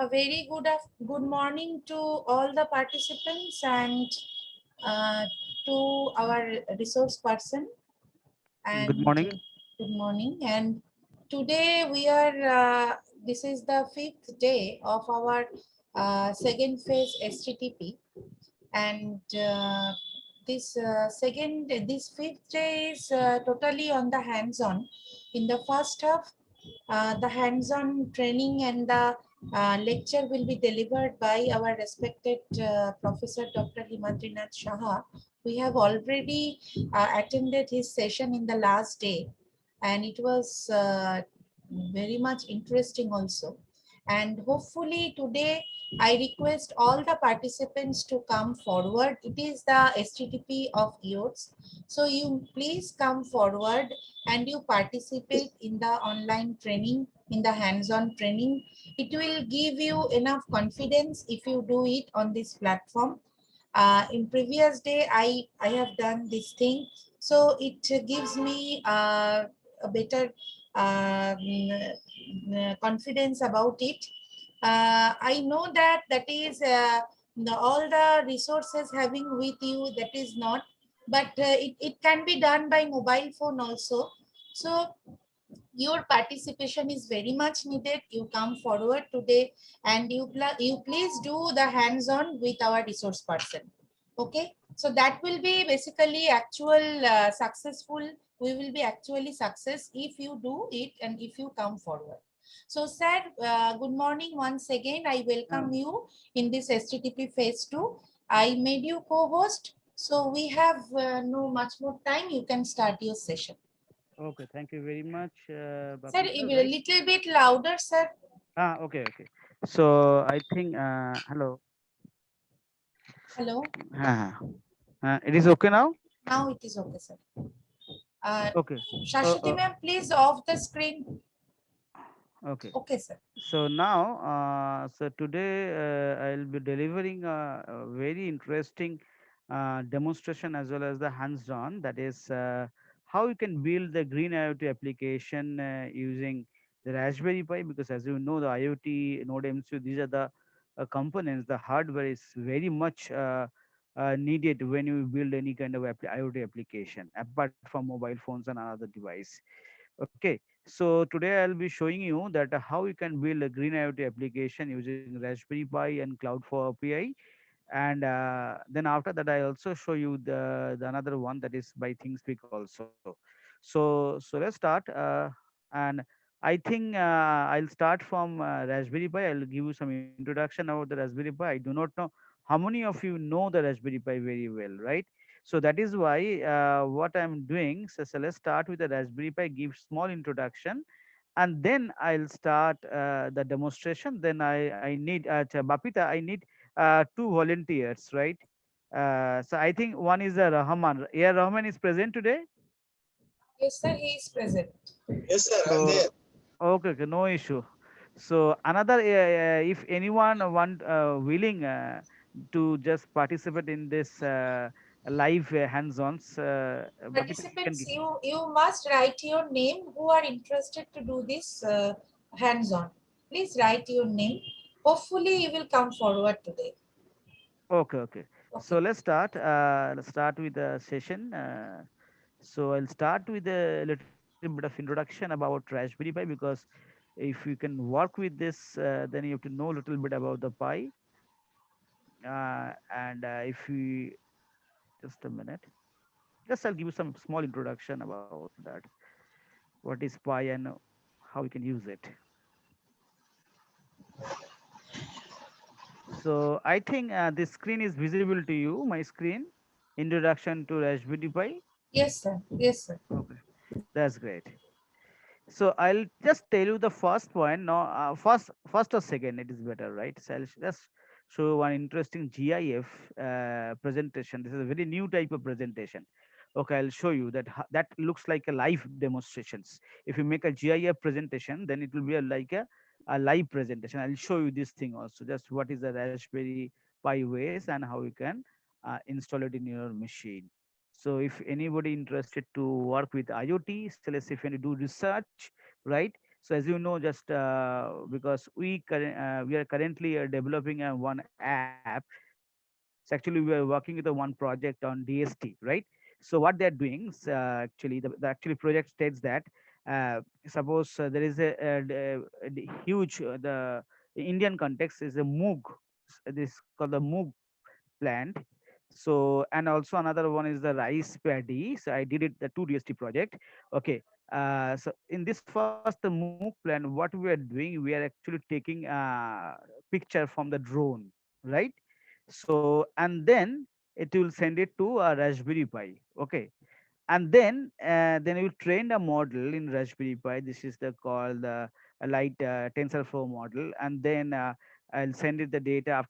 A very good morning to all the participants and uh, to our resource person Good and morning. good morning. And today we are this is the fifth day of our second phase STTP, and this fifth day is totally on the hands-on. In the first half, the hands-on training and the lecture will be delivered by our respected Professor Dr. Himadrinath Shaha. We have already attended his session in the last day, and it was very much interesting also. And hopefully today I request all the participants to come forward. It is the STTP of IOTS. So you please come forward and you participate in the online training, in the hands-on training. It will give you enough confidence if you do it on this platform. In previous day, I have done this thing. So it gives me a better confidence about it. I know that all the resources having with you, that is not, but it can be done by mobile phone also. So your participation is very much needed. You come forward today and you please do the hands-on with our resource person. Okay, so that will be basically actual successful. We will be actually success if you do it and if you come forward. So sir, good morning once again. I Uh, welcome you in this STTP phase 2. I made you co-host, so we have no much more time. You can start your session. okay, thank you very much, Sir, Babita, a right? little bit louder, sir. Okay, okay. So I think, hello. Hello. Uh, it is okay now? Now it is okay, sir. Uh, Okay. Uh, Shashwati uh, ma'am, please off the screen. okay. Okay, sir. So now, so today I'll be delivering a very interesting demonstration as well as the hands-on. That is how you can build the green IoT application using the Raspberry Pi. Because as you know, the IoT Node MCU, these are the components. The hardware is very much needed when you build any kind of IoT application, apart from mobile phones and another device. Okay, so today I'll be showing you that how you can build a green IoT application using Raspberry Pi and Cloud for API, and then after that I also show you the another one, that is by ThinkSpeak also. So let's start, and I think I'll start from Raspberry Pi. I'll give you some introduction about the Raspberry Pi. I do not know how many of you know the Raspberry Pi very well, right? So that is why what I'm doing. So let's start with the Raspberry Pi, give small introduction, and then I'll start the demonstration. Then I need Bapita, I need two volunteers, right? So I think one is Rahman. Yeah, Rahman is present today. Yes, sir, he is present. Yes, sir, I'm there. So okay, okay, no issue. So another, if anyone want willing to just participate in this live hands-ons, Bapita, you can Participants, give. you must write your name who are interested to do this hands-on. Please write your name. Hopefully, you will come forward today. Okay, okay. So Okay. let's start. Let's start with the session. So I'll start with a little bit of introduction about Raspberry Pi, because if you can work with this, then you have to know a little bit about the Pi. And if we just a minute, just I'll give you some small introduction about that. What is Pi and how you can use it. So I think this screen is visible to you. My screen, introduction to Raspberry Pi. Yes, sir. Yes, sir. Okay, that's great. So I'll just tell you the first point. No, first or second, it is better, right? So I'll just show one interesting GIF presentation. This is a very new type of presentation. Okay, I'll show you that that looks like a live demonstrations. If you make a GIF presentation, then it will be a live presentation. I'll show you this thing also. Just what is the Raspberry Pi ways and how you can install it in your machine. So if anybody interested to work with IoT, so let's say if you want to do research, right? So as you know, just because we are currently developing one app. So actually we are working with one project on DST, right? So what they are doing, actually the actually project states that suppose there is a huge the Indian context is a Moog. This is called the Moog plant. So and also another one is the rice paddy. So I did it the two DST project. Okay. So in this first the MOOC plan, what we are doing, we are actually taking picture from the drone, right? So and then it will send it to a Raspberry Pi. Okay, and then you train a model in Raspberry Pi. This is the called the light TensorFlow model, and then I'll send it the data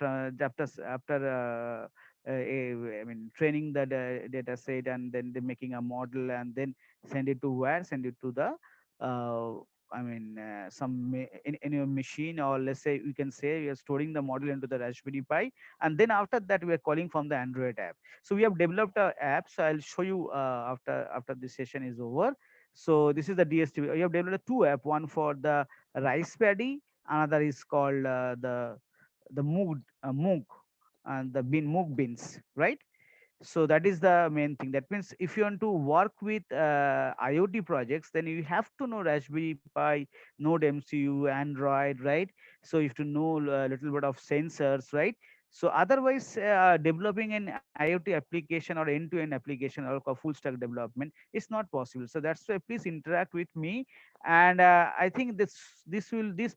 I mean training the data set, and then they making a model, and then send it to where, send it to the uh, in your machine, or let's say we can say we are storing the model into the Raspberry Pi, and then after that we are calling from the Android app. So we have developed a app. So I'll show you after this session is over. So this is the DSTV. We have developed two app, one for the rice paddy, another is called the Moog and the Moog beans, right? So that is the main thing. That means if you want to work with IoT projects, then you have to know Raspberry Pi, Node MCU, Android, right? So you have to know a little bit of sensors, right? So otherwise, developing an IoT application or end-to-end application or a full stack development is not possible. So that's why please interact with me, and I think this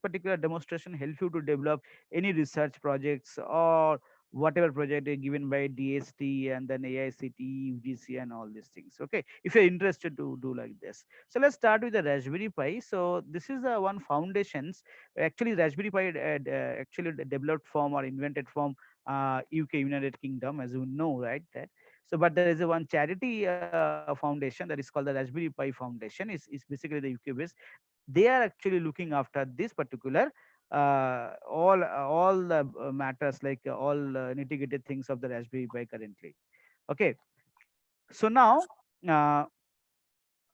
particular demonstration help you to develop any research projects or whatever project is given by DST and then AICT, UGC and all these things. Okay, if you're interested to do like this. So let's start with the Raspberry Pi. So this is one foundations. Actually, Raspberry Pi actually developed from or invented from UK, United Kingdom, as you know, right? That. So, but there is a one charity foundation that is called the Raspberry Pi Foundation. Is basically the UK based. They are actually looking after this particular all the matters like all nitty-gritty things of the Raspberry Pi currently. Okay, so now uh,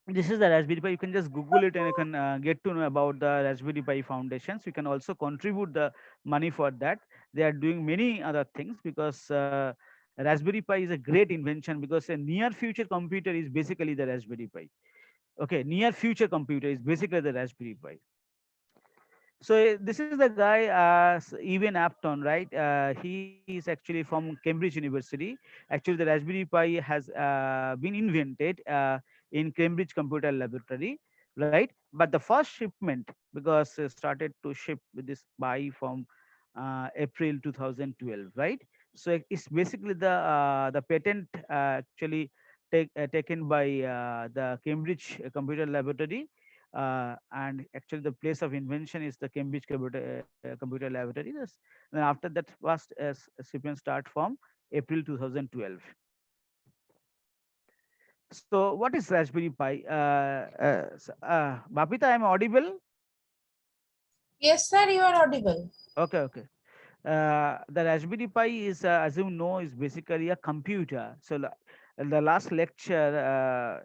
this is the Raspberry Pi. You can just Google it and you can get to know about the Raspberry Pi foundations. You can also contribute the money for that. They are doing many other things because Raspberry Pi is a great invention, because a near future computer is basically the Raspberry Pi. Okay, near future computer is basically the Raspberry Pi. So this is the guy, Evan Apton, right? He is actually from Cambridge University. Actually, the Raspberry Pi has been invented in Cambridge Computer Laboratory, right? But the first shipment, because started to ship with this Pi from April 2012, right? So it's basically the patent actually taken by the Cambridge Computer Laboratory, and actually the place of invention is the Cambridge Computer Laboratory. Then after that, first shipment start from April 2012. So what is Raspberry Pi? Bapita, I'm audible. Yes, sir, you are audible. Okay, okay. The Raspberry Pi is, as you know, is basically a computer. So in the last lecture,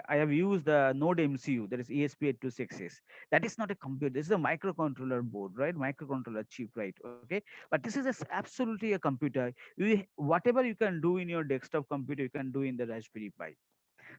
I have used the Node MCU, that is ESP8266. That is not a computer. This is a microcontroller board, right? Microcontroller chip, right? Okay. But this is absolutely a computer. Whatever you can do in your desktop computer, you can do in the Raspberry Pi.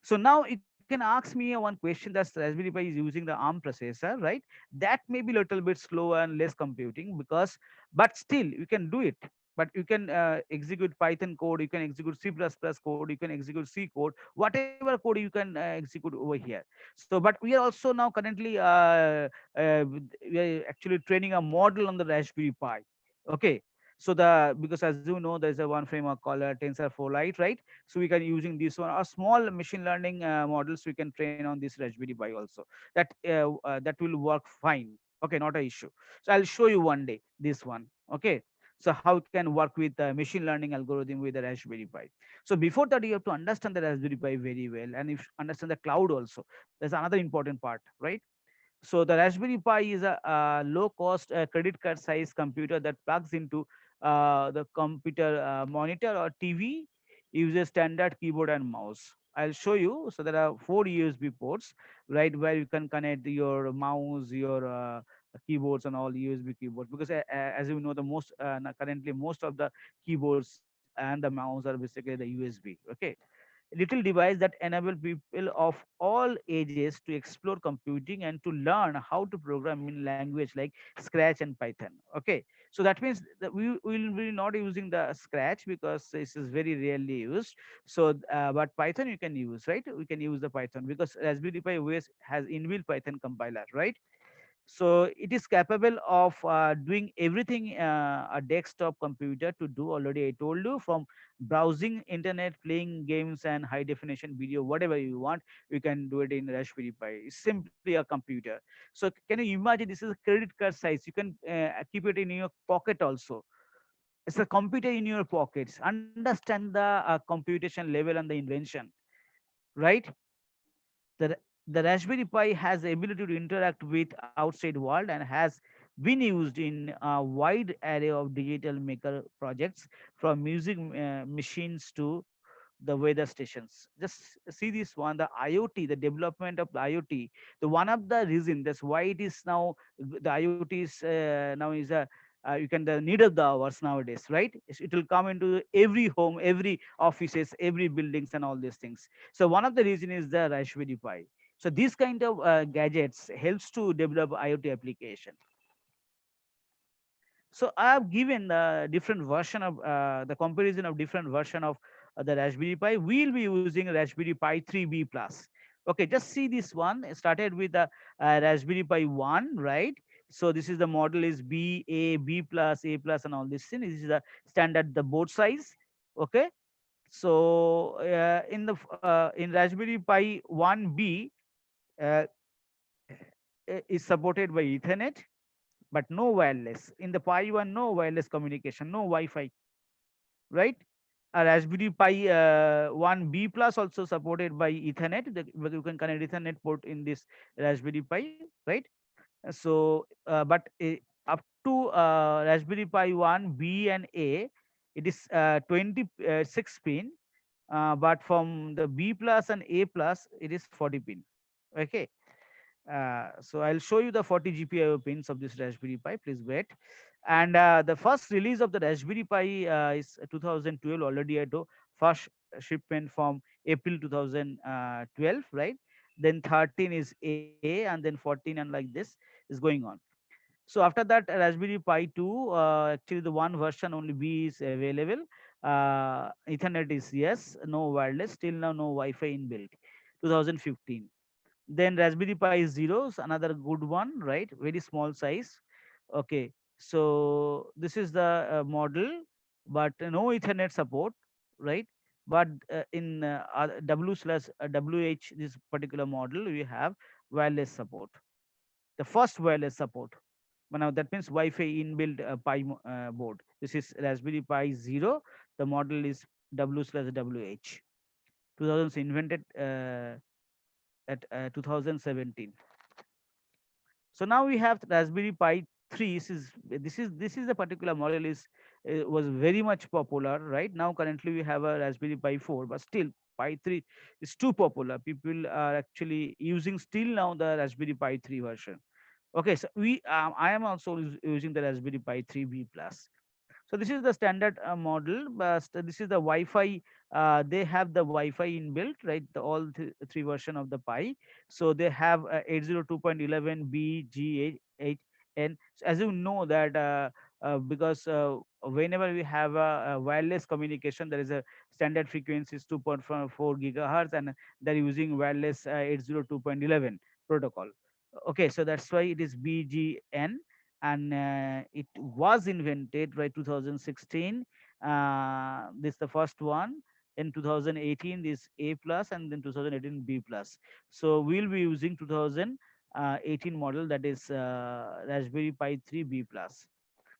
So now you can ask me one question, that Raspberry Pi is using the ARM processor, right? That may be a little bit slower and less computing, because, but still you can do it. But you can execute Python code, you can execute C++ code, you can execute C code, whatever code you can execute over here. So, but we are also now currently we are actually training a model on the Raspberry Pi. Okay. So because as you know, there's a one framework called TensorFlow Lite, right? So we can using this one, a small machine learning models we can train on this Raspberry Pi also. That will work fine. Okay, not a issue. So I'll show you one day this one. Okay. So how you can work with machine learning algorithm with the Raspberry Pi. So before that, you have to understand the Raspberry Pi very well, and if understand the cloud also. There's another important part, right? So the Raspberry Pi is a low-cost credit card size computer that plugs into the computer monitor or TV, uses standard keyboard and mouse. I'll show you. So there are four USB ports, right, where you can connect your mouse, your keyboards, and all USB keyboards. Because as you know, the currently most of the keyboards and the mouse are basically the USB. Okay, little device that enable people of all ages to explore computing and to learn how to program in language like Scratch and Python. Okay, so that means that we will be not using the Scratch because this is very rarely used. So but Python you can use, right? We can use the Python because Raspberry Pi OS has inbuilt Python compiler, right? So it is capable of doing everything a desktop computer to do. Already I told you, from browsing internet, playing games, and high definition video, whatever you want, you can do it in Raspberry Pi. It's simply a computer. So can you imagine, this is a credit card size, you can keep it in your pocket also. It's a computer in your pockets. Understand the computation level and the invention, right? The Raspberry Pi has the ability to interact with outside world and has been used in a wide array of digital maker projects, from music machines to the weather stations. Just see this one, the IoT, the development of the IoT. The one of the reason that's why it is now, the IoT is now is a you can the need of the hours nowadays, right? It will come into every home, every offices, every buildings, and all these things. So one of the reason is the Raspberry Pi. So these kind of gadgets helps to develop IoT application. So I have given the different version of the comparison of different version of the Raspberry Pi. We'll be using Raspberry Pi 3B plus. Okay, just see this one. It started with the Raspberry Pi 1, right? So this is the model is B, A, B plus, A plus, and all this thing. This is the standard the board size. Okay, so in Raspberry Pi 1B uh, is supported by Ethernet, but no wireless. In the Pi 1, no wireless communication, no Wi-Fi, right? A Raspberry Pi 1B plus also supported by Ethernet. But you can connect Ethernet port in this Raspberry Pi, right? But up to Raspberry Pi 1B and A, it is 26 pin. But from the B plus and A plus, it is 40 pin. Okay, so I'll show you the 40 GPIO pins of this Raspberry Pi. Please wait. And the first release of the Raspberry Pi is 2012. Already I do first shipment from April 2012, right? Then 13 is A, and then 14, and like this is going on. So after that, Raspberry Pi 2, actually the one version only B is available. Ethernet is yes, no wireless. Still now no Wi-Fi inbuilt. 2015. Then Raspberry Pi Zeros, another good one, right? Very small size. Okay, so this is the model, but no Ethernet support, right? But in W slash WH, this particular model, we have wireless support. The first wireless support. But now that means Wi-Fi inbuilt board. This is Raspberry Pi Zero. The model is W slash WH. 2000s invented at 2017. So now we have Raspberry Pi 3. This is the particular model is was very much popular. Right now, currently we have a Raspberry Pi 4, but still Pi 3 is too popular. People are actually using still now the Raspberry Pi 3 version. Okay, so I am also using the Raspberry Pi 3B plus. So this is the standard model, but this is the Wi-Fi. They have the Wi-Fi inbuilt, right? All three version of the Pi. So they have 802.11b G8N. So as you know that because whenever we have a wireless communication, there is a standard frequency is 2.4 gigahertz, and they're using wireless 802.11 protocol. Okay, so that's why it is BGN, and it was invented by 2016. This the first one. In 2018, this A plus, and then 2018 B plus. So we'll be using 2018 model, that is Raspberry Pi 3 B plus.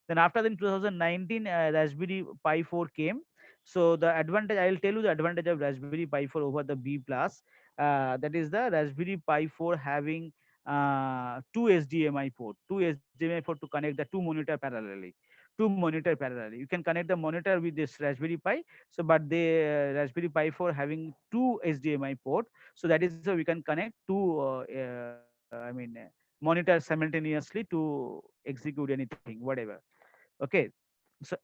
Then after that, in 2019, Raspberry Pi 4 came. So the advantage, I'll tell you the advantage of Raspberry Pi 4 over the B plus. That is the Raspberry Pi 4 having two HDMI port to connect the two monitor parallelly. two monitor parallelly. You can connect the monitor with this Raspberry Pi. So, but the Raspberry Pi 4 having two HDMI port, so that is how we can connect two. Monitors simultaneously to execute anything, whatever. Okay. So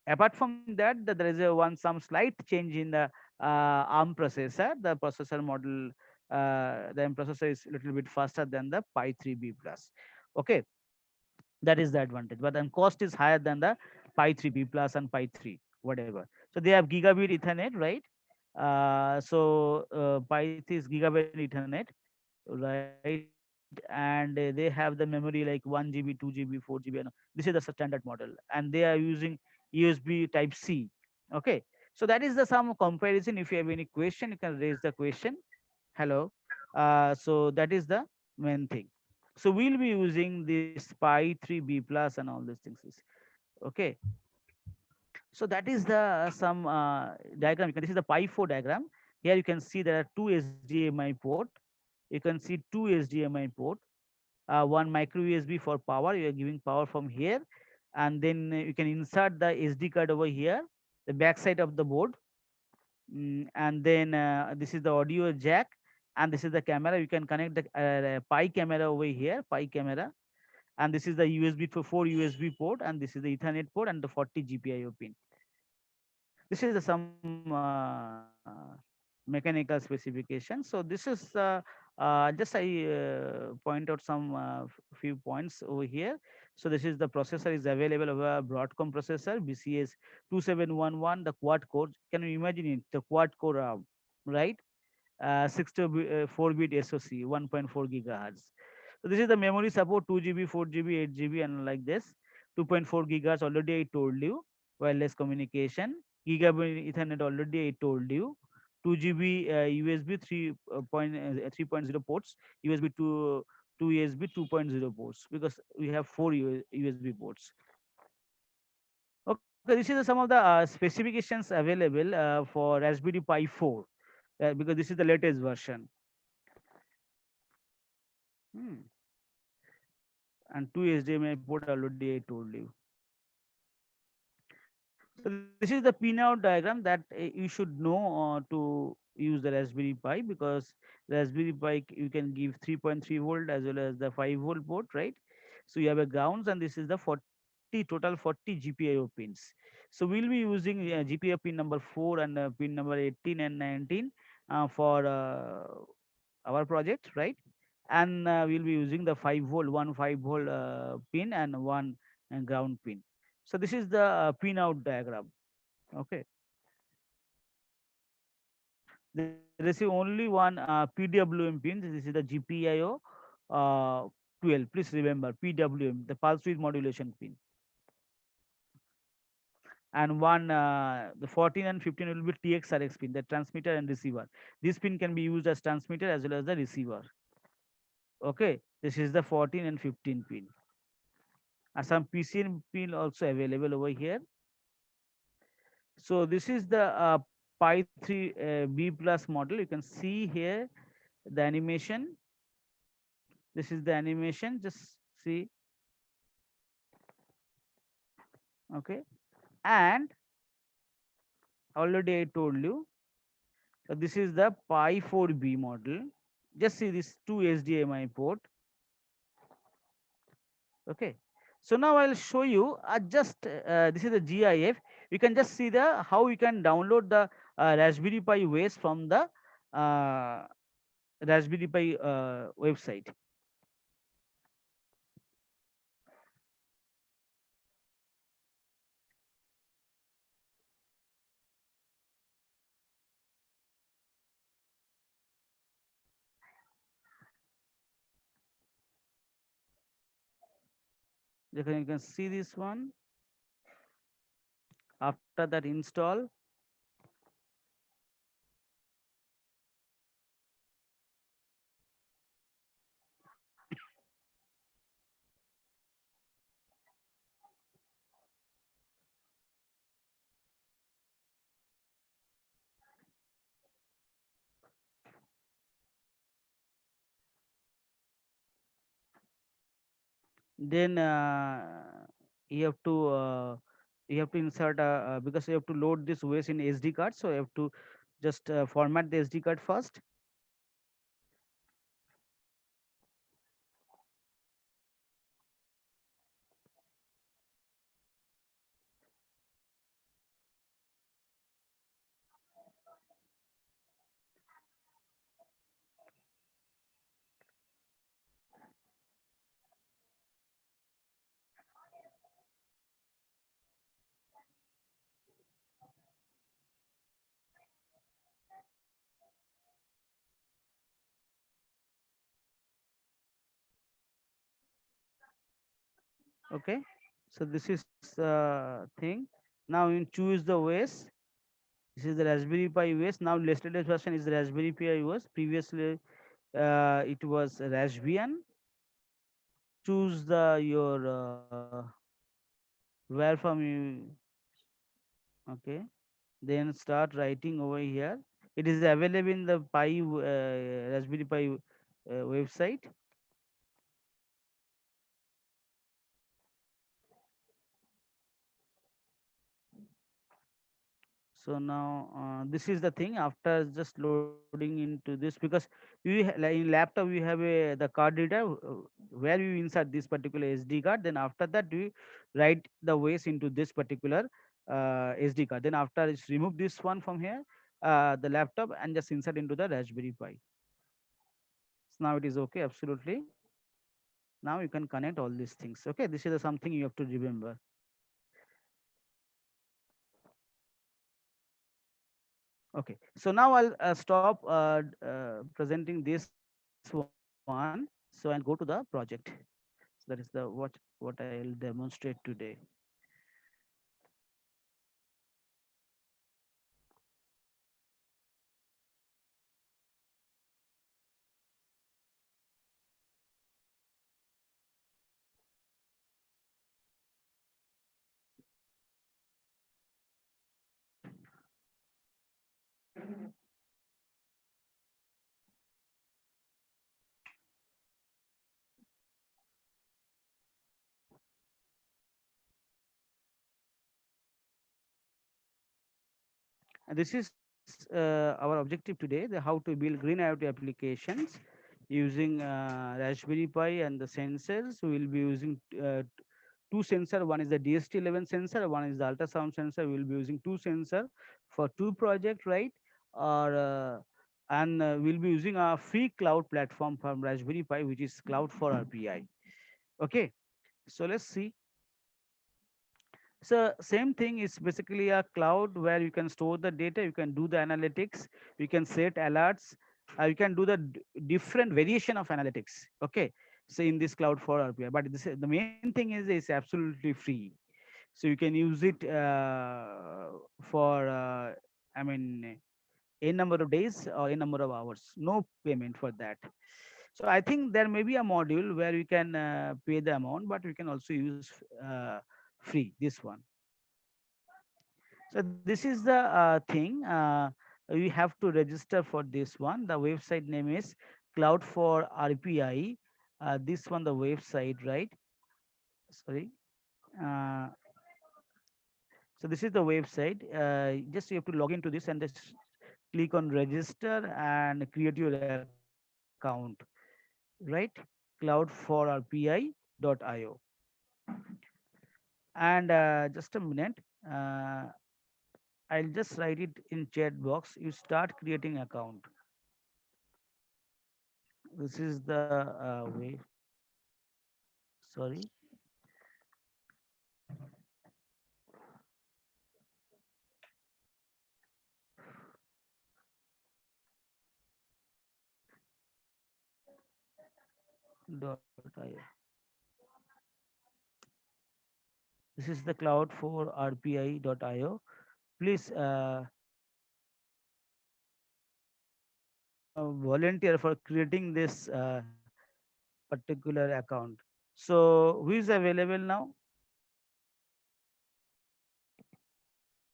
apart from that, there is a one some slight change in the ARM processor. The processor model, the ARM processor is a little bit faster than the Pi 3B plus. Okay, that is the advantage. But then cost is higher than the Pi 3B plus and Pi 3, whatever. So they have gigabit Ethernet, right? Pi 3 is gigabit Ethernet, right? And they have the memory like 1 GB, 2 GB, 4 GB. And this is the standard model, and they are using USB Type C. Okay, so that is the some comparison. If you have any question, you can raise the question. Hello. So that is the main thing. So we'll be using this Pi 3B plus and all these things. Okay. So that is the some diagram. You can, this is the Pi 4 diagram. Here you can see there are two HDMI port. You can see two HDMI port. One micro USB for power. You are giving power from here, and then you can insert the SD card over here, the back side of the board. And then this is the audio jack, and this is the camera. You can connect the Pi camera over here, Pi camera, and this is the USB for four USB port, and this is the Ethernet port and the 40 GPIO pin. This is the some mechanical specification. So this is just I point out some few points over here. So this is the processor is available over Broadcom processor BCS 2711, the quad core. Can you imagine it? The quad core, right? 64-bit SoC, 1.4 gigahertz. So this is the memory support 2 GB, 4 GB, 8 GB, and like this. 2.4 gigahertz already I told you. Wireless communication. Gigabit Ethernet already I told you. 2 GB USB 3.0 ports. USB to USB 2.0 ports, because we have four USB ports. Okay, this is some of the specifications available for Raspberry Pi 4, because this is the latest version. Hmm. And two HDMI port already I told you. So this is the pinout diagram that you should know to use the Raspberry Pi, because Raspberry Pi you can give 3.3 volt as well as the 5-volt port, right? So you have a grounds, and this is the 40 total 40 GPIO pins. So we'll be using GPIO pin number 4 and pin number 18 and 19 for our project, right? And we'll be using the 5-volt, one 5-volt pin and one ground pin. So this is the pinout diagram. Okay, there is only one PWM pin. This is the GPIO uh, 12. Please remember PWM, the pulse width modulation pin. And one the 14 and 15 will be TXRX pin, the transmitter and receiver. This pin can be used as transmitter as well as the receiver. Okay, this is the 14 and 15 pin. Some PCN pin also available over here. So this is the Pi 3 B plus model. You can see here the animation. This is the animation. Just see. Okay, and already I told you. This is the Pi 4B model. Just see this two HDMI port. Okay. So now I'll show you just this is the GIF. You can just see the how you can download the Raspberry Pi OS from the uh, Raspberry Pi website. You can see this one. After that install, then you have to insert because you have to load this OS in SD card, so you have to just format the SD card first. Okay, so this is thing. Now you choose the OS. This is the Raspberry Pi OS. Now latest version is the Raspberry Pi OS. Previously it was Raspbian. Choose the your where from you. Okay, then start writing over here. It is available in the Raspberry Pi website. So now this is the thing. After just loading into this, because like in laptop you have the card reader where you insert this particular SD card. Then after that you write the ways into this particular SD card. Then after it's remove this one from here, the laptop, and just insert into the Raspberry Pi. So now it is okay, absolutely. Now you can connect all these things. Okay, this is something you have to remember. Okay, so now I'll stop presenting this one. So I'll go to the project. So that is the what I'll demonstrate today. And this is our objective today: the how to build green IoT applications using Raspberry Pi and the sensors. We will be using two sensor. One is the DST11 sensor, one is the ultrasound sensor. We will be using two sensor for two project, right? Or and we'll be using a free cloud platform from Raspberry Pi, which is Cloud for RPI. Okay, so let's see. So same thing is basically a cloud where you can store the data, you can do the analytics, you can set alerts, you can do the different variation of analytics. Okay, so in this cloud for RPI, but the main thing is it's absolutely free. So you can use it for I mean a number of days or a number of hours, no payment for that. So I think there may be a module where we can pay the amount, but we can also use free this one. So this is the thing. We have to register for this one. The website name is Cloud for RPI. This one, the website, right? Sorry. Uh, so this is the website. Just you have to log into this and just click on register and create your account, right? Cloud for RPI.io. And just a minute. Uh, I'll just write it in chat box. You start creating account. This is the way. Sorry. .io. This is the cloud for RPI.io. Please volunteer for creating this particular account. So who is available now?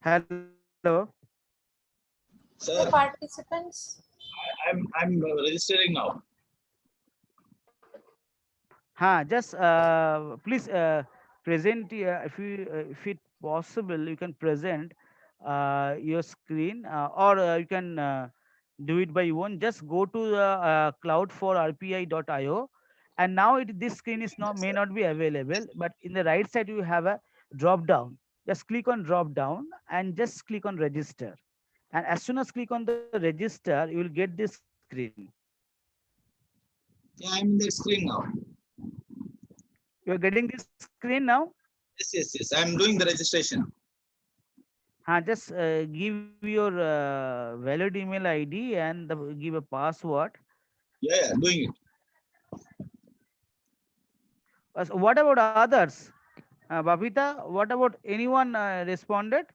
Hello. The Sir, participants. I'm registering now. Just please present, if it possible, you can present your screen, or you can do it by your own. Just go to the cloud for rpi.io, and now this screen is not, Yes, may sir. not be available, but in the right side you have a drop down. Just click on drop down and just click on register, and as soon as click on the register, you will get this screen. Yeah, I'm in the screen now. You are getting this screen now. Yes, yes, yes. I'm doing the registration. Just give your valid email ID and give a password. Yeah, yeah, doing it. What about others? Babita, what about anyone responded?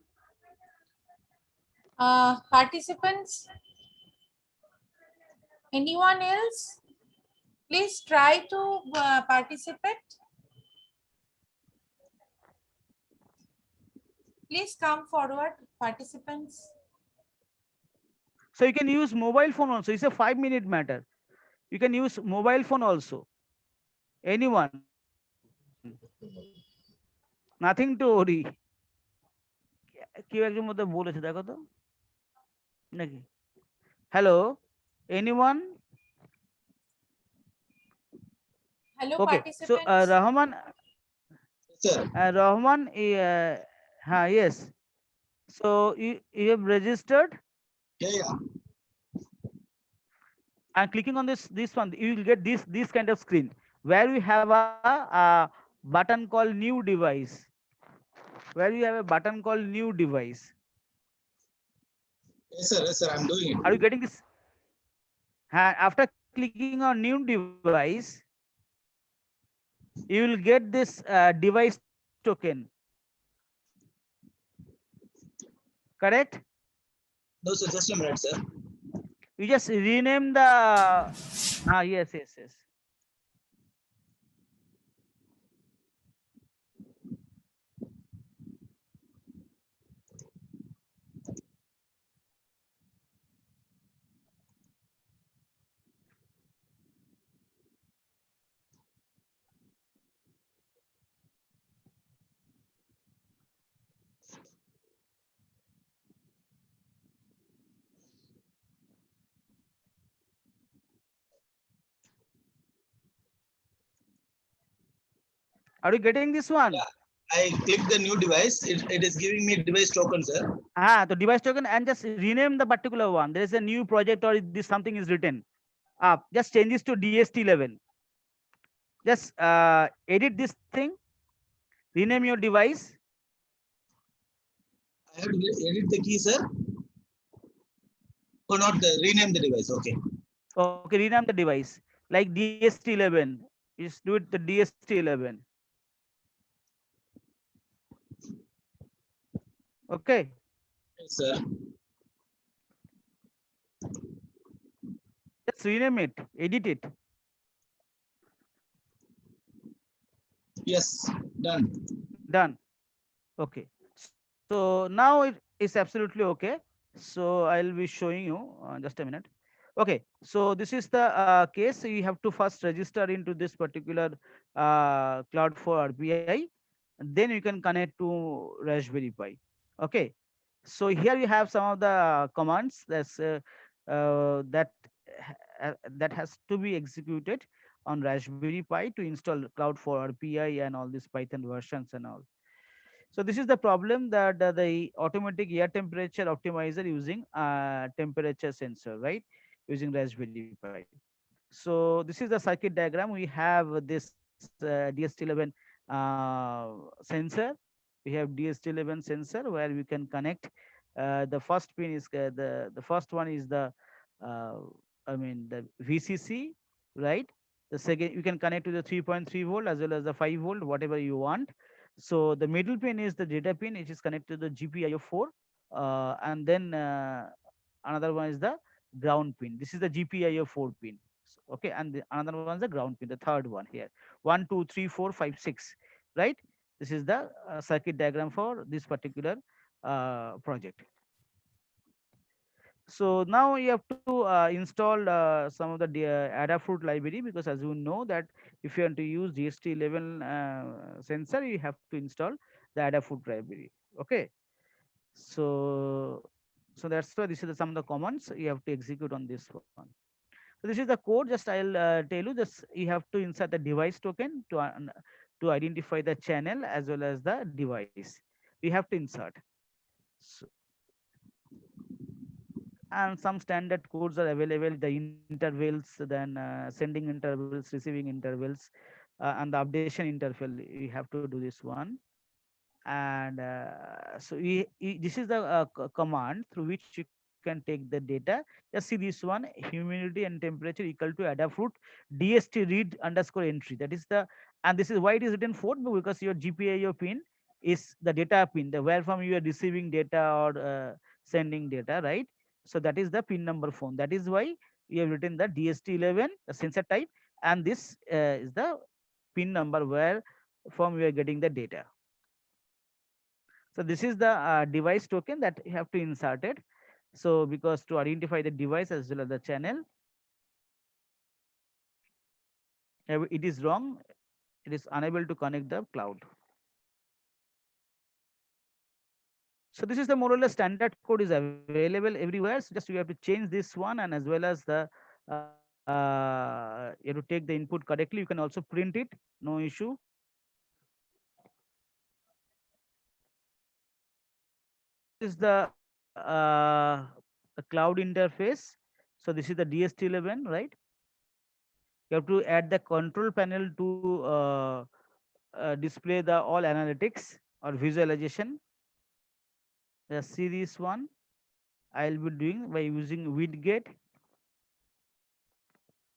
Participants, anyone else? Please try to participate. Please come forward, participants. So you can use mobile phone also. It's a 5 minute matter. You can use mobile phone also. Anyone, nothing to worry. কেউ একজন মধ্যে বলেছে দেখো তো নাকি? Hello, anyone? Hello, Okay, so participants. Rahman, Yes, sir. Rahman, yes. So you have registered, Yeah, yeah. and clicking on this one, you will get this kind of screen where we have a button called new device, where you have a button called new device. Yes, sir. Yes, sir. I'm doing it. Are you getting this? After clicking on new device, you will get this device token. Correct? No, sir. Just a minute, sir. You just rename the yes, yes, yes. Are you getting this one? Yeah. I click the new device. It is giving me device token, sir. The device token, and just rename the particular one. There is a new project or this something is written up. Just changes to DST11. Just edit this thing, rename your device. I have to edit the key, sir. Oh, not the rename the device. Okay. Okay, rename the device like DST11. Just do it the DST11. Okay, Yes, sir. just rename it, edit it. Yes. Done. Done. Okay. So now it is absolutely okay. So I'll be showing you just a minute. Okay. So this is the case. You have to first register into this particular cloud for RPI, and then you can connect to Raspberry Pi. Okay. So here you have some of the commands that has to be executed on Raspberry Pi to install cloud for RPI and all these Python versions and all. So this is the problem that the automatic air temperature optimizer using temperature sensor, right? Using Raspberry Pi. So this is the circuit diagram. We have this DS11 sensor. We have DS11 sensor where we can connect. The first pin is the first one is the uh, I mean the VCC, right? The second you can connect to the 3.3 volt as well as the 5 volt, whatever you want. So the middle pin is the data pin, which is connected to the GPIO4, and then another one is the ground pin. This is the GPIO4 pin. Okay, and another one is the ground pin, the third one here. 1, 2, 3, 4, 5, 6. Right. This is the circuit diagram for this particular project. So now you have to install some of the Adafruit library, because as you know that if you want to use DST11 sensor, you have to install the Adafruit library. Okay. So that's why this is some of the commands you have to execute on this one. So this is the code. Just I'll tell you this. You have to insert the device token to identify the channel as well as the device. We have to insert. So, and some standard codes are available, the intervals, then sending intervals, receiving intervals, and the updation interval. We have to do this one. And so this is the command through which you can take the data. Just see this one: humidity and temperature equal to Adafruit DST read underscore entry. That is the, and this is why it is written 4, because your GPIO pin is the data pin, the where from you are receiving data or sending data, right? So that is the pin number phone. That is why we have written the DST11, the sensor type, and this is the pin number where from we are getting the data. So this is the device token that you have to insert it. So because to identify the device as well as the channel, it is wrong. It is unable to connect the cloud. So this is the more or less standard code is available everywhere. So just you have to change this one, and as well as the you have to take the input correctly. You can also print it, no issue. This is the cloud interface. So this is the DST11, right? You have to add the control panel to display the all analytics or visualization. The series one I'll be doing by using widget.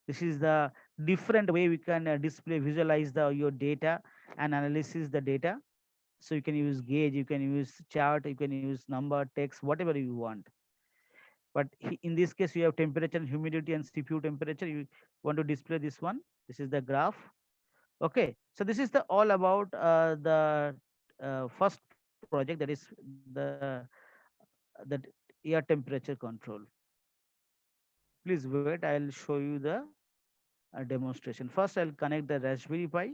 This is the different way we can display, visualize the your data and analysis the data. So you can use gauge, you can use chart, you can use number, text, whatever you want. But in this case, you have temperature, humidity, and CPU temperature. You want to display this one. This is the graph. Okay, so this is the all about the first project, that is the air temperature control. Please wait, I'll show you the demonstration. First, I'll connect the Raspberry Pi.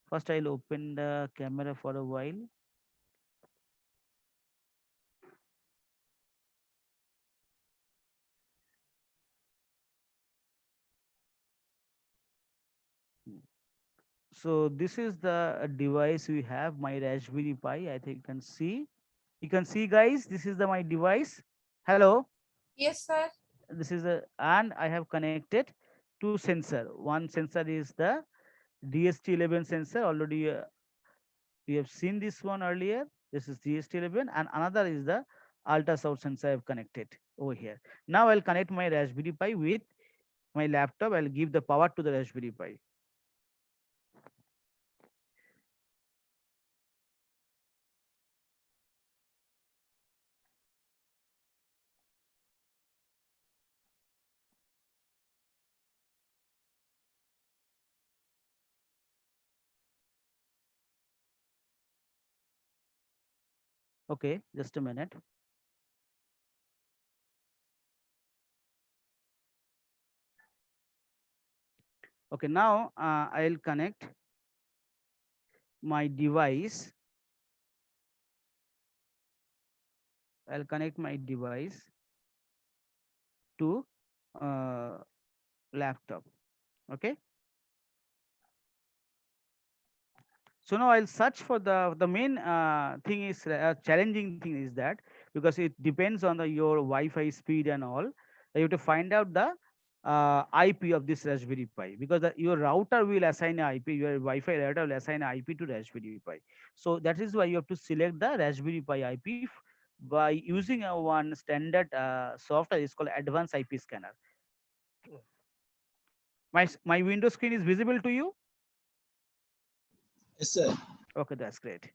First, I'll open the camera for a while. So this is the device we have, my Raspberry Pi. I think you can see. You can see, guys. This is the my device. Hello. Yes, sir. This is a, and I have connected two sensor. One sensor is the DST11 sensor. Already we have seen this one earlier. This is DST11, and another is the ultrasound sensor I have connected over here. Now I'll connect my Raspberry Pi with my laptop. I'll give the power to the Raspberry Pi. Okay, just a minute. Okay, now I'll connect my device. I'll connect my device to uh, laptop. Okay. So now I'll search for the main thing is challenging thing is that, because it depends on your Wi-Fi speed and all, you have to find out the IP of this Raspberry Pi, because your router will assign a IP, your Wi-Fi router will assign a IP to Raspberry Pi. So that is why you have to select the Raspberry Pi IP by using a one standard software is called Advanced IP Scanner. My window screen is visible to you? Yes, sir. Okay, that's great.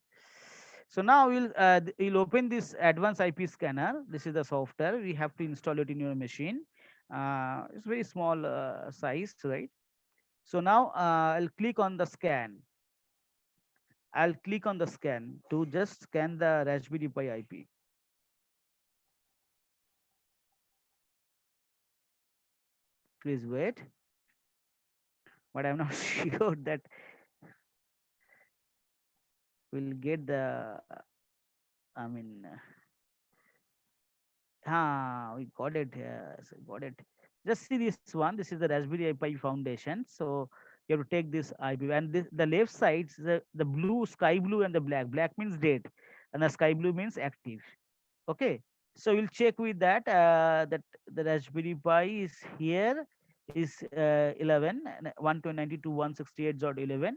So now we'll open this advanced IP scanner. This is the software. We have to install it in your machine. It's very small size, right? So now I'll click on the scan. I'll click on the scan to just scan the Raspberry Pi IP. Please wait. But I'm not sure that we'll get the, I mean, we got it. Yes, got it. Just see this one. This is the Raspberry Pi Foundation. So you have to take this IP, and this, the left side is the blue, sky blue, and the black. Black means dead, and the sky blue means active. Okay. So we'll check with that. That the Raspberry Pi is here is 11 and 192.168.11.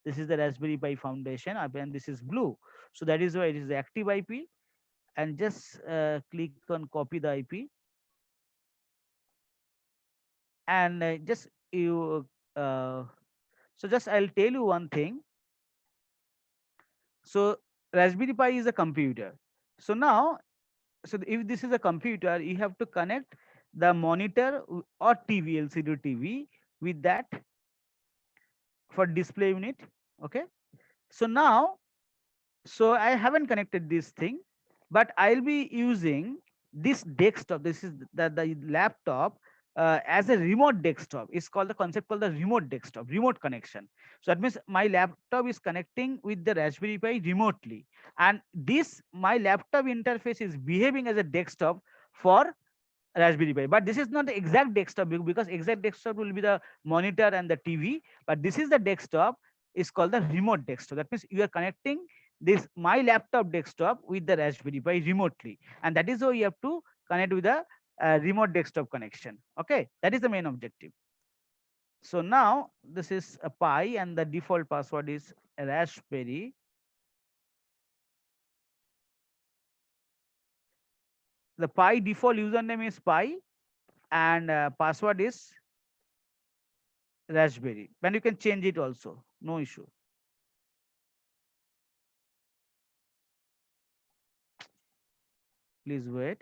This is the Raspberry Pi Foundation, and this is blue. So that is why it is the active IP. And just click on copy the IP, and just you so just I'll tell you one thing. So Raspberry Pi is a computer. So now, so if this is a computer, you have to connect the monitor or TV, LCD TV, with that for display unit. Okay. So now, so I haven't connected this thing, but I'll be using this desktop. This is the laptop as a remote desktop. It's called the concept called the remote desktop, remote connection. So that means my laptop is connecting with the Raspberry Pi remotely, and this my laptop interface is behaving as a desktop for Raspberry Pi. But this is not the exact desktop because exact desktop will be the monitor and the TV. But this is the desktop. Is called the remote desktop. That means you are connecting this my laptop desktop with the Raspberry Pi remotely, and that is how you have to connect with the remote desktop connection. Okay, that is the main objective. So now this is a Pi, and the default password is Raspberry. The Pi default username is Pi, and password is Raspberry. And you can change it also, no issue. Please wait.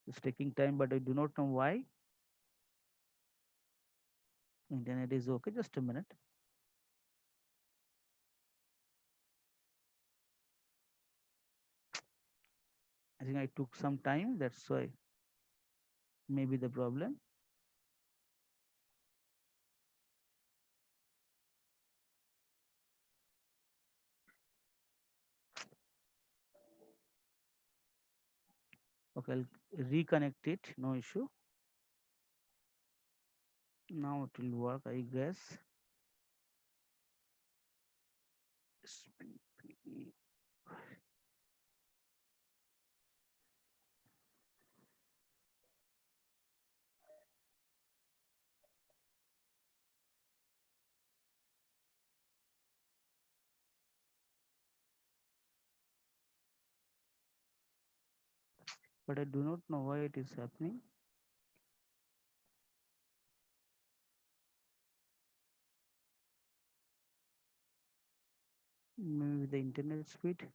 It's taking time, but I do not know why. Internet is okay. Just a minute. I think I took some time. That's why maybe the problem. Okay, I'll reconnect it. No issue. Now it will work, I guess. But I do not know why it is happening. Maybe the internet speed.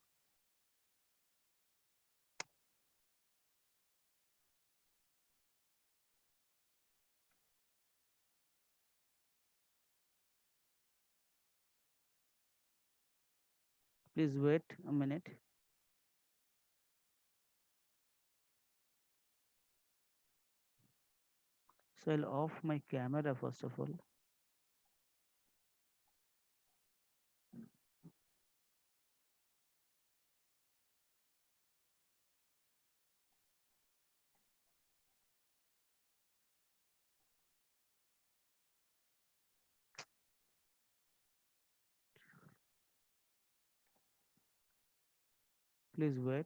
Please wait a minute. So I'll off my camera first of all. Please wait.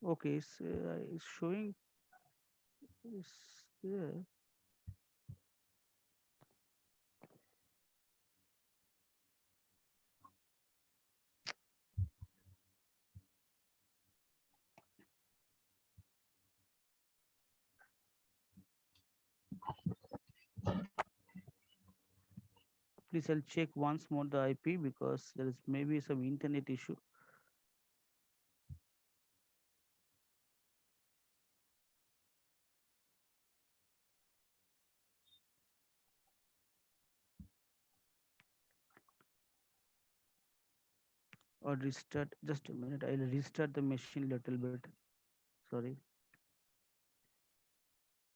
Okay, it's showing. It's there. Please, I'll check once more the IP because there is maybe some internet issue. or restart. Just a minute, I'll restart the machine little bit. Sorry.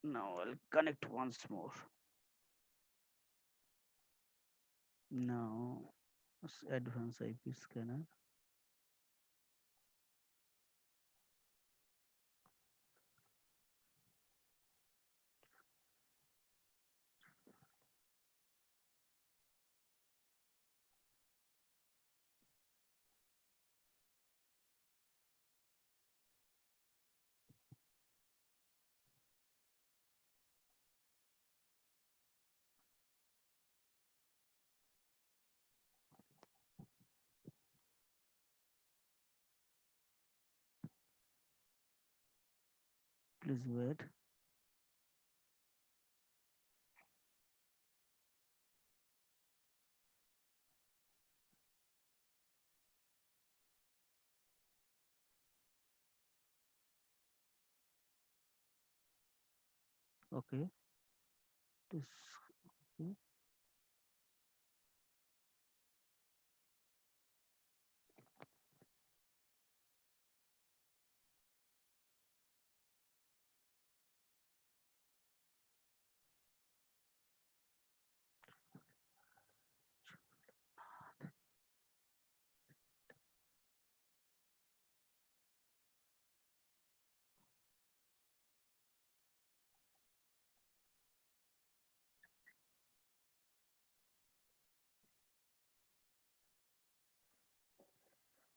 Now I'll connect once more. Now advanced IP scanner. Please wait. Okay. This. Okay.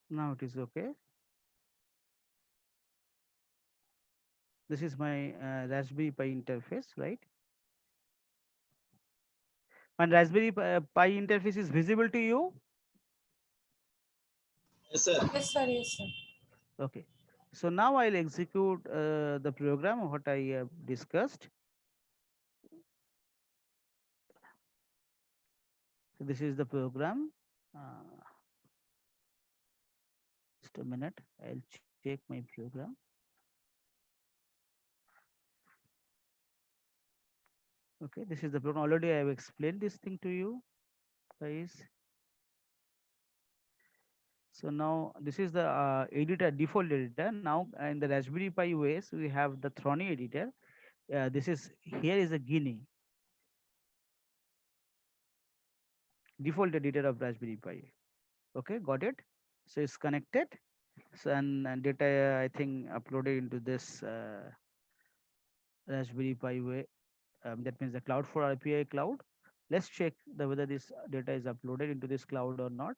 Now it is okay. This is my Raspberry Pi interface, right? My Raspberry Pi interface is visible to you. Yes, sir. Yes, sir. Yes, sir. Okay. So now I'll execute the program what I have discussed. So this is the program. Uh, just a minute. I'll check my program. Okay. This is the program. Already I have explained this thing to you, guys. So now this is the editor, default editor. Now in the Raspberry Pi OS, we have the Throny editor. This is here is a Guinea default editor of Raspberry Pi. Okay, got it. So it's connected. So and data I think uploaded into this Raspberry Pi way. That means the cloud for API cloud. Let's check whether this data is uploaded into this cloud or not.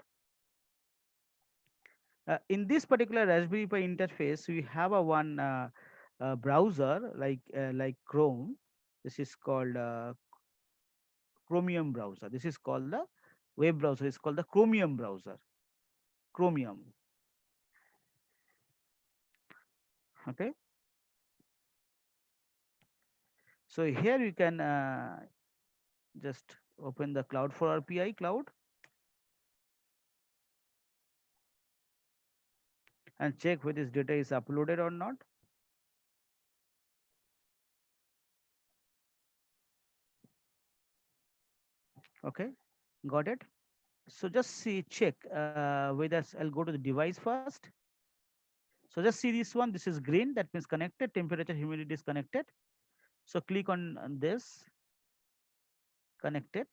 In this particular Raspberry Pi interface, we have a one browser like Chrome. This is called Chromium browser. This is called the web browser. It's called the Chromium browser. Chromium. Okay. So here you can just open the cloud for API cloud and check whether this data is uploaded or not. Okay, got it. So just see, check whether I'll go to the device first. So just see this one. This is green. That means connected. Temperature, humidity is connected. So click on this. Connected.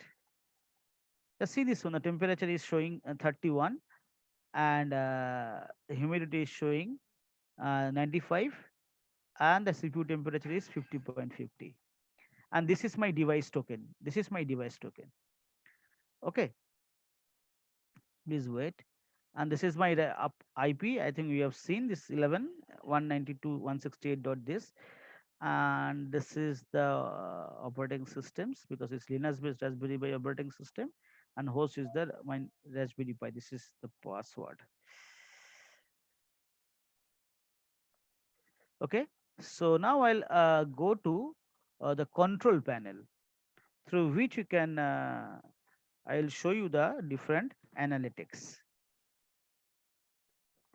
Just see this one. The temperature is showing 31, and the humidity is showing 95, and the CPU temperature is 50.50. And this is my device token. This is my device token. Okay, please wait. And this is my IP. I think we have seen this 11 192 dot this, and this is the operating systems because it's Linux based Raspberry Pi operating system, and host is the my Raspberry Pi. This is the password. Okay, so now I'll go to the control panel through which you can I'll show you the different analytics.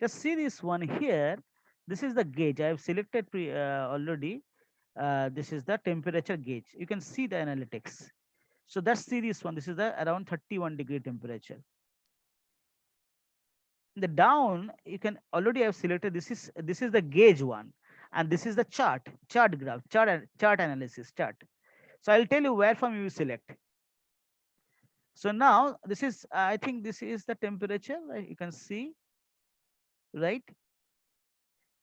Just see this one here. This is the gauge. I have selected already. This is the temperature gauge. You can see the analytics. So that's see this one. This is the around 31 degree temperature. The down, you can already have selected, this is the gauge one, and this is the chart graph, chart analysis chart. So I'll tell you where from you select. So now this is, I think this is the temperature, right? You can see, right?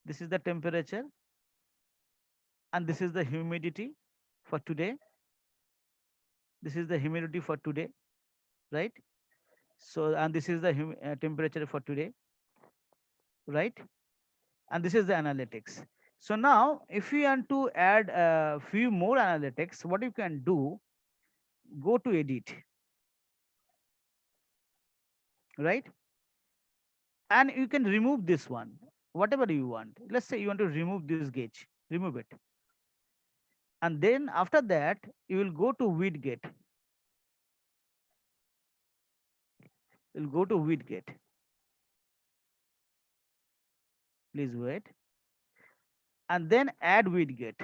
This is the temperature, and this is the humidity for today. This is the humidity for today, right? So, and this is the temperature for today, right? And this is the analytics. So now if you want to add a few more analytics, what you can do, go to edit, right? And you can remove this one, whatever you want. Let's say you want to remove this gauge, remove it. And then after that, you will go to widget. You'll go to widget. Please wait. And then add widget.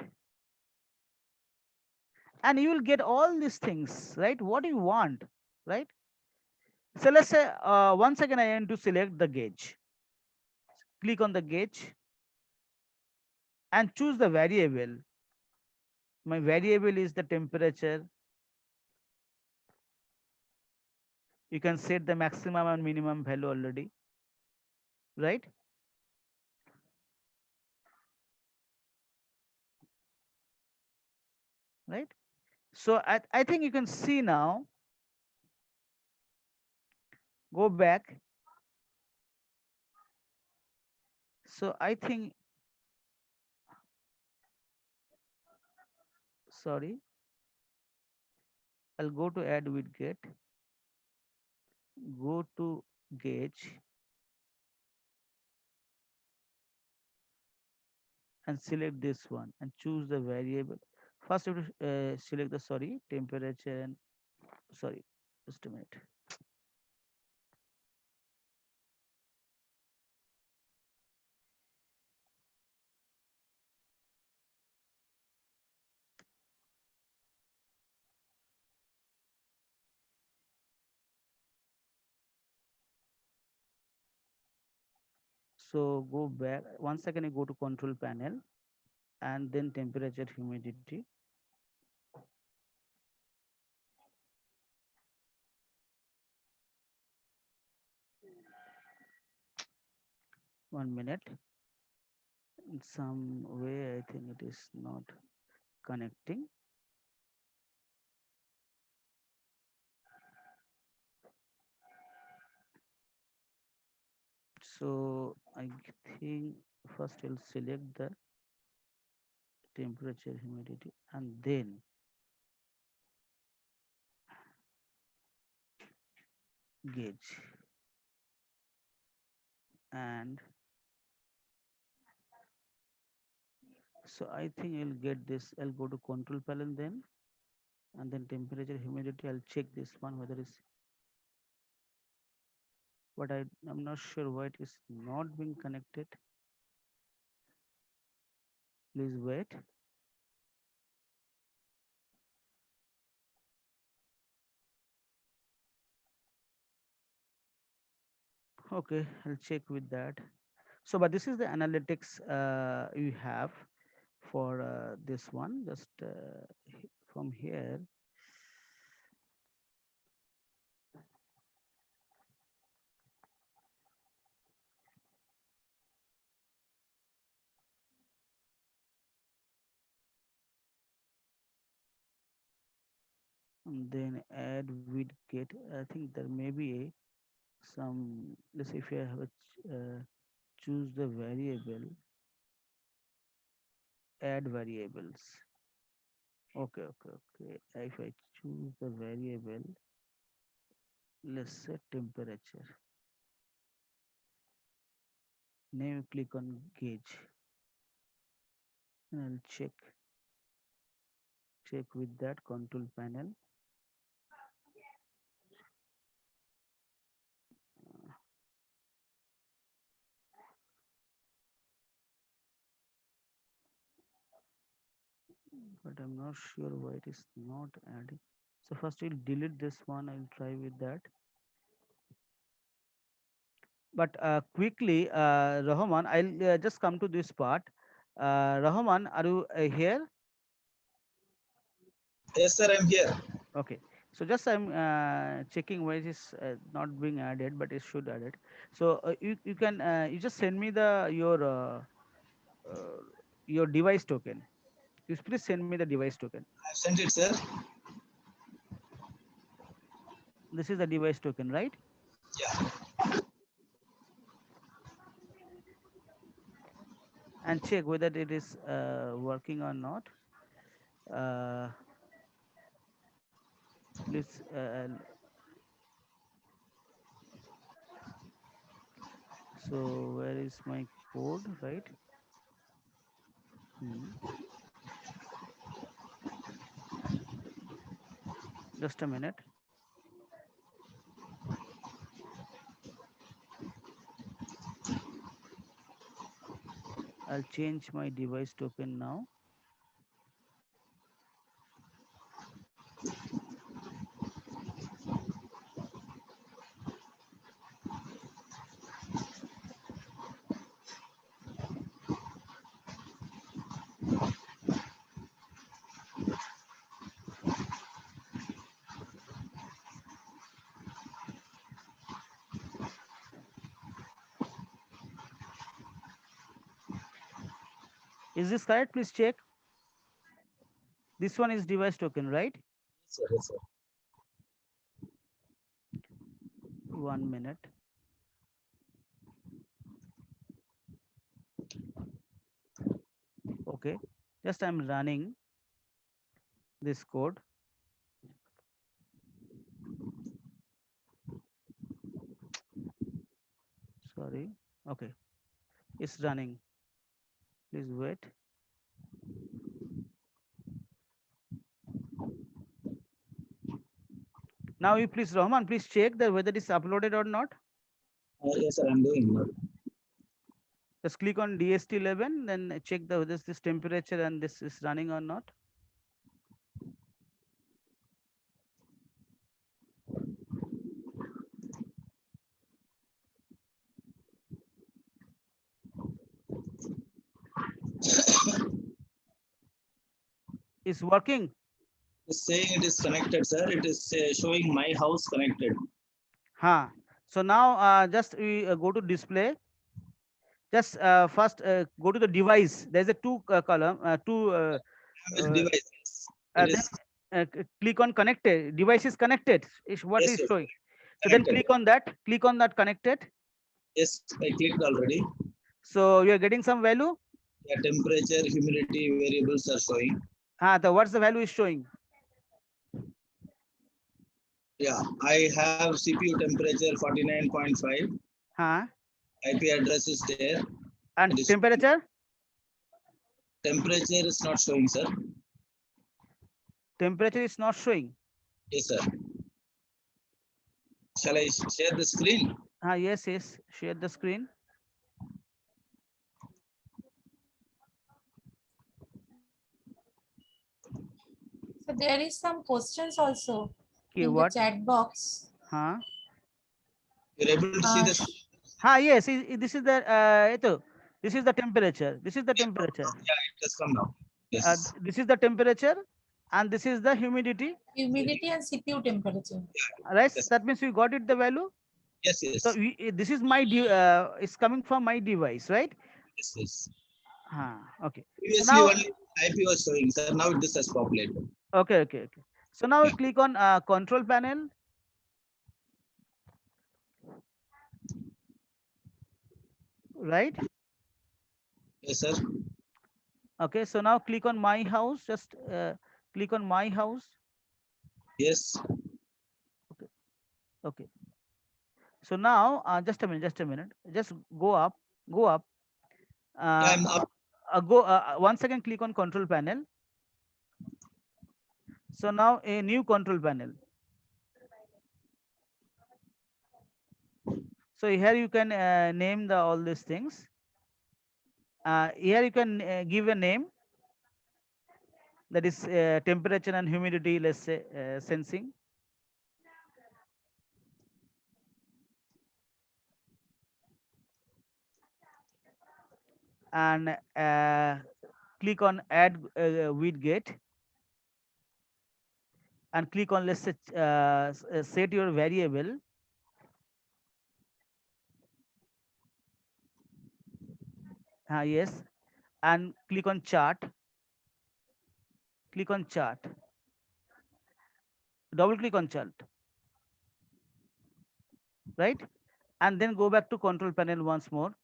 And you will get all these things, right? What you want, right? So let's say once again I want to select the gauge. Click on the gauge and choose the variable. My variable is the temperature. You can set the maximum and minimum value already, right? Right. So I think you can see now, go back. So I think, sorry, I'll go to add widget, go to gauge and select this one and choose the variable. First you have to select the, sorry, temperature and, sorry, just a minute. So go back once again, you go to control panel and then temperature, humidity. 1 minute. In some way, I think it is not connecting. So I think first we'll select the temperature, humidity, and then gauge. And so I think I'll get this. I'll go to control panel then, and then temperature, humidity. I'll check this one whether it's, but I'm not sure why it is not being connected. Please wait. Okay, I'll check with that. So, but this is the analytics you have for this one. Just from here, and then add widget. I think there may be a some. Let's say if you have a choose the variable, add variables. Okay, okay, okay. If I choose the variable, let's say temperature. Now you click on gauge, and I'll check with that control panel. But I'm not sure why it is not adding. So first we'll delete this one. I'll try with that. But quickly, Rahman, I'll just come to this part. Rahman, are you here? Yes, sir, I'm here. Okay. So just I'm checking why it is not being added, but it should add it. So you can you just send me the uh, your device token. You please send me the device token. I've sent it, sir. This is the device token, right? Yeah. And check whether it is working or not. Uh, please. So where is my code, right? Hmm. Just a minute. I'll change my device token now. Is this correct? Please check. This one is device token, right? Yes, sir. Yes, sir. 1 minute. Okay. Just I'm running this code. Sorry. Okay. It's running. Please wait. Now you please, Rahman, please check that whether it's uploaded or not. Yes, sir, I'm doing it. Just click on DST11, then check the whether this temperature and this is running or not. It's working. It's saying it is connected, sir. It is showing my house connected. Huh. So now just we go to display. Just first go to the device. There's a two column, With uh, devices. It then is, click on connected. Device is connected. Is what yes, is yes, showing. So then connected. click on that. Click on that connected. Yes, I clicked already. So you are getting some value. Yeah, temperature, humidity variables are showing. What's the value is showing? Yeah, I have CPU temperature 49.5. Huh? IP address is there. And It is temperature? temperature is not showing, sir. Temperature is not showing. Yes, sir. Shall I share the screen? Yes, yes. Share the screen. So there is some questions also Okay, in the what? chat box. Huh? You're able to see Uh, this? Yes. This is the this is the temperature. This is the temperature. Yeah, it has come now. Yes. This is the temperature, and this is the humidity. humidity and CPU temperature. Right? Yes. That means we got it the value. Yes, So yes. this is my it's coming from my device, right? Yes, yes. Okay. So Previously now, only IP was showing, sir. Now this has populated. okay. So now we Yeah. click on control panel, right? Yes, sir. Okay. So now click on my house. Just click on my house. Yes. Okay. Okay. So now, just a minute. Just go up, go up. Yeah, Uh, I'm up. go once again. Click on control panel. So now a new control panel. So here you can name the all these things. Here you can give a name, that is temperature and humidity. Let's say sensing. and click on add with gate, and click on, let's say, set your variable. Yes, and click on chart, click on chart, double click on chart, right? And then go back to control panel once more.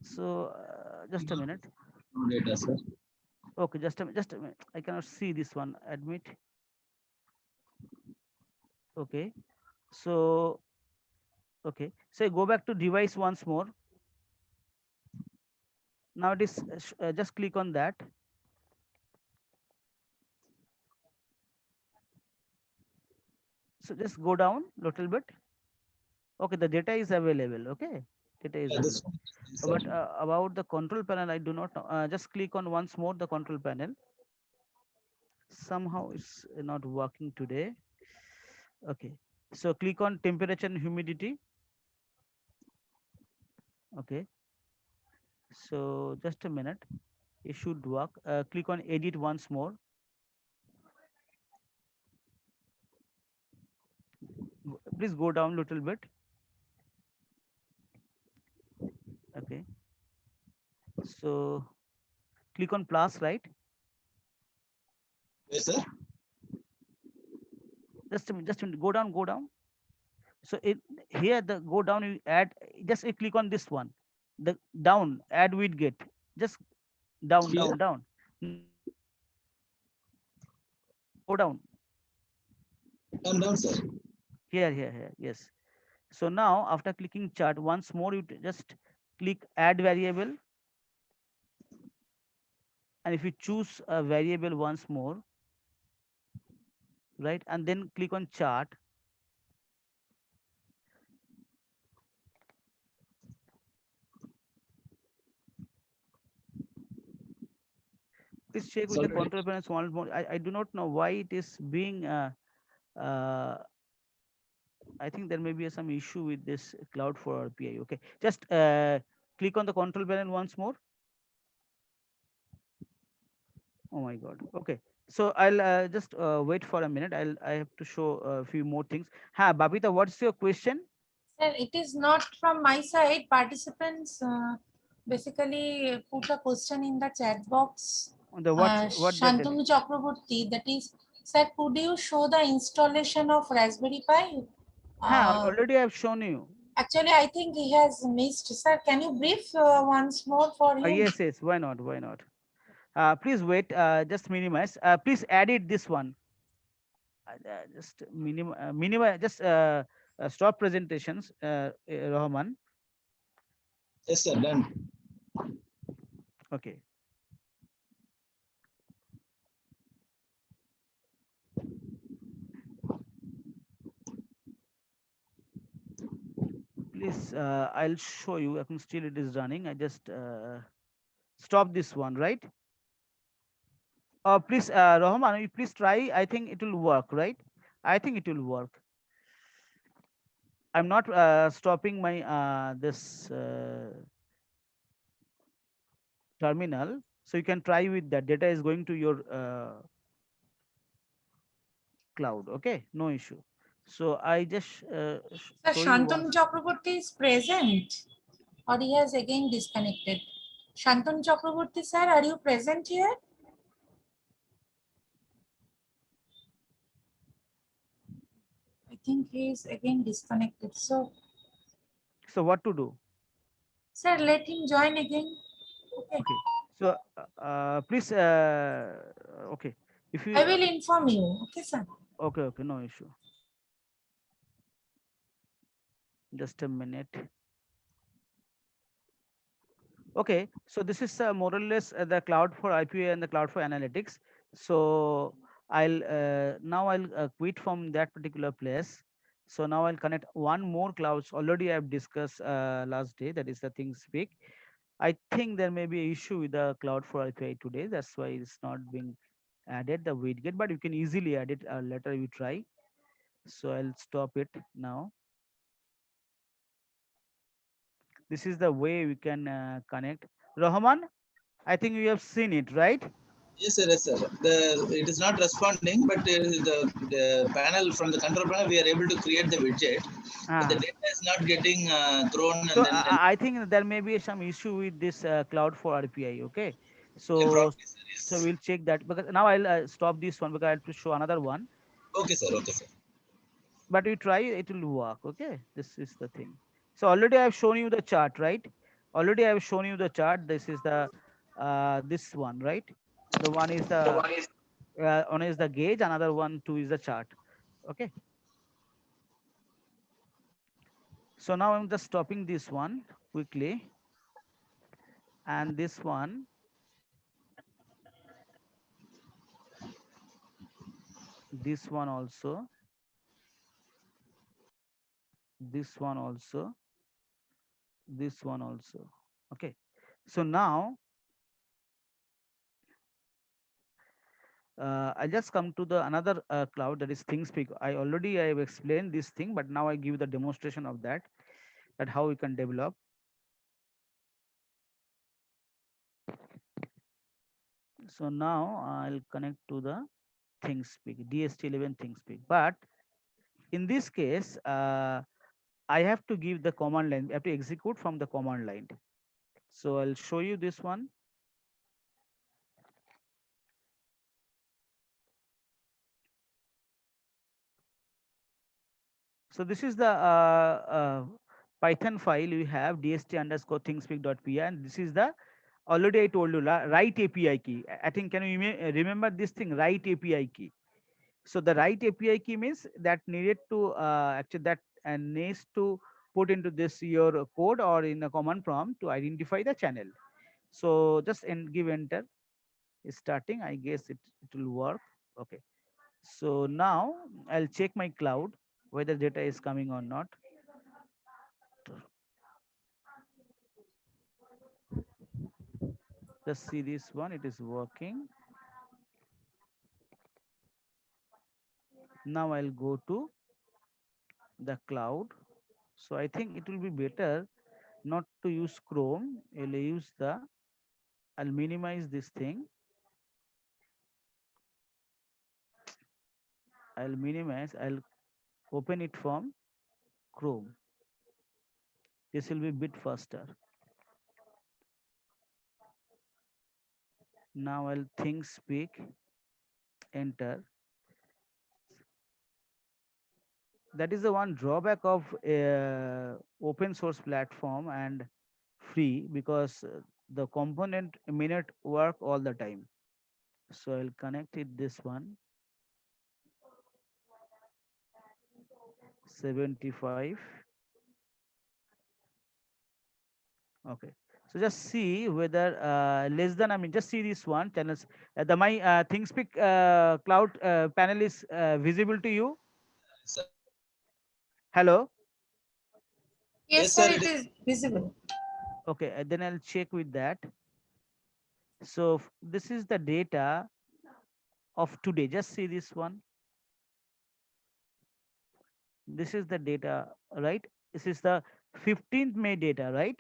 So just a minute. No data, sir. Okay, just a minute. I cannot see this one. Admit. Okay. So okay. So go back to device once more. Now it is just click on that. So just go down little bit. Okay, the data is available. Okay, data is Yeah, this available. one is there, But sir. about the control panel, I do not know. Just click on once more the control panel. Somehow it's not working today. Okay. So click on temperature and humidity. Okay. So just a minute. It should work. Click on edit once more. Please go down a little bit. Okay. So click on plus, right? Yes, sir. Just a minute. Go down, go down. So it here the go down, you add, just you click on this one. The down, add widget. Just down, Here, down, down. No, go down. come down, sir. Here. Yes. So now after clicking chart once more, you just click add variable, and if you choose a variable once more, right, and then click on chart, please check It's with the already. control panel small more. I do not know why it is being uh, I think there may be some issue with this cloud for RPI. Okay, just click on the control panel once more. Oh my God. Okay, so I'll just wait for a minute. I have to show a few more things. Ha, Babita, what's your question? Sir, it is not from my side. Participants basically put a question in the chat box. On the what they're telling? Shantanu Chakraborty, that is, sir, could you show the installation of Raspberry Pi? Ha, Uh, already I've shown you. Actually, I think he has missed. Sir, can you brief once more for him? Yes, why not? Why not? Please wait. Just minimize. Please edit this one. Just minimize. Just stop presentations, Rahman. Yes, sir. Done. Okay. Please, I'll show you. I can still it is running. I just stop this one, right? Please, Rahman, you please try. I think it will work, right? I think it will work. I'm not stopping my this terminal, so you can try with that. Data is going to your cloud. Okay, no issue. So I just Sir, show you once. Shantanu Chakraborty is present or he has again disconnected? Shantanu Chakraborty, sir, are you present here? I think he is again disconnected. So, So what to do? sir, let him join again. Okay. Okay. So please, okay. If I you will inform you. Okay, sir. okay, no issue. Just a minute. Okay, so this is more or less the cloud for IPA and the cloud for analytics. So I'll quit from that particular place. So now I'll connect one more clouds. Already I've discussed last day. That is the thing speak. I think there may be an issue with the cloud for IPA today. That's why it's not being added the widget, but you can easily add it later. You try. So I'll stop it now. This is the way we can connect. Rahman, I think you have seen it, right? Yes, sir. Yes, sir. It is not responding, but the panel from the control panel, we are able to create the widget, but the Ah. data is not getting thrown, So and then I think there may be some issue with this cloud for RPI. Okay, so probably, sir. so Yes. we'll check that, because now I'll stop this one because I have to show another one. Okay, sir. Okay, sir. But we try, it will work. Okay, this is the thing. So already I have shown you the chart, right? Already I have shown you the chart. This is the this one, right? The one is the gauge, another one two is the chart. Okay. So now I'm just stopping this one quickly, and this one also, this one also, this one also. Okay. So now I just come to the another cloud, that is ThinkSpeak. I have explained this thing, but now I give the demonstration of that, that how we can develop. So now I'll connect to the ThinkSpeak, DST11 ThinkSpeak. But in this case, I have to give the command line. I have to execute from the command line. So I'll show you this one. So this is the Python file we have, dst underscore thingspeak.py, and this is the, already I told you, write API key. I think, can you remember this thing, write API key? So the write API key means that needed to actually that needs to put into this your code or in a command prompt to identify the channel. So just give enter. It's starting. I guess it will work. Okay. So now I'll check my cloud whether data is coming or not. Just see this one, it is working. Now I'll go to the cloud. So I think it will be better not to use Chrome. I'll minimize this thing. I'll open it from Chrome. This will be a bit faster. Now I'll think speak, enter. That is the one drawback of open source platform and free, because the component may not work all the time. So I'll connect it this one, 75. Okay. So just see whether less than, I mean, just see this one channels. The my ThinkSpeak cloud panel is visible to you. Sir. Hello. Yes, Yes, sir, sir. It it is. is visible. Okay. Then I'll check with that. So this is the data of today. Just see this one. This is the data, right? This is the 15th May data, right?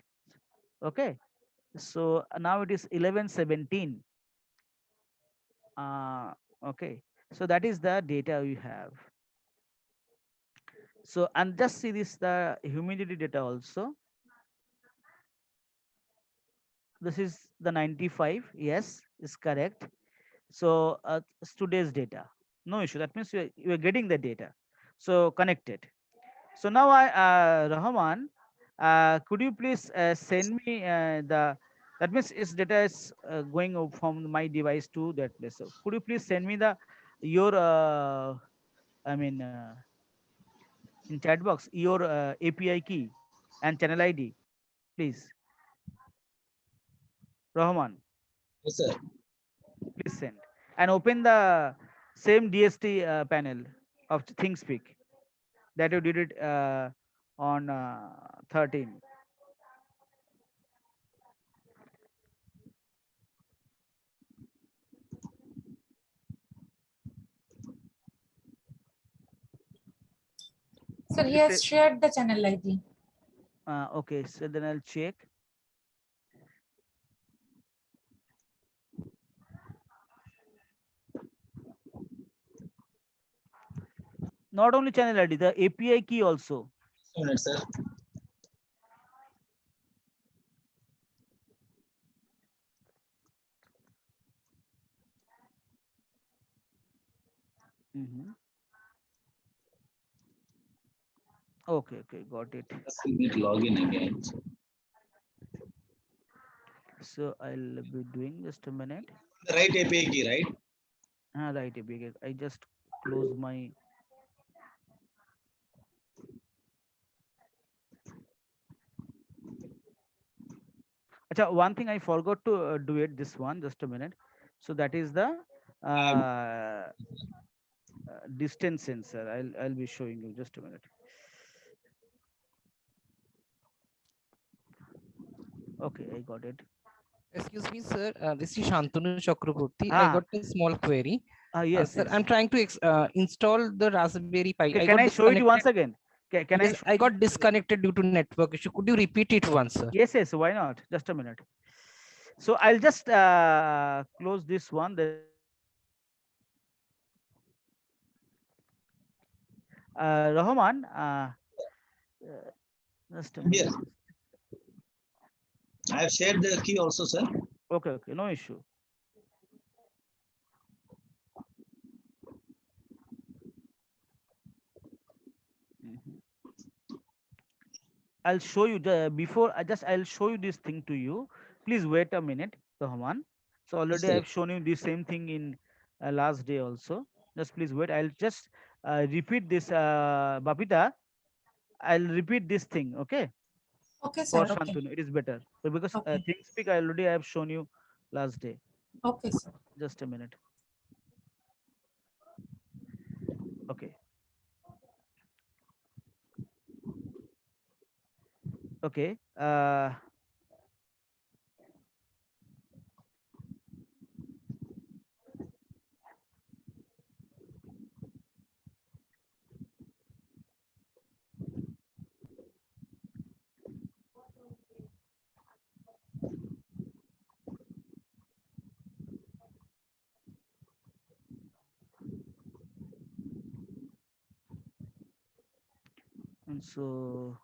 Okay. So now it is 11:17. Okay. So that is the data we have. So, and just see this, the humidity data also. This is the 95. Yes, is correct. So it's today's data. No issue. That means you are getting the data. So connected. So now Rahman, could you please send me that means its data is going from my device to that place. So could you please send me the your I mean in chat box your API key and channel ID, please. Rahman, Yes, sir. please send and open the same DST panel of ThinkSpeak that you did it on 13. Sir, he Please say, has shared the channel ID. Okay, so then I'll check. Not only channel ID, the API key also. Sir. Mhm. Okay, okay, got it. We need login again. So I'll be doing just a minute. The right API key, right? Right, API. I just close my. Acha, one thing I forgot to do it. This one, just a minute. So that is the distance sensor. I'll be showing you just a minute. Okay, I got it. Excuse me, sir. This is Shantanu Chakraborty. I got Ah, a small query. yes, Sir, yes. I'm trying to install the Raspberry Pi. Okay, I can got I show it once disconnected. again? Can I Yes, show I it got once again? disconnected due to network issue. Could you repeat it once, sir? Yes, yes. Why not? Just a minute. So I'll just close this one. Then Rahman, just a Here, minute. I have shared the key also, sir. Okay, okay, no issue. Mhm. I'll show you the before. I'll show you this thing to you. Please wait a minute, Rahman. So Yes, already sir. I've shown you the same thing in last day also. Just please wait. I'll just repeat this, Babita. I'll repeat this thing, okay? Okay, For sir. Okay. Shantanu, it is better. Because Okay. things speak, I already have shown you last day. Okay, sir. Just a minute. Okay. Okay. And so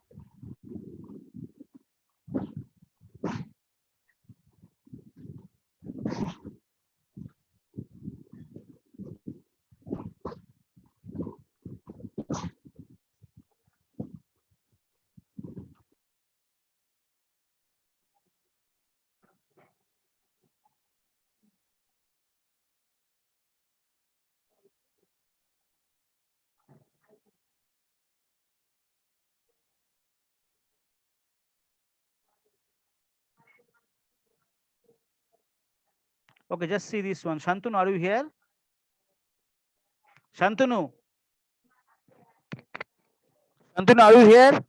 okay, just see this one. Shantanu, are you here? Shantanu. Shantanu, are you here?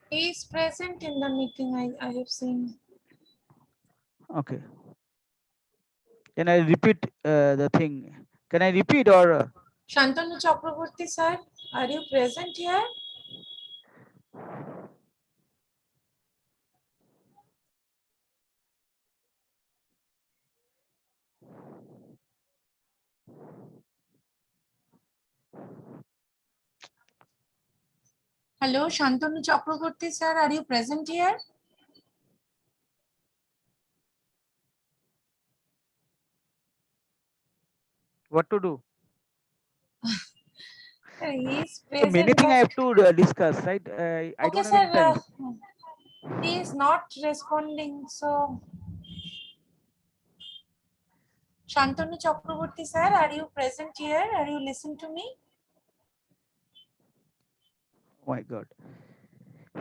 He is present in the meeting. I have seen. Okay. Can I repeat the thing? Can I repeat or? Shantanu Chakraborty, sir, are you present here? Hello, Shantanu Chakraborty, sir, are you present here? What to do? Sir, he is So many present, things I but have to discuss, right? I okay, don't have any sir. time. He is not responding. So, Shantanu Chakraborty, sir, are you present here? Are you listening to me? Oh my God.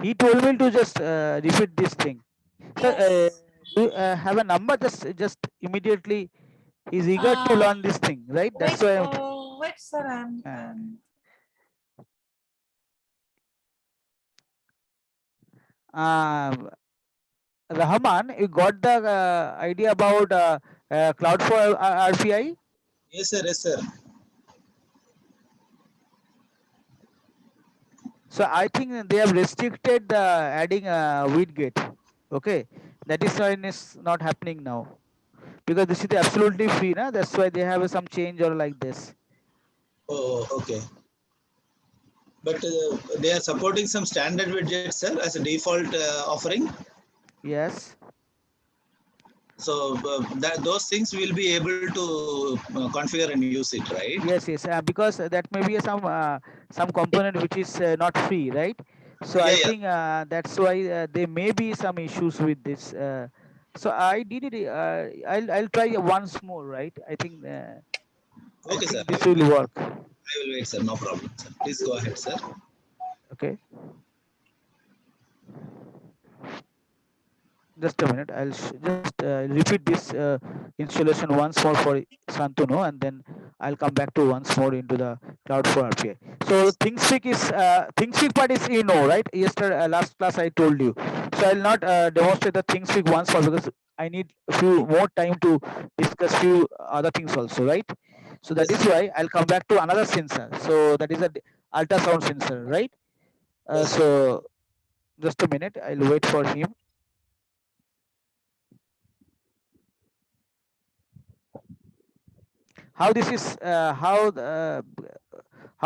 He told me to just repeat this thing. So, Yes. do you have a number? Just immediately, he's eager to Uh, learn this thing, right? wait, That's why. wait, sir. Uh, uh, Rahman, you got the idea about cloud for RPI? Yes, sir. Yes, sir. So I think they have restricted the adding wheat gate. Okay, that is why it's not happening now, because this is absolutely free, na? That's why they have some change or like this. Oh, okay. But they are supporting some standard widgets, sir, as a default offering. Yes. So those things will be able to configure and use it, right? Yes, yes, because that may be some component which is not free, right? So Yeah, I yeah. think that's why there may be some issues with this. So I did it. I'll try once more, right? I Okay, sir. think this will work. I will wait, sir. No problem, sir. Please go ahead, sir. Okay. Just a minute. I'll just repeat this installation once more for Shantanu, and then I'll come back to once more into the Cloud for RPA. So ThinkSpeak part is right? Yesterday last class I told you. So I'll not demonstrate the ThinkSpeak once more because I need a few more time to discuss few other things also, right? So that Yes, is sir. why I'll come back to another sensor. So that is a ultrasound sensor, right? Yes, sir. So just a minute. I'll wait for him. How this is how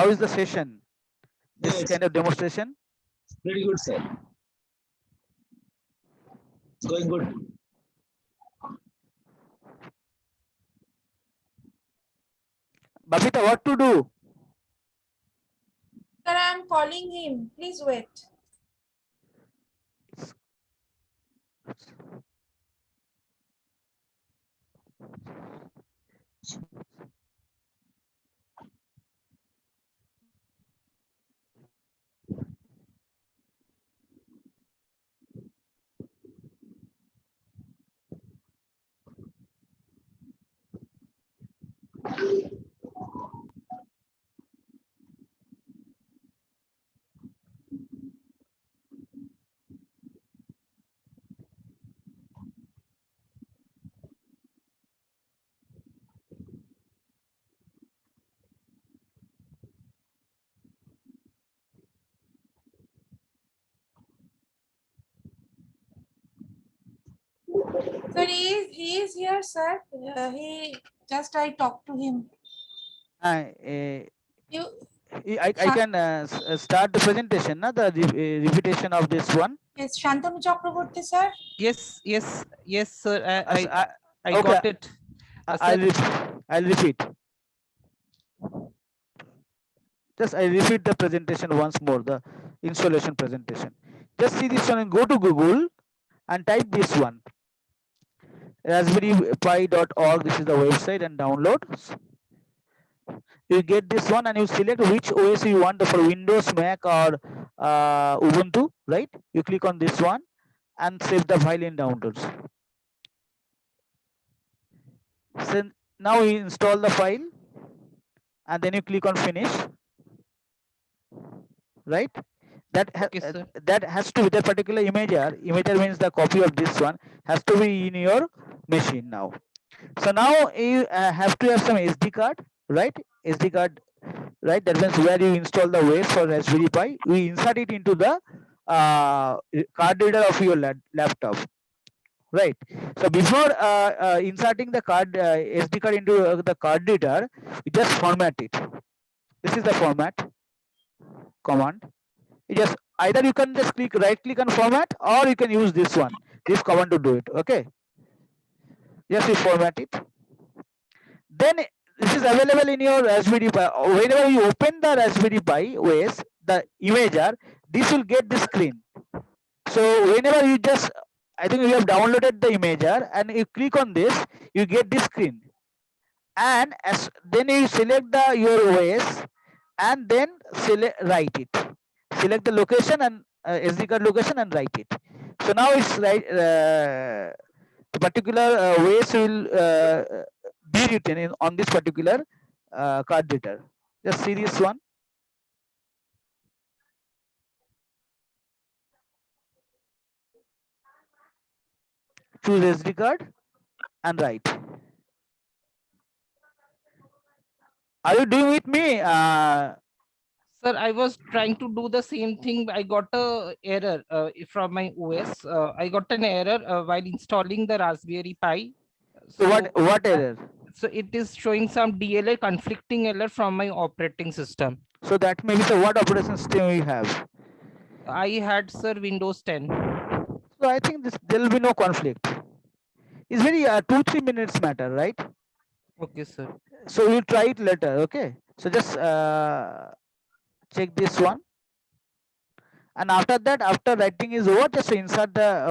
is the session, Yeah, this it's kind of demonstration? pretty good, sir. It's going good. Babita, what to do? Sir, I am calling him. Please wait. Sir, he is here, sir. He just I talked to him. You, I can start the presentation, na? The repetition of this one. yes, Shantanu Chakraborty, sir. Yes, sir. As I okay, got it. Sir, I'll repeat. Just I repeat the presentation once more, the installation presentation. Just see this one and go to Google and type this one, raspberrypi.org. This is the website, and download. You get this one and you select which OS you want for Windows, Mac, or Ubuntu, right? You click on this one and save the file in downloads. So now you install the file and then you click on finish, right? okay, sir. That has to be the particular imager means the copy of this one has to be in your machine now. So now you have to have some SD card, right? SD card, right? That means where you install the OS for Raspberry Pi, we insert it into the card reader of your laptop, right? So before inserting the card SD card into the card reader, you just format it. This is the format command. You just either you can just right click on format, or you can use this command to do it. Okay, just you format it. Then this is available in your Raspberry Pi. Whenever you open the Raspberry Pi OS, the imager, this will get the screen. So whenever you just, I think you have downloaded the imager and you click on this, you get this screen. And as then you select your OS and then write it. Select the location and SD card location and write it. So now it's right. The particular OS will be written on this particular card reader. Just see this one. Choose SD card and write. Are you doing with me? Sir, I was trying to do the same thing. I got a error from my OS. I got an error while installing the Raspberry Pi. So So what that, error? so it is showing some DLL conflicting error from my operating system. So that may be the what operating system you have. I had, sir, Windows 10. So I think there will be no conflict. It's very 2-3 minutes matter, right? Okay, sir. So we'll try it later. Okay. So just check this one, and after that, after writing is over, just insert the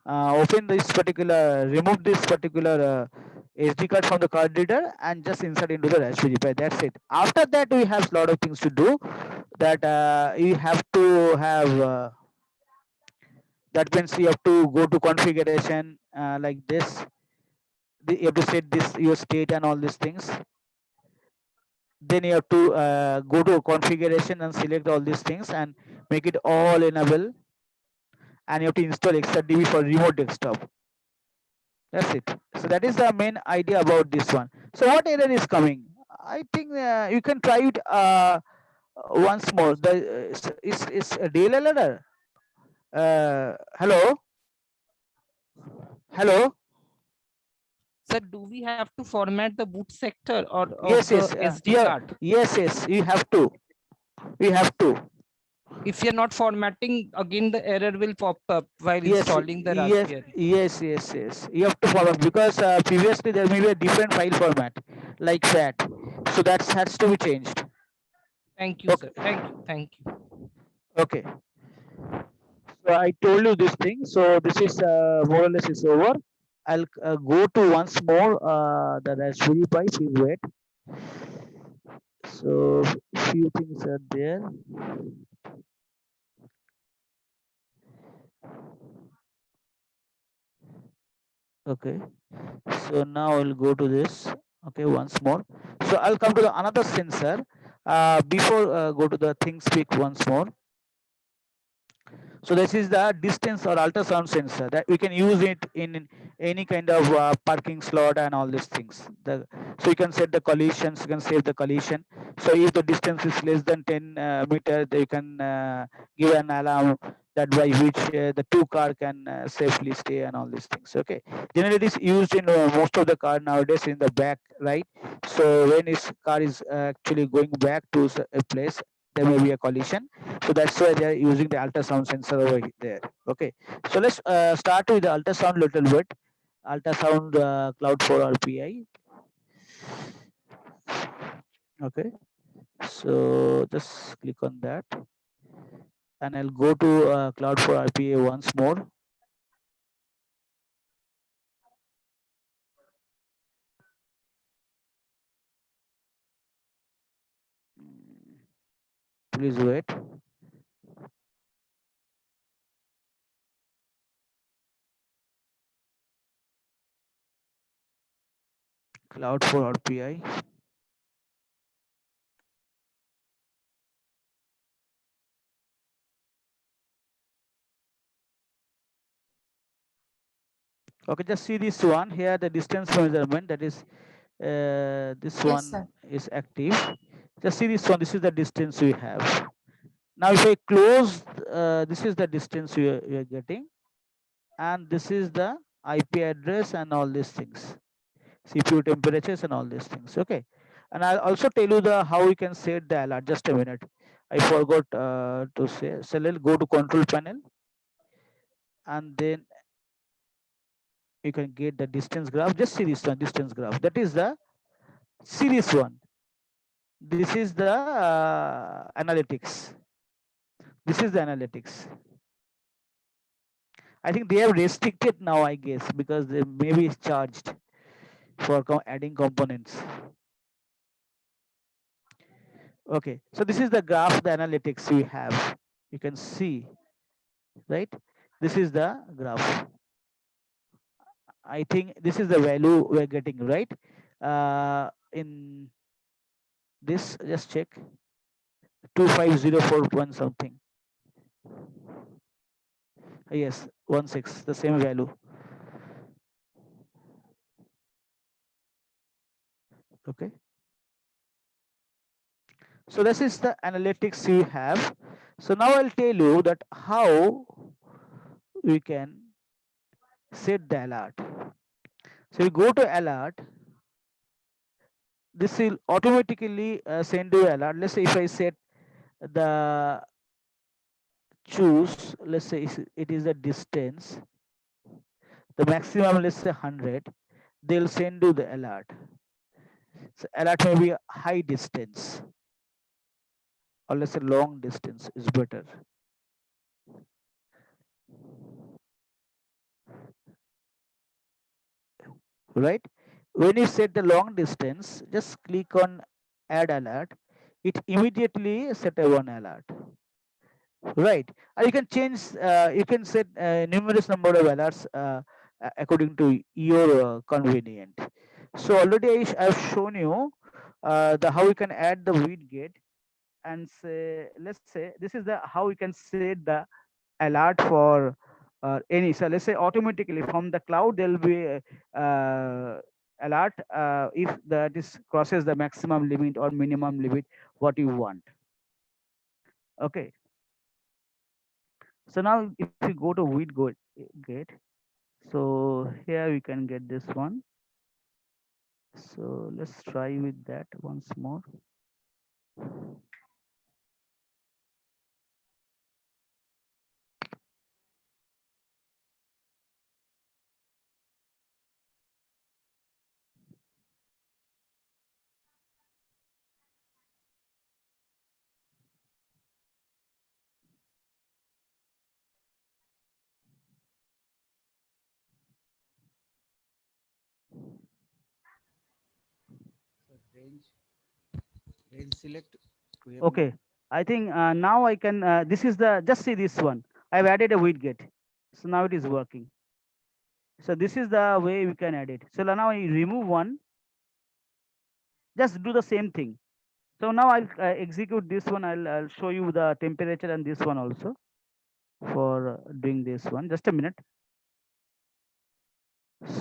open this particular, remove this particular SD card from the card reader and just insert into the Raspberry Pi. That's it. After that, we have a lot of things to do. That you have to have that means you have to go to configuration like this. You have to set this your state and all these things. Then you have to go to configuration and select all these things and make it all enable, and you have to install XRDB for remote desktop. That's it. So that is the main idea about this one. So what error is coming? I think you can try it once more. The is a DLL error. Hello, hello. Sir, do we have to format the boot sector or of Yes, the yes, SD card? yes. You have to. We have to. If you're not formatting, again the error will pop up while Yes, installing the yes, Raspberry. yes. You have to follow because previously there may be a different file format like that. So that has to be changed. Thank you, sir. Thank you. Okay. So I told you this thing. So this is more or less is over. I'll go to once more the Raspberry Pi. Please wait. So few things are there. Okay. So now I'll go to this. Okay, once more. So I'll come to the another sensor. Before go to the things speak once more. So this is the distance or ultrasound sensor that we can use it in any kind of parking slot and all these things. So you can set the collisions, you can save the collision. So if the distance is less than 10 meter, you can give an alarm that by which the two car can safely stay and all these things. Okay. Generally, it is used in most of the car nowadays in the back, right? So when his car is actually going back to a place, there may be a collision. So that's why they are using the ultrasound sensor over there. Okay. So let's start with the ultrasound little bit. Ultrasound cloud for RPI. Okay. So just click on that, and I'll go to cloud for RPA once more. Please wait. Cloud for RPI. Okay, just see this one here, the distance measurement, that is this Yes, one sir. is active. Just see this one, this is the distance we have. Now if I close, this is the distance we are getting, and this is the IP address and all these things, CPU temperatures and all these things. Okay, and I'll also tell you the how we can set the alert. Just a minute, I forgot to say. So let's go to control panel, and then you can get the distance graph. Just see this one, distance graph. That is the series one. This is the analytics. This is the analytics. I think they have restricted now, I guess, because they maybe it's charged for adding components. Okay, so this is the graph, the analytics we have. You can see, right? This is the graph. I think this is the value we're getting, right? In this, just check 25041 something. Yes, 16, the same value. Okay. So this is the analytics you have. So now I'll tell you that how we can set the alert. So you go to alert, this will automatically send you alert. Let's say if I set the choose, let's say it is the distance, the maximum, let's say 100, they'll send you the alert. So alert may be a high distance, or let's say long distance is better, right? When you set the long distance, just click on add alert. It immediately set a one alert, right? You can change, you can set numerous number of alerts according to your convenient. So already I've shown you the how you can add the weed gate, and say, let's say this is the how we can set the alert for any. So let's say automatically from the cloud there will be alert if that is crosses the maximum limit or minimum limit what you want. Okay, so now if you go to weed gate, so here we can get this one. So let's try with that once more. Range select to have Okay, I think now I can, this is the, just see this one. I've added a widget gate. So now it is working. So this is the way we can add it. So now I remove one, just do the same thing. So now I'll execute this one. I'll show you the temperature and this one also for doing this one. Just a minute.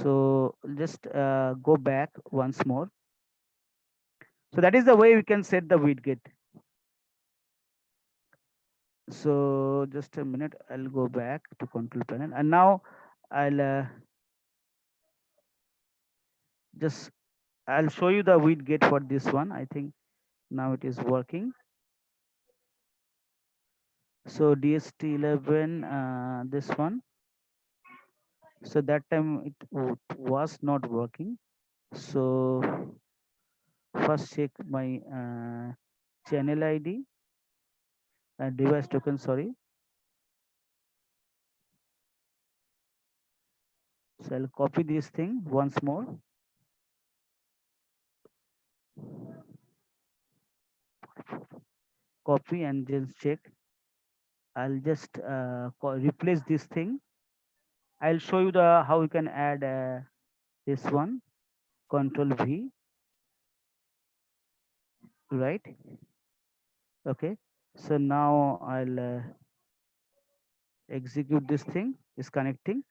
So just go back once more. So that is the way we can set the widget. So just a minute, I'll go back to control panel, and now I'll just I'll show you the widget for this one. I think now it is working. So DST11, this one. So that time it was not working. So first check my channel ID and device token. Sorry. So I'll copy this thing once more. Copy and just check. I'll just replace this thing. I'll show you the how you can add this one. Control V. Right. Okay. So now I'll execute this thing. Is connecting.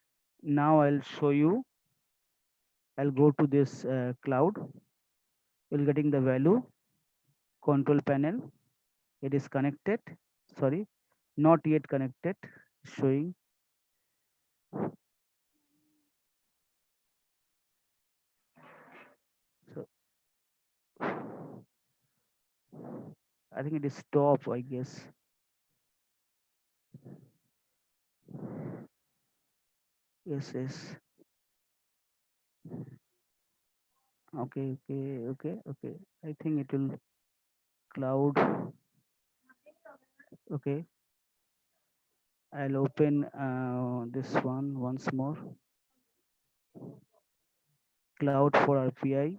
Now I'll show you. I'll go to this cloud. We're getting the value. Control panel. It is connected. Sorry, not yet connected. Showing. So I think it is stop, I guess. Yes, yes. Okay, okay, okay, okay. I think it will cloud. Okay. I'll open this one once more. Cloud for RPI.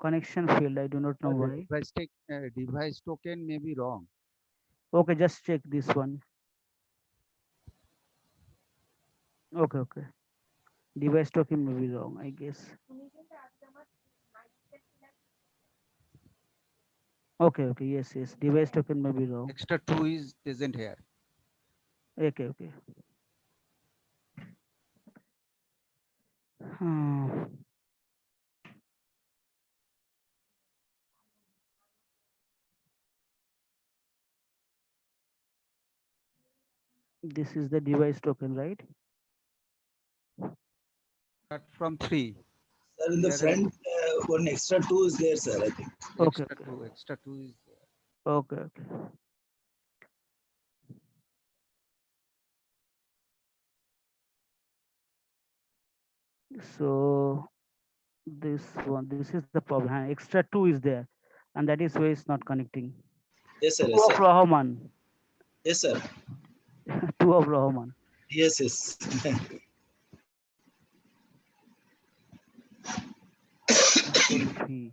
Connection failed. I do not know why. device token may be wrong. Okay, just check this one. Okay, okay. Device token may be wrong, I guess. Okay, okay, yes, yes. Device token may be wrong. Extra 2 is present here. Okay, okay. Hmm. This is the device token, right? Start from 3. Sir, in the Here front, one extra 2 is there, sir, I think. Okay, extra okay. 2. Extra 2 is there. Okay, okay. So this is the problem. Extra 2 is there, and that is why it's not connecting. Yes, sir. 2 Yes, of sir. Rahman. Yes, sir. 2 of Rahman. Yes, yes. Control V.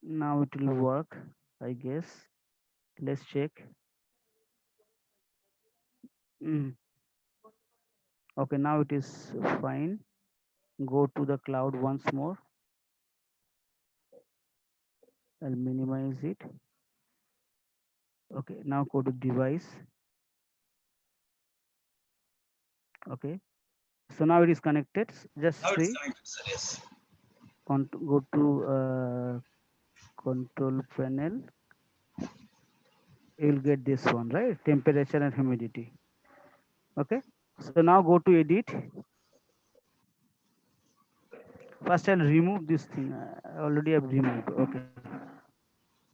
Now it will work, I guess. Let's check. Mm. Okay, now it is fine. Go to the cloud once more. I'll minimize it. Okay, now go to device. Okay, so now it is connected. Just Now it's see. connected, sir. Yes. Go to control panel. You will get this one, right? Temperature and humidity. Okay, so now go to edit. First I'll remove this thing. Already I've removed. Okay,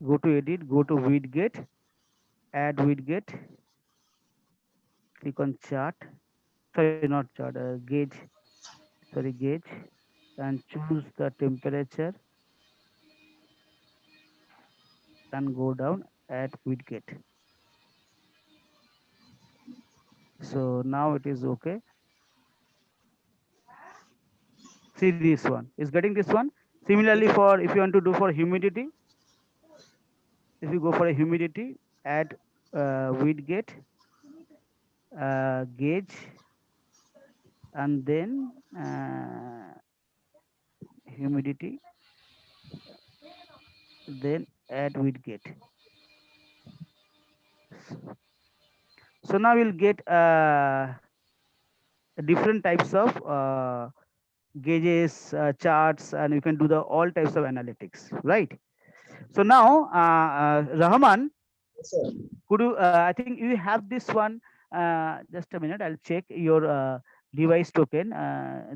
go to edit, go to widget, add widget, click on chart. Sorry, not chart, gauge. Sorry, gauge, and choose the temperature and go down, add widget. So now it is okay. See this one is getting this one. Similarly, for if you want to do for humidity, if you go for a humidity, add widget, gauge, and then humidity, then add widget. So now we'll get different types of gauges, charts, and you can do the all types of analytics, right? So now, Rahman, Yes, sir. could you? I think you have this one. Just a minute, I'll check your device token.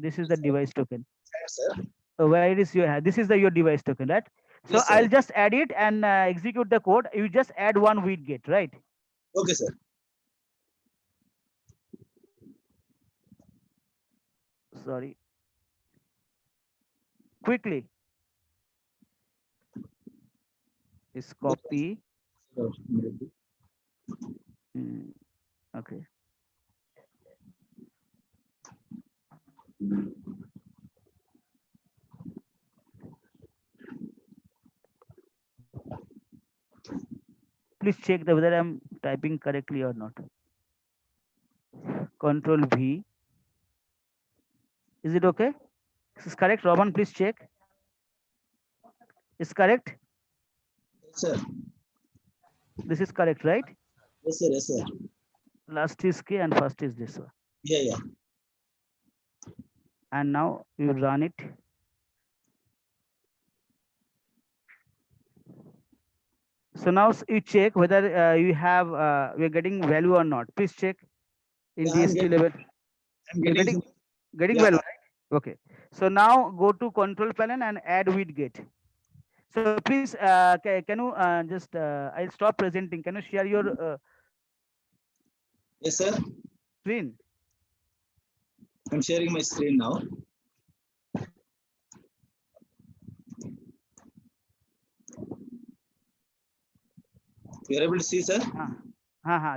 This is the device token. Yes, sir. Where is your? This is the your device token, right? So Yes, sir. I'll just add it and execute the code. You just add one widget, right? Okay, sir. Sorry. Quickly. Is copy. Mm, okay. Please check the whether I'm typing correctly or not. Control V. Is it okay? This is correct. Roman, please check. Is correct? Yes, sir. This is correct, right? Yes, sir. Yes, sir. Last is K and first is this one. Yeah, yeah. And now you run it. So now you check whether you have we're getting value or not. Please check in Yeah, I'm DST getting, level. I'm You're getting, getting yeah, value, right? Okay. So now go to control panel and add widget. So please, can you just I'll stop presenting. Can you share your yes, sir. screen? I'm sharing my screen now. You're able to see, sir?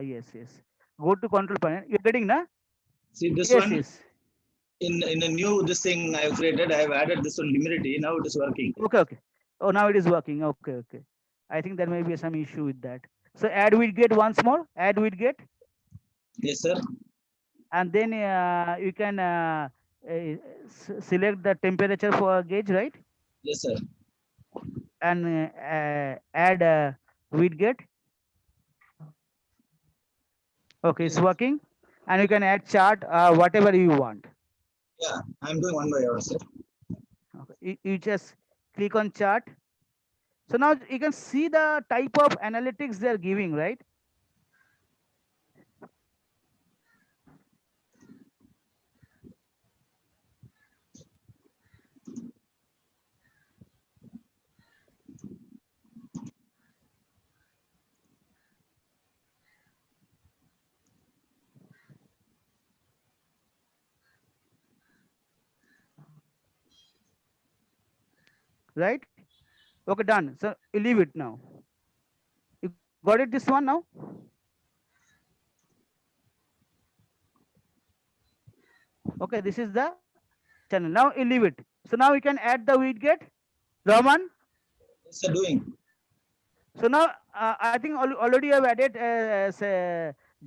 Yes, yes. Go to control panel. You're getting, na? See this Yes, one yes. in a new this thing I have created. I have added this one humidity. Now it is working. Okay, okay. Oh, now it is working. Okay, okay. I think there may be some issue with that. So add widget once more, add widget, Yes, sir. and then you can select the temperature for gauge, right? Yes, sir. And add widget. Okay, it's Yes. working. And you can add chart, whatever you want. Yeah, I'm doing one by one, sir. Okay. You just click on chart. So now you can see the type of analytics they are giving, right? Right? Okay, done. So you leave it now. You got it this one now? Okay, this is the channel. Now you leave it. So now we can add the widget. Rahman. Yes, sir, doing. So now I think already I've added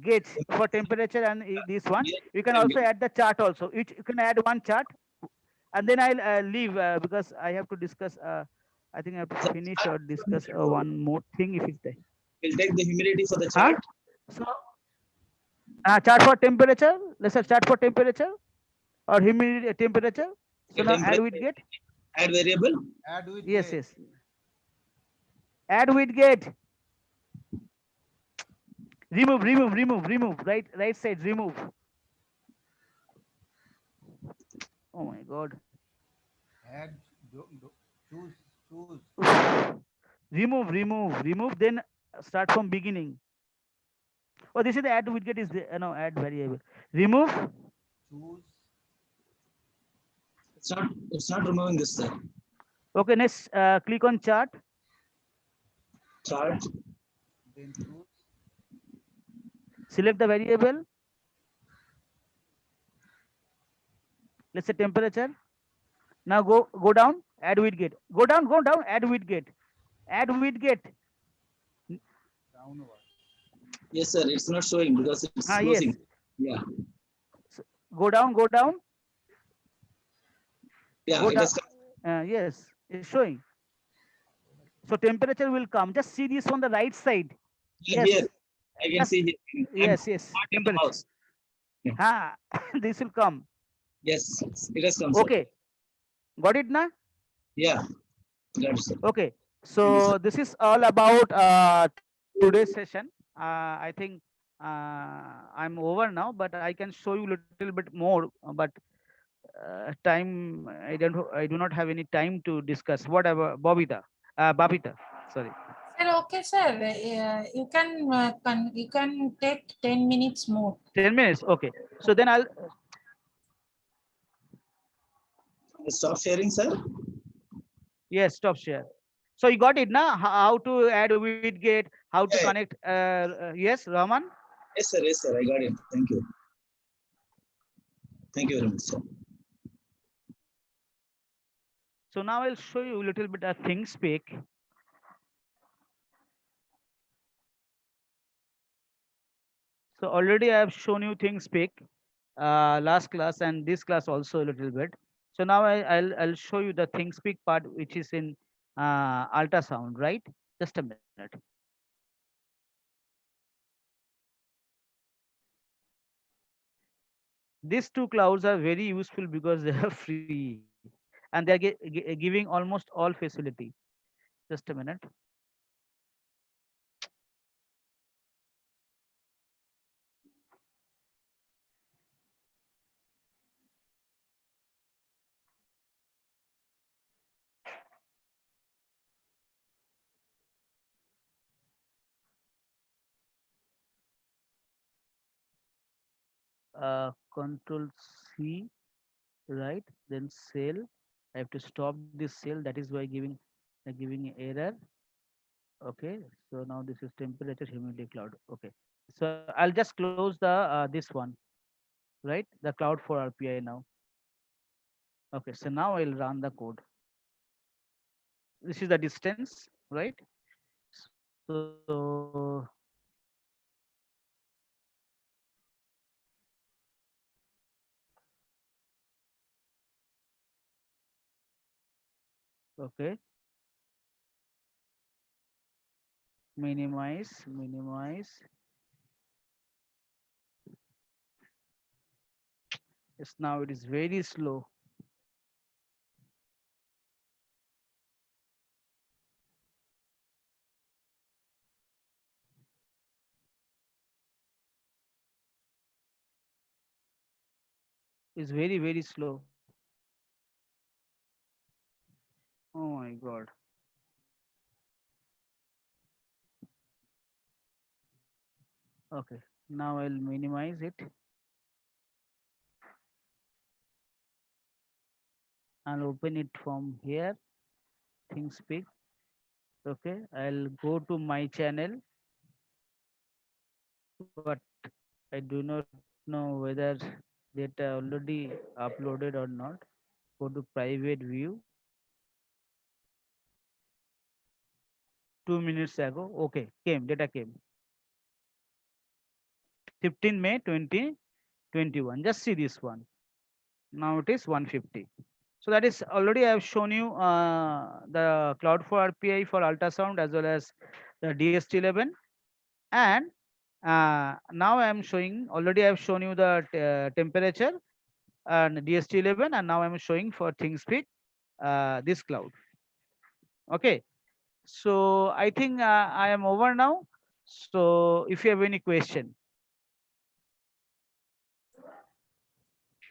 gauge for temperature and this one. Yes, You can I'm also getting. add the chart also. You can add one chart, and then I'll leave because I have to discuss. I think I have to The finish chart or is 1 discuss minute only. one more thing if it's there. We'll take the humidity for the Huh? chart. So chart for temperature. Let's say chart for temperature or humidity temperature. So Okay, now add temperature. widget. Add variable. Add with Yes, gate. yes. Add widget. Remove. Right side. Remove. Oh my God. Add. Choose. Choose. Remove. Then start from beginning. Oh, this is the add widget is the no add variable. Remove. Choose. It's not removing this, sir. Okay, next click on chart. Chart. Then choose. Select the variable. Let's say temperature. Now go down. Add widget. Go down. Add widget. Add widget. Downward. Yes, sir. It's not showing because it's Yes. closing. Yeah. So, go down. Yeah, Go it down. has come. Yes, it's showing. So temperature will come. Just see this on the right side. Yeah, here. Yes. I can Just see here. I'm yes. pointing the Temperature. mouse. Yeah. This will come. Yes, it has come, sir. Okay. Got it now? Yeah, got it, sir. Okay. Thank you, sir. So this is all about today's session. I think I'm over now, but I can show you a little bit more. But time I do not have any time to discuss. Whatever, Babita. Sorry. Sir, okay, sir. You can take 10 minutes more. 10 minutes. Okay. So then I'll Stop sharing, sir. yes, stop share. So you got it now? How to add a widget? How to Yeah, connect? Yes, Rahman. yes, sir. Yes, sir. I got it. Thank you. Thank you very much, sir. So now I'll show you a little bit of things speak. So already I have shown you things speak last class and this class also a little bit. So now I'll show you the things speak part which is in ultrasound, right? Just a minute. These two clouds are very useful because they are free and they are giving almost all facility. Just a minute. Control C, right? Then cell. I have to stop this cell. That is why giving error. Okay. So now this is temperature humidity cloud. Okay. So I'll just close the this one, right? The cloud for RPI now. Okay. So now I'll run the code. This is the distance, right? So Okay. Minimize. Yes, now it is very slow. It's very, very slow. Oh my God. Okay. Now I'll minimize it and open it from here. Things speak. Okay. I'll go to my channel, but I do not know whether data already uploaded or not. Go to private view. 2 minutes ago. Okay. Data came. 15 May 2021. Just see this one. Now it is 150. So that is already I have shown you the Cloud for RPI for ultrasound as well as the DST11. And now I am showing, already I have shown you the temperature and DST11, and now I am showing for ThinkSpeak this cloud. Okay. So I think I am over now. So if you have any question.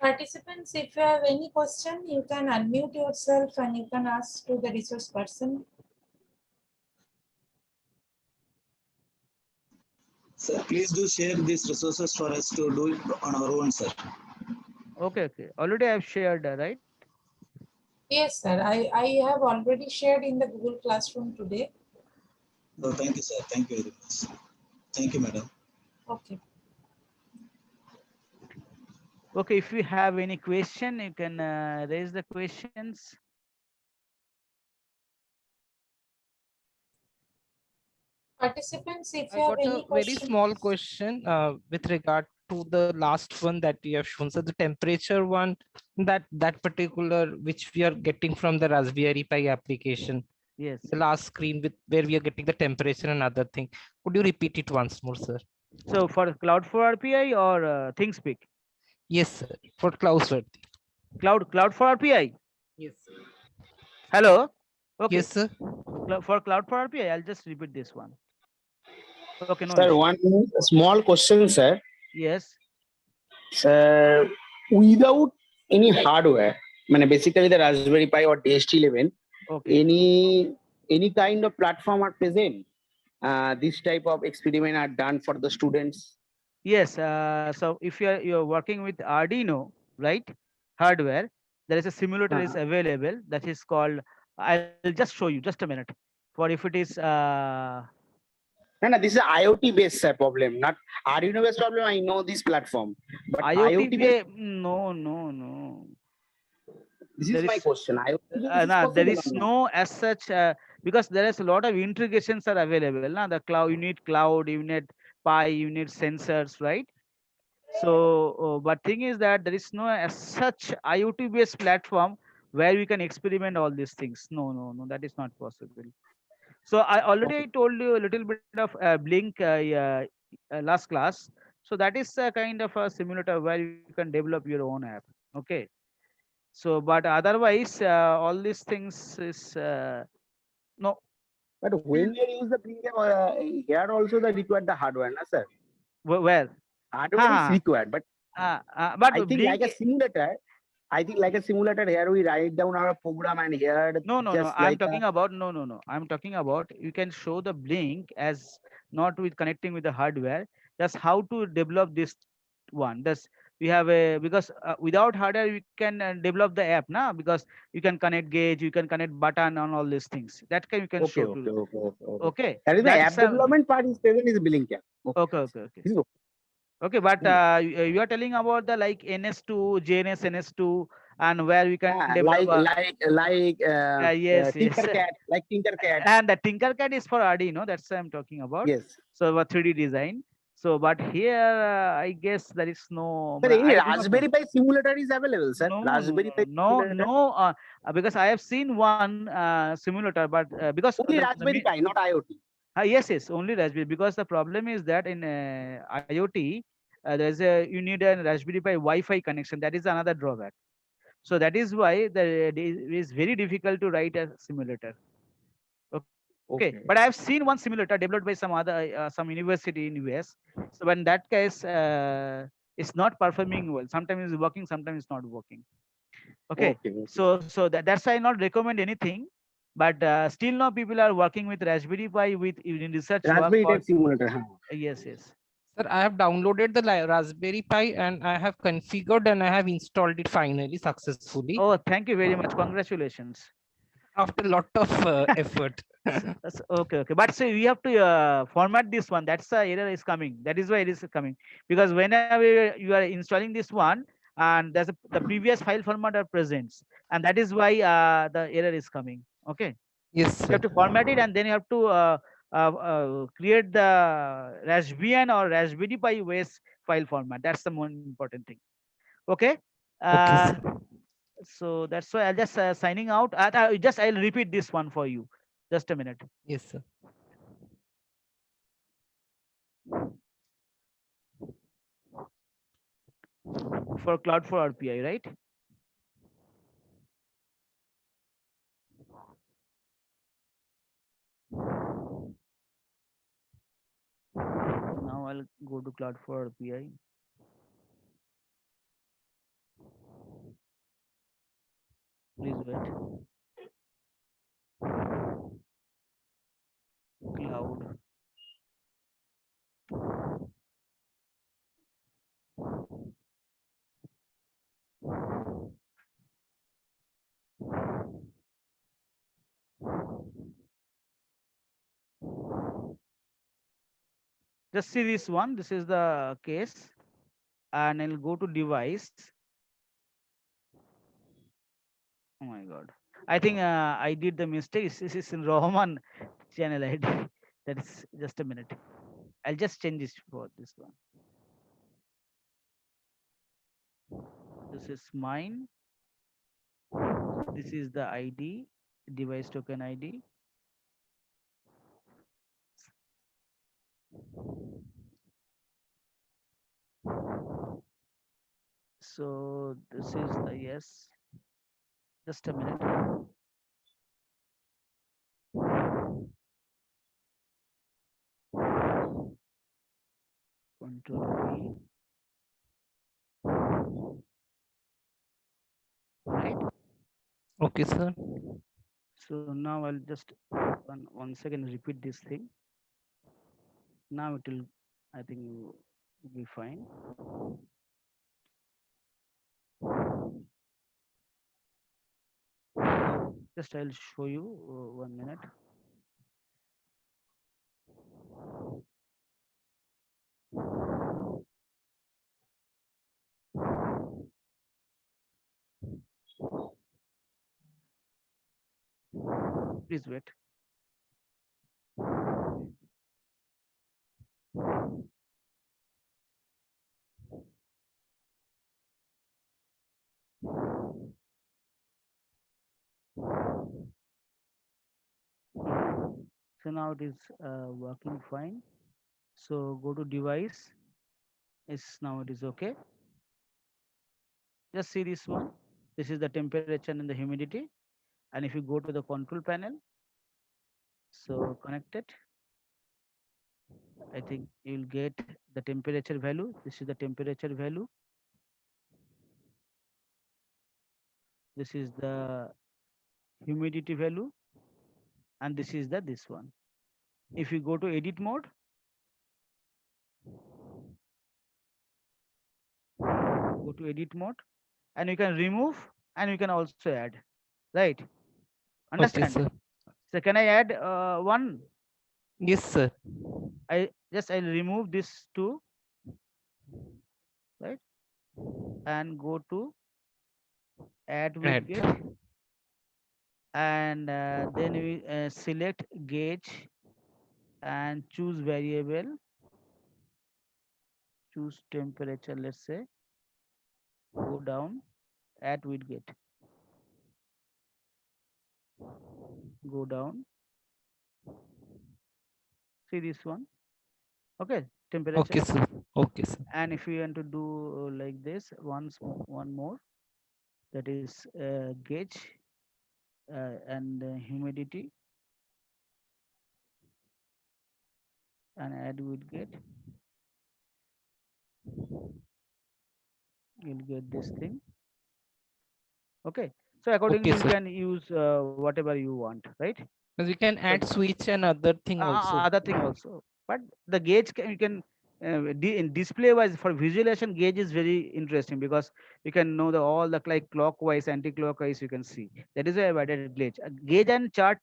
Participants, if you have any question, you can unmute yourself and you can ask to the resource person. Sir, please do share these resources for us to do it on our own, sir. Okay. Already I have shared, right? Yes, sir. I have already shared in the Google Classroom today. Oh, thank you, sir. Thank you very much. Thank you, madam. Okay. Okay, if you have any question, you can raise the questions. Participants, if I you have got a any very question. small question with regard to the last one that you have shown. So the temperature one, that particular which we are getting from the Raspberry Pi application, Yes. the last screen with where we are getting the temperature and other thing. Could you repeat it once more, sir? So for Cloud for RPI or ThinkSpeak? Yes, sir. For Cloud. Cloud for RPI. Yes, sir. Hello. Okay. Yes, sir. For Cloud for RPI, I'll just repeat this one. Okay, no Sir, issue. one small question, sir. Yes. Sir, without any hardware, basically the Raspberry Pi or DST11, Okay. any kind of platform are present. This type of experiment are done for the students. Yes. So if you're working with Arduino, right? Hardware, there is a simulator is available that is called. I'll just show you. Just a minute. For if it is No, this is IoT based problem, not Arduino based problem. I know this platform, but IoT based. No. This is my question. IoT based is Nah, there possible is or not? no as such because there is a lot of integrations are available. Now the cloud, you need Pi, you need sensors, right? So, but thing is that there is no as such IoT based platform where we can experiment all these things. No, that is not possible. So I already told you a little bit of Blink last class. So that is a kind of a simulator where you can develop your own app. Okay. So, but otherwise, all these things is no. But when you use the here also they require the hardware, na sir? Where? Hardware is required, but But I think Blink. like a simulator. I think like a simulator here we write down our program and here No. just I'm like talking about no. I'm talking about you can show the Blink as not with connecting with the hardware. That's how to develop this one. That's we have a because without hardware we can develop the app now because you can connect gauge, you can connect button on all these things. That can you can show to. okay. Okay. That is the app That's development part is present is billing cap. okay. This is okay. Okay, but you are telling about the like NS2, JNS, NS2, and where we can develop. Like Yes. Tinkercad, And the Tinkercad is for Arduino. That's what I'm talking about. Yes. So, 3D design. So, but here I guess there is no. Sir, But any I do not know. Raspberry Pi simulator is available, sir. No, Raspberry no, Pi no, simulator. no. Because I have seen one simulator, but because Only Raspberry Pi, not IoT. yes, yes, only Raspberry. Because the problem is that in IoT, there's a you need a Raspberry Pi Wi-Fi connection. That is another drawback. So that is why it is very difficult to write a simulator. Okay, but I have Okay. seen one simulator developed by some other some university in US. So in that case, it's not performing well. Sometimes it's working, sometimes it's not working. Okay, Okay. Okay. so that's why I not recommend anything. But still now people are working with Raspberry Pi with in research work Raspberry for type simulator. Huh. yes, yes. Sir, I have downloaded the Raspberry Pi and I have configured and I have installed it finally successfully Oh, thank you very much. Congratulations. after a lot of effort. Okay, okay. But so you have to format this one. That's the error is coming. That is why it is coming. Because whenever you are installing this one, and the previous file format are present, and that is why the error is coming. Okay. Yes, You sir. have to format it, and then you have to create the Raspbian or Raspberry Pi OS file format. That's the more important thing. Okay. Okay, Uh, sir. so that's why I'll just signing out. I'll repeat this one for you. Just a minute. Yes, sir. For Cloud for RPI, right? Now I'll go to Cloud for RPI. Please wait. Cloud. Just see this one. This is the case, and I'll go to device. Oh my God. I think I did the mistake. This is in Roman channel ID. That is just a minute. I'll just change this for this one. This is mine. This is the ID, device token ID. So this is the yes. Just a minute. Control V. Right. Okay, sir. So now I'll just one second repeat this thing. Now it will, I think, be fine. Just I'll show you 1 minute. Please wait. So now it is working fine. So go to device. Is now it is okay. Just see this one. This is the temperature and the humidity. And if you go to the control panel, so connect it. I think you'll get the temperature value. This is the temperature value. This is the humidity value, and this is the this one. If you go to edit mode, go to edit mode, and you can remove and you can also add. Right? Okay, Understand? sir. So can I add one? Yes, sir. I'll remove this two, right? And go to add Add. widget, and then we select gauge and choose variable choose temperature, let's say, go down, add with gate, go down, see this one, okay, temperature. Okay, sir. Okay, sir. And if you want to do like this, one more, that is gauge and humidity, and add with gate, you'll get this thing. Okay, so Okay, accordingly you sir. can use whatever you want, right? But we can So add switch and other thing also. other thing also, but the gauge you can in display wise for visualization, gauge is very interesting because you can know the all the like clockwise, anti-clockwise you can see. That is why I've added gauge. Gauge and chart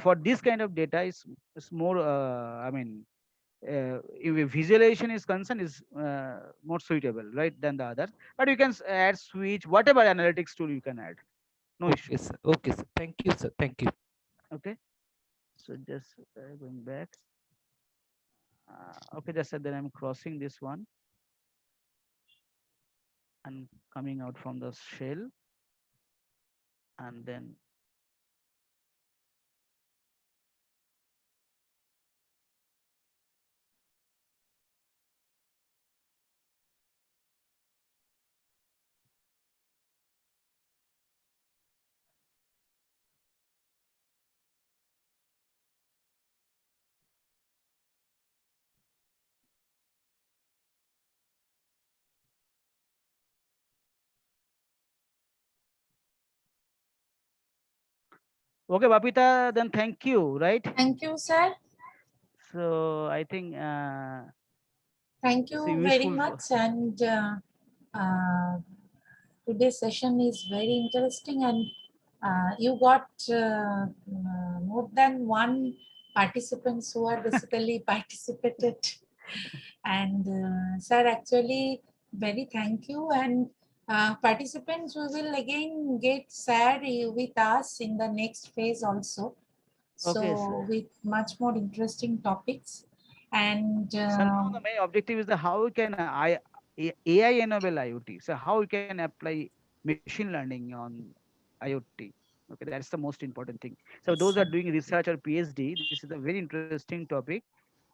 for this kind of data is more I mean if visualization is concerned is more suitable, right, than the other. But you can add switch, whatever analytics tool you can add, no issue. Okay, sir. Okay, sir. Thank you, sir. Thank you. Okay, so just going back. Okay, just said that I'm crossing this one and coming out from the shell, and then okay, Bapita, then thank you, right? Thank you, sir. So I think Thank it's you very useful much. And uh, today's session is very interesting, and you got more than one participants who are basically participated. And sir, actually, very thank you. And participants, we will again get sir with us in the next phase also. okay, So with much more interesting topics. And so now the main objective is the how can AI enable IoT. So how you can apply machine learning on IoT. Okay, that's the most important thing. So yes, those are sir. doing research or PhD, this is a very interesting topic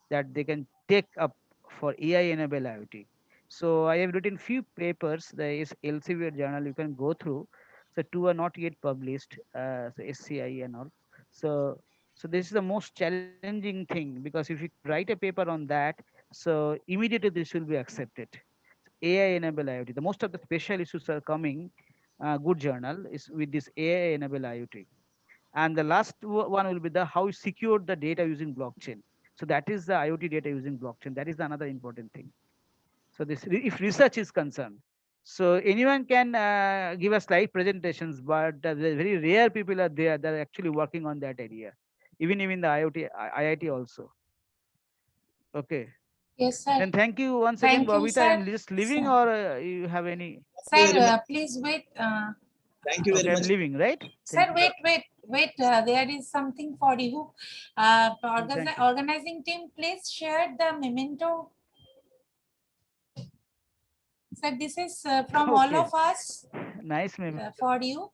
that they can take up for AI enable IoT. So I have written few papers. There is Elsevier journal you can go through. So two are not yet published. So SCI and all. So so this is the most challenging thing because if you write a paper on that, so immediately this will be accepted. AI enable IoT. The most of the special issues are coming. Good journal is with this AI enable IoT. And the last one will be the how you secure the data using blockchain. So that is the IoT data using blockchain. That is another important thing. So this, if research is concerned, so anyone can give us slide presentations, but the very rare people are there that are actually working on that area, even the IoT, IIT also. Okay. Yes, sir. Then thank you once again, Thank you, Bobita. sir. I'm just leaving, Sir, or you have any? Thank you sir, very much. please wait. Thank you very Okay, I'm much. leaving, right? Sir, Thank you. wait. There is something for you. Thank you. Organizing team, please share the memento. Sir, this is from all Okay. of us Nice meme. for you.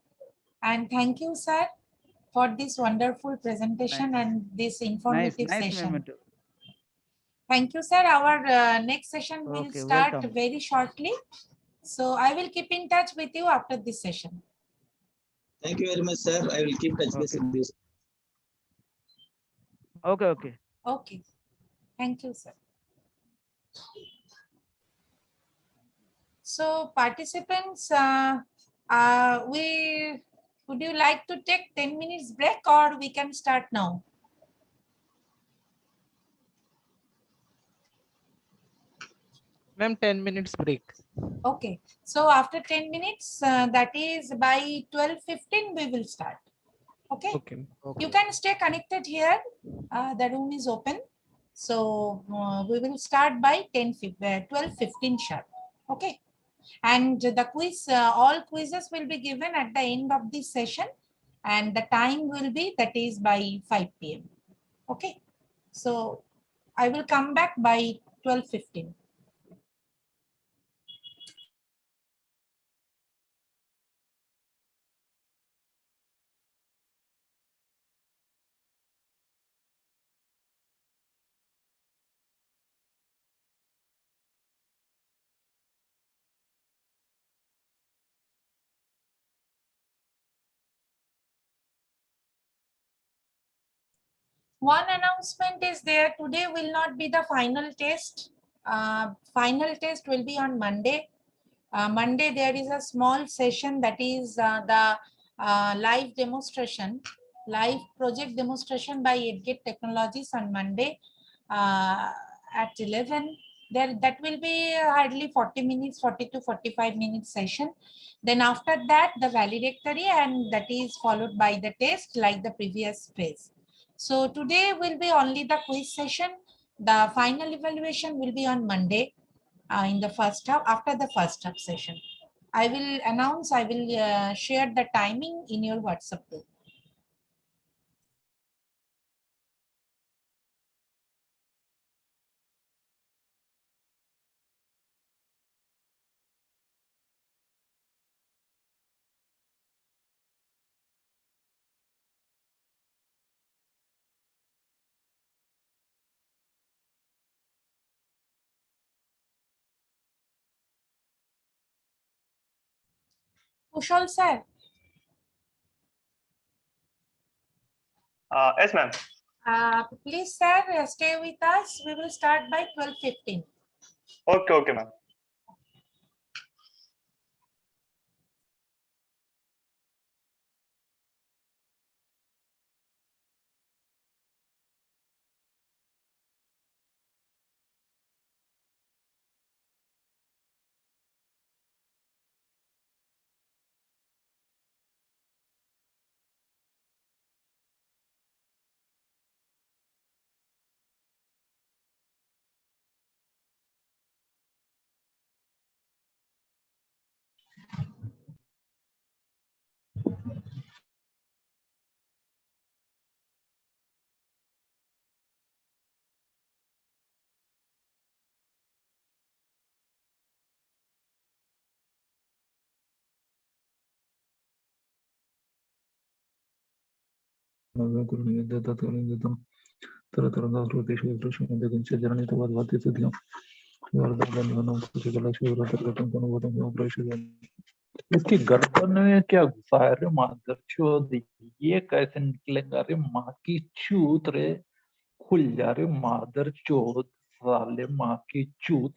And thank you, sir, for this wonderful Nice. presentation and this Nice. informative Nice session. memento. Thank you, sir. Our next session will Okay, start welcome. very shortly. So I will keep in touch with you after this session. Thank you very much, sir. I will keep touch base Okay. with you. Okay, okay. Okay. Thank you, sir. So participants, would you like to take 10 minutes break or we can start now? Ma'am, 10 minutes break. Okay. So after 10 minutes, that is by 12:15, we will start. Okay. Okay. You can stay connected here. The room is open. So we will start by 12:15 sharp. Okay. And the quiz, all quizzes will be given at the end of this session. And the time will be, that is by 5 p.m. Okay. So I will come back by 12:15. One announcement is there. Today will not be the final test. Final test will be on Monday. Monday there is a small session, that is the live demonstration, live project demonstration by EDGATE Technologies on Monday at 11. That will be hardly 40 minutes, 40 to 45 minutes session. Then after that, the valedictory, and that is followed by the test like the previous phase. So today will be only the quiz session. The final evaluation will be on Monday in the first half, after the first half session. I will announce, I will share the timing in your WhatsApp group. Kushal sir. Yes, ma'am. Please sir, stay with us. We will start by 12:15. Okay, ma'am. इसकी गर्दन में क्या घुसा है रे मादरचोद, ये कैसे निकलेगा रे माँ की चूत रे, खुल जा रे मादरचोद, साले माँ की चूत।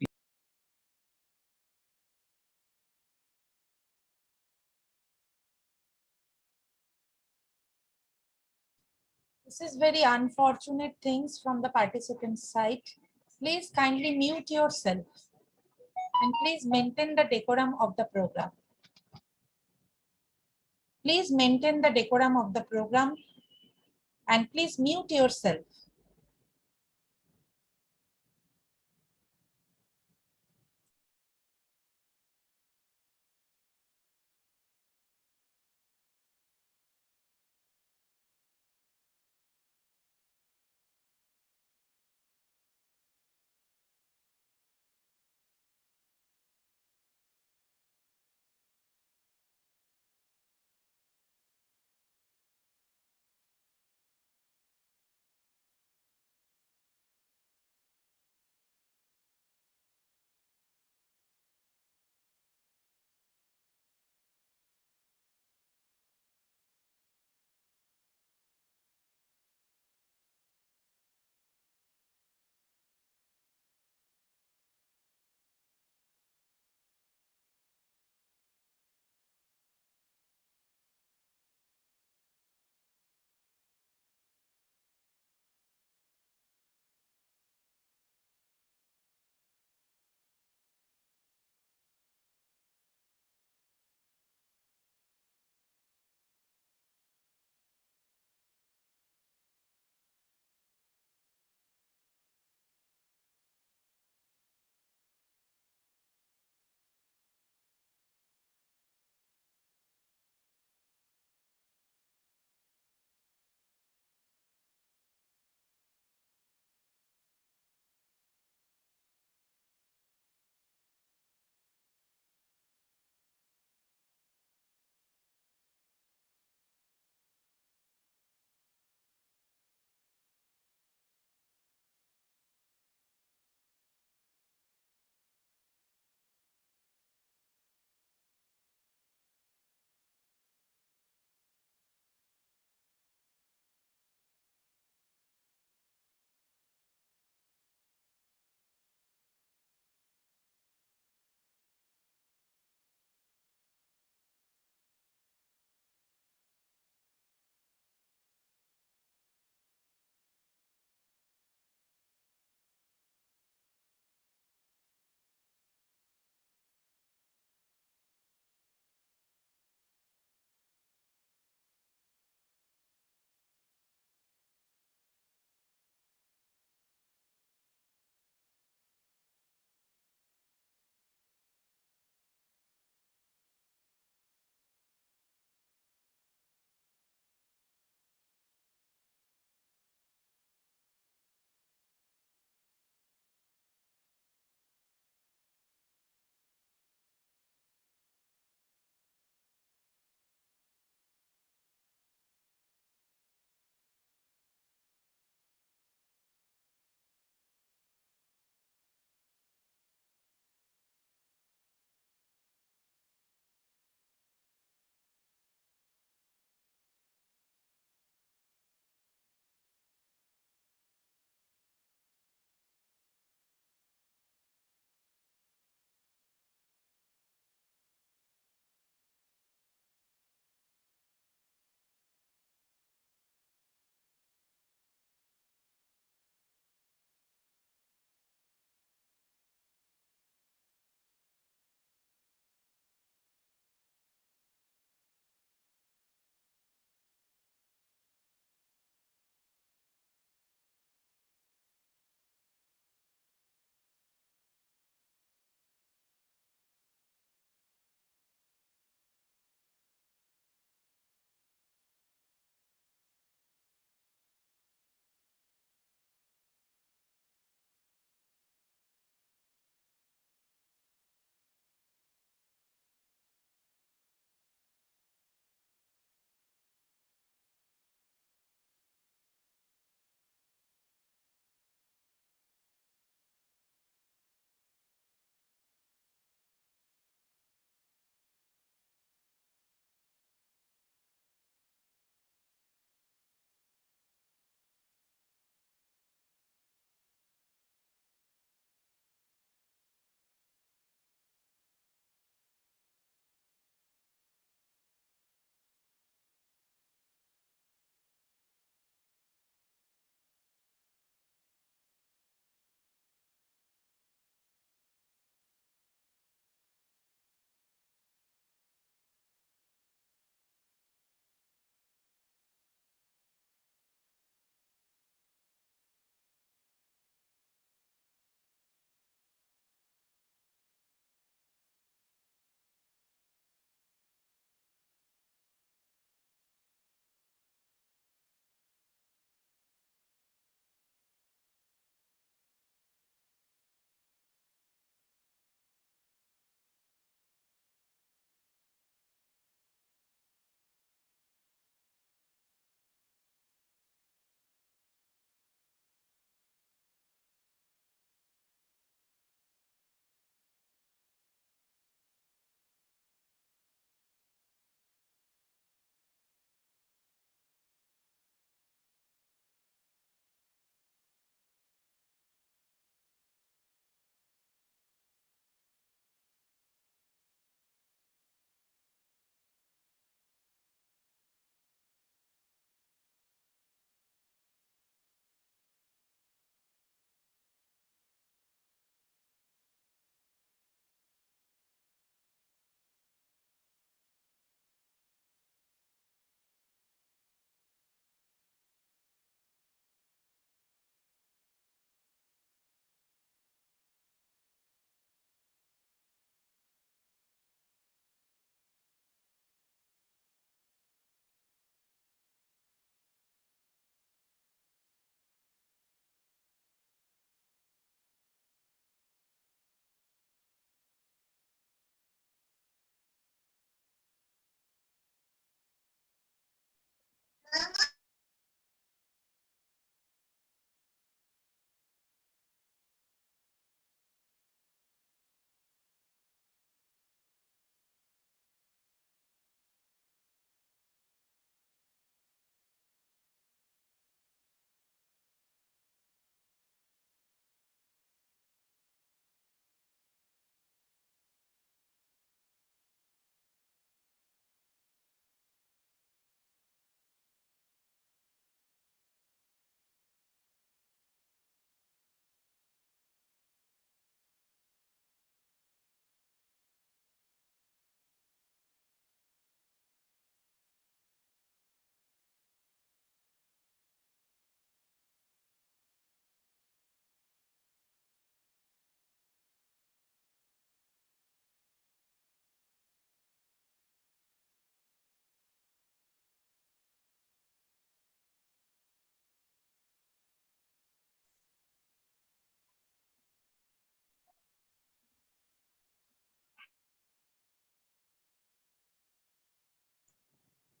This is very unfortunate things from the participants' side. Please kindly mute yourself and please maintain the decorum of the program. Please maintain the decorum of the program and please mute yourself.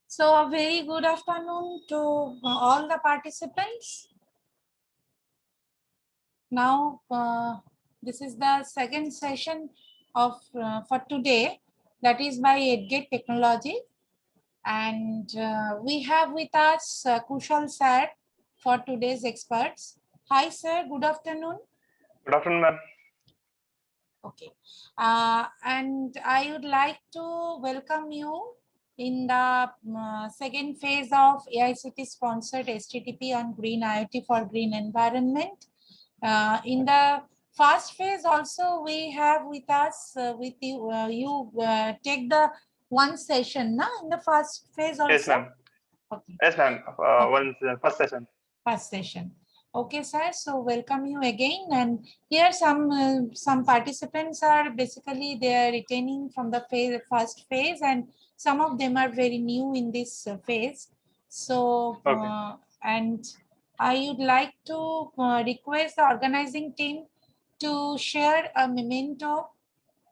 So a very good afternoon to all the participants. Now, this is the second session of for today, that is by EDGATE Technology. And we have with us Kushal sir for today's experts. Hi sir, good afternoon. Good afternoon, ma'am. Okay. And I would like to welcome you in the second phase of AICT sponsored HTTP on Green IoT for Green Environment. In the first phase also we have with us, with you, take the one session now in the first phase also? Yes, ma'am. Okay. Yes, ma'am. Okay. First session. First session. Okay, sir. So welcome you again. And here some participants are basically they are retaining from the first phase, and some of them are very new in this phase. So Okay. and I would like to request the organizing team to share a memento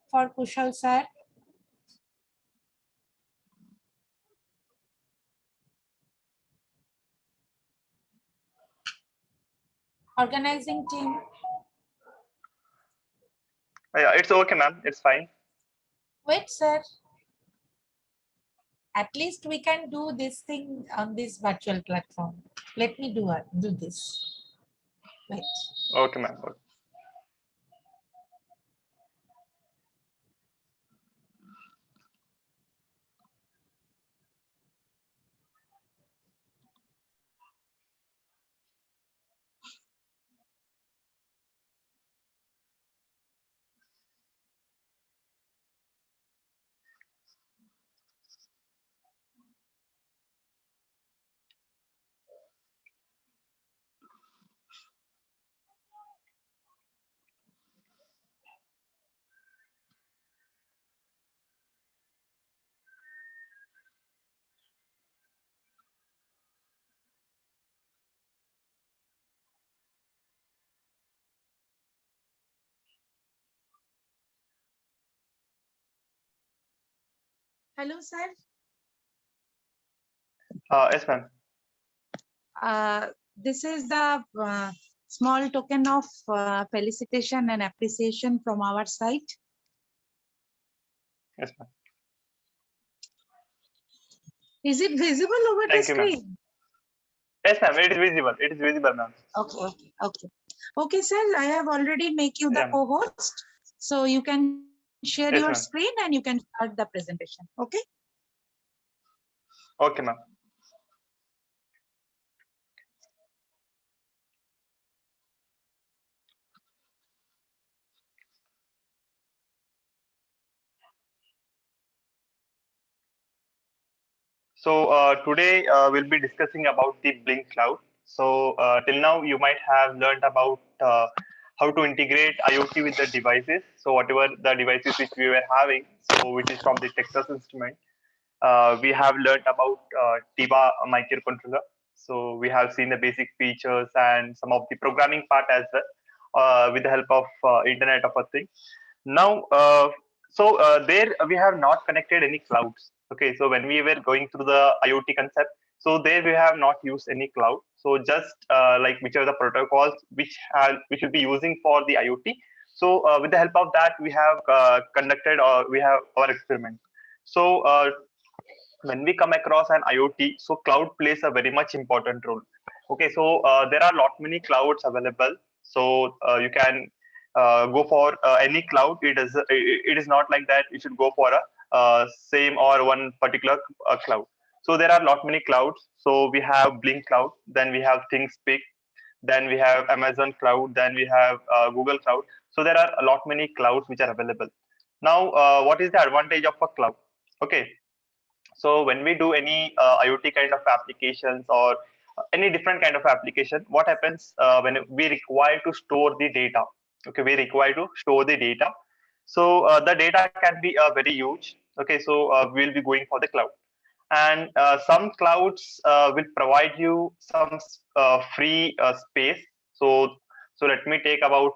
for Kushal sir. Organizing team. Yeah, it's okay, ma'am. It's fine. Wait, sir. At least we can do this thing on this virtual platform. Let me do this. Wait. Okay, ma'am. Okay. Hello, sir. Yes, ma'am. This is the small token of felicitation and appreciation from our side. Yes, ma'am. Is it visible over Thank the you, ma'am. screen? Yes, ma'am. It is visible. It is visible, ma'am. Okay. Okay, sir. I have already make you the Yeah. co-host, so you can share Yes, your ma'am. screen and you can start the presentation. Okay. Okay, ma'am. So today we'll be discussing about the Blink Cloud. So till now you might have learned about how to integrate IoT with the devices. So whatever the devices which we were having, so which is from the Texas Instrument, we have learned about TIBA microcontroller. So we have seen the basic features and some of the programming part as well with the help of Internet of a Things. Now, there we have not connected any clouds. Okay, so when we were going through the IoT concept, So there we have not used any cloud. So just like which are the protocols which will be using for the IoT. So with the help of that, we have conducted or we have our experiment. So when we come across an IoT, so cloud plays a very much important role. Okay, so there are lot many clouds available. So you can go for any cloud. It is not like that you should go for a same or one particular cloud. So there are lot many clouds. So we have Blink Cloud, then we have ThinkSpeak, then we have Amazon Cloud, then we have Google Cloud. So there are a lot many clouds which are available. Now, what is the advantage of a cloud? Okay, so when we do any IoT kind of applications or any different kind of application, what happens when we require to store the data? Okay, we require to store the data. So the data can be very huge. Okay, so we'll be going for the cloud, and some clouds will provide you some free space. So let me take about.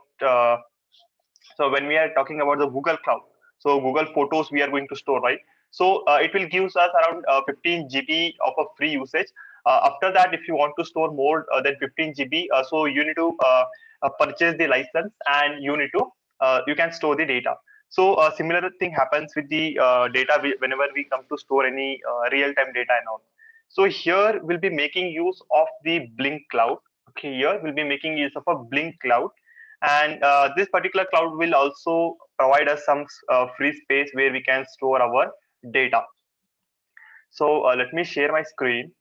So when we are talking about the Google Cloud, so Google Photos we are going to store, right? So it will give us around 15 GB of a free usage. After that, if you want to store more than 15 GB, so you need to purchase the license and you can store the data. So a similar thing happens with the data whenever we come to store any real-time data and all. So here we'll be making use of the Blink Cloud. Okay, here we'll be making use of a Blink Cloud, and this particular cloud will also provide us some free space where we can store our data. So let me share my screen.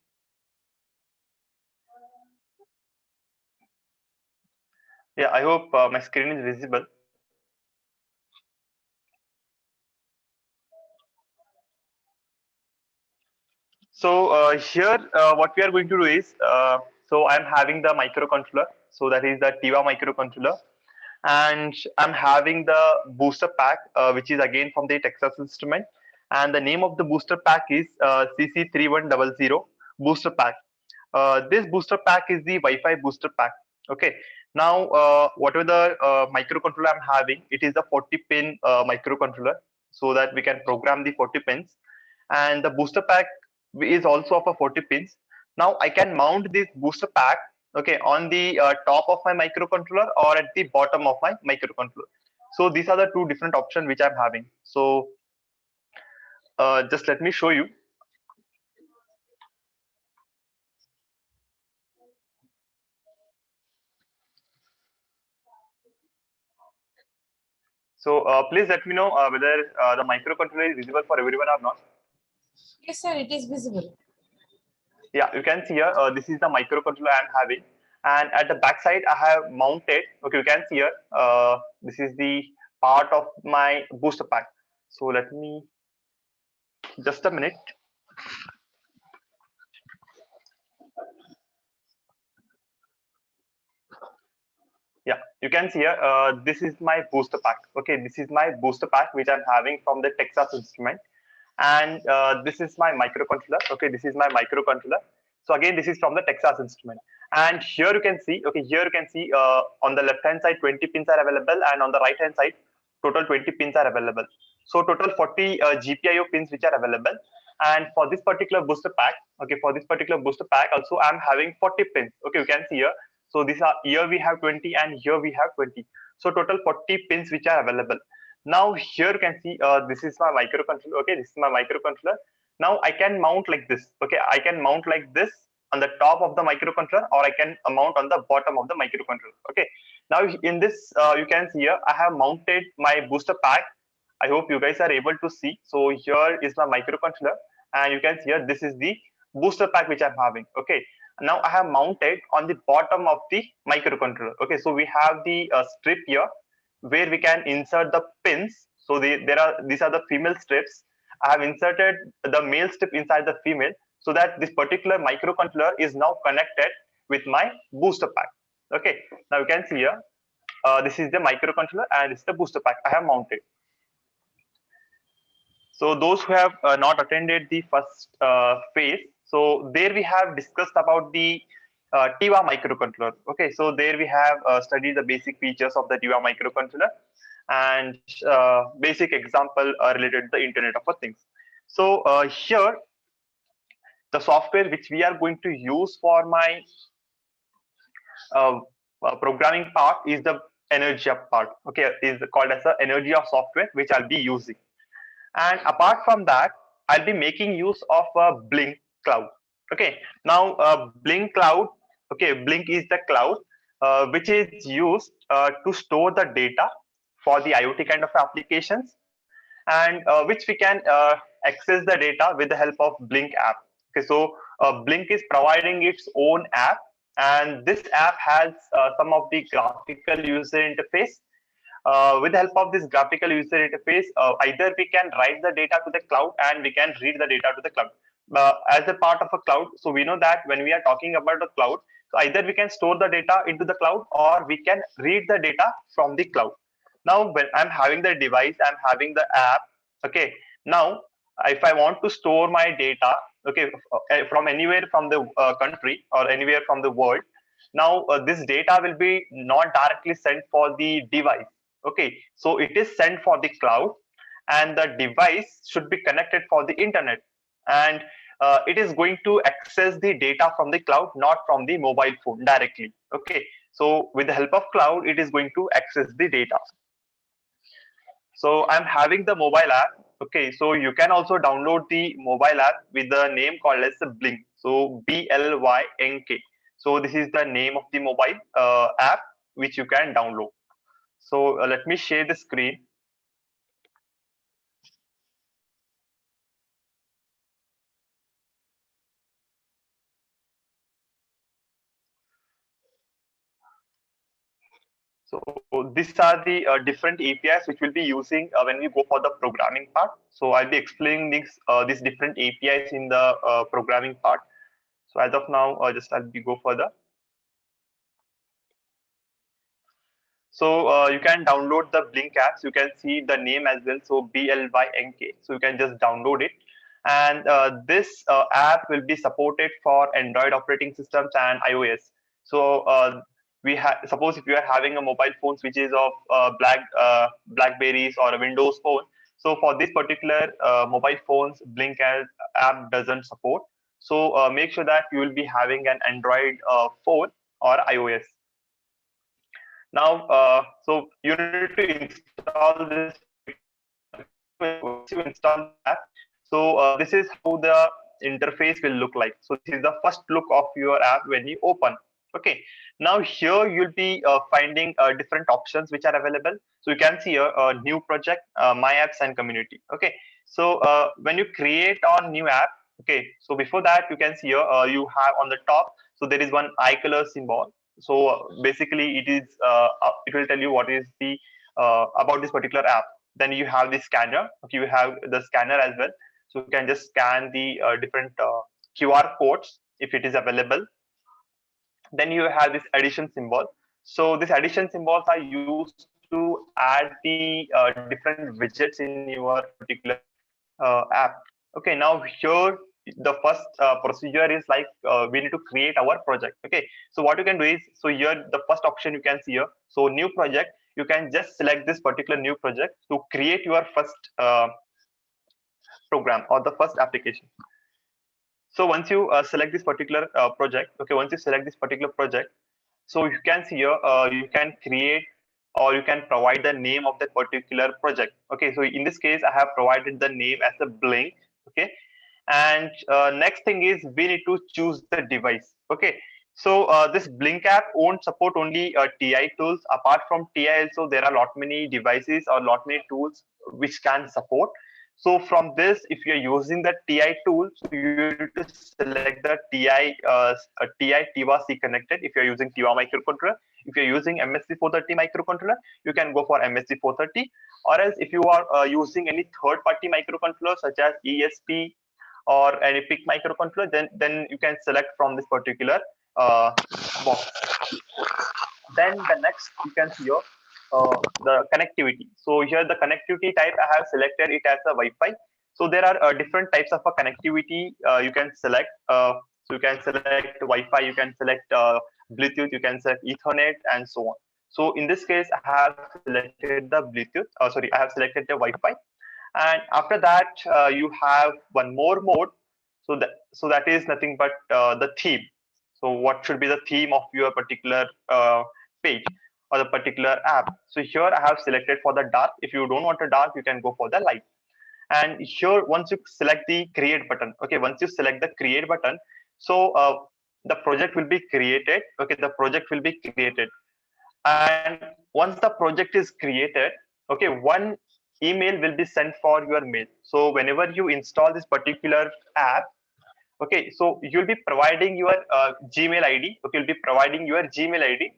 Yeah, I hope my screen is visible. So here what we are going to do is, so I'm having the microcontroller. So that is the Tiva microcontroller. And I'm having the booster pack, which is again from the Texas Instrument. And the name of the booster pack is CC3100 booster pack. This booster pack is the Wi-Fi booster pack. Okay. Now, whatever the microcontroller I'm having, it is a 40-pin microcontroller, so that we can program the 40 pins. And the booster pack is also of a 40 pins. Now I can mount this booster pack, okay, on the top of my microcontroller or at the bottom of my microcontroller. So these are the two different options which I'm having. So just let me show you. So please let me know whether the microcontroller is visible for everyone or not. Yes, sir, it is visible. Yeah, you can see here, this is the microcontroller I'm having. And at the back side, I have mounted, okay, you can see here, this is the part of my booster pack. So let me, just a minute. Yeah, you can see here, this is my booster pack. Okay, this is my booster pack, which I'm having from the Texas Instrument. And this is my microcontroller. Okay, this is my microcontroller. So again, this is from the Texas Instrument. And here you can see, okay, here you can see on the left hand side, 20 pins are available. And on the right hand side, total 20 pins are available. So total 40 GPIO pins which are available. And for this particular booster pack, okay, for this particular booster pack also, I'm having 40 pins. Okay, you can see here. So these are, here we have 20 and here we have 20. So total 40 pins which are available. Now here you can see this is my microcontroller. Okay, this is my microcontroller. Now I can mount like this. Okay, I can mount like this on the top of the microcontroller, or I can mount on the bottom of the microcontroller. Okay, now in this you can see here I have mounted my booster pack. I hope you guys are able to see. So here is my microcontroller, and you can see here this is the booster pack which I'm having. Okay, now I have mounted on the bottom of the microcontroller. Okay, so we have the strip here where we can insert the pins. So these are the female strips. I have inserted the male strip inside the female, so that this particular microcontroller is now connected with my booster pack. Okay, now you can see here, this is the microcontroller and this is the booster pack I have mounted. So those who have not attended the first phase, so there we have discussed about the Tiva microcontroller. Okay, so there we have studied the basic features of the Tiva microcontroller and basic example related to the Internet of Things. So here the software which we are going to use for my programming part is the energy of part. Okay, is called as the energy of software which I'll be using. And apart from that, I'll be making use of a Blink cloud. Okay, now Blink cloud. Okay, Blink is the cloud which is used to store the data for the IoT kind of applications, and which we can access the data with the help of Blink app. Okay, so Blink is providing its own app, and this app has some of the graphical user interface. With the help of this graphical user interface, either we can write the data to the cloud and we can read the data to the cloud. As a part of a cloud, so we know that when we are talking about a cloud, so either we can store the data into the cloud or we can read the data from the cloud. Now, when I'm having the device, I'm having the app. Okay. Now, if I want to store my data, okay, from anywhere from the country or anywhere from the world, now this data will be not directly sent for the device. Okay, so it is sent for the cloud, and the device should be connected for the internet, and it is going to access the data from the cloud, not from the mobile phone directly. Okay, so with the help of cloud, it is going to access the data. So I'm having the mobile app. Okay, so you can also download the mobile app with the name called as Blink. So BLYNK. So this is the name of the mobile app which you can download. So let me share the screen. So these are the different APIs which we'll be using when we go for the programming part. So I'll be explaining these different APIs in the programming part. So as of now, I'll be go further. So you can download the Blink apps. You can see the name as well. So BLYNK. So you can just download it. And this app will be supported for Android operating systems and iOS. So we have, suppose if you are having a mobile phone which is of Blackberries or a Windows phone. So for this particular mobile phones, Blink app doesn't support. So make sure that you will be having an Android phone or iOS. Now, so you need to install this. Once you install the app, so this is how the interface will look like. So this is the first look of your app when you open. Okay. Now here you'll be finding different options which are available. So you can see a new project, my apps and community. Okay. So when you create a new app, okay. So before that, you can see here you have on the top. So there is one eye color symbol. So basically, it will tell you what is the about this particular app. Then you have the scanner. Okay, you have the scanner as well. So you can just scan the different QR codes if it is available. Then you have this addition symbol. So these addition symbols are used to add the different widgets in your particular app. Okay, now here the first procedure is like we need to create our project. Okay, so what you can do is, so here the first option you can see here, so new project, you can just select this particular new project to create your first program or the first application. So once you select this particular project, okay, once you select this particular project, so you can see here you can create or you can provide the name of that particular project. Okay, so in this case I have provided the name as a Blink. Okay, and next thing is we need to choose the device. Okay, so this Blink app won't support only TI tools. Apart from TI also there are lot many devices or lot many tools which can support. So from this, if you're using the TI tool, so you need to select the TI Tiva C connected if you're using Tiva microcontroller. If you're using MSC430 microcontroller, you can go for MSC430. Or else if you are using any third-party microcontroller such as ESP or any PIC microcontroller, then you can select from this particular box. Then the next you can see here the connectivity. So here the connectivity type I have selected it as a Wi-Fi. So there are different types of a connectivity you can select. So you can select Wi-Fi, you can select Bluetooth, you can select Ethernet, and so on. So in this case, I have selected the Bluetooth. I have selected the Wi-Fi. And after that, you have one more mode. So that is nothing but the theme. So what should be the theme of your particular page or the particular app? So here I have selected for the dark. If you don't want a dark, you can go for the light. And here, once you select the create button, okay, once you select the create button, so the project will be created. Okay, the project will be created. And once the project is created, okay, one email will be sent for your mail. So whenever you install this particular app, okay, so you'll be providing your Gmail ID. Okay, you'll be providing your Gmail ID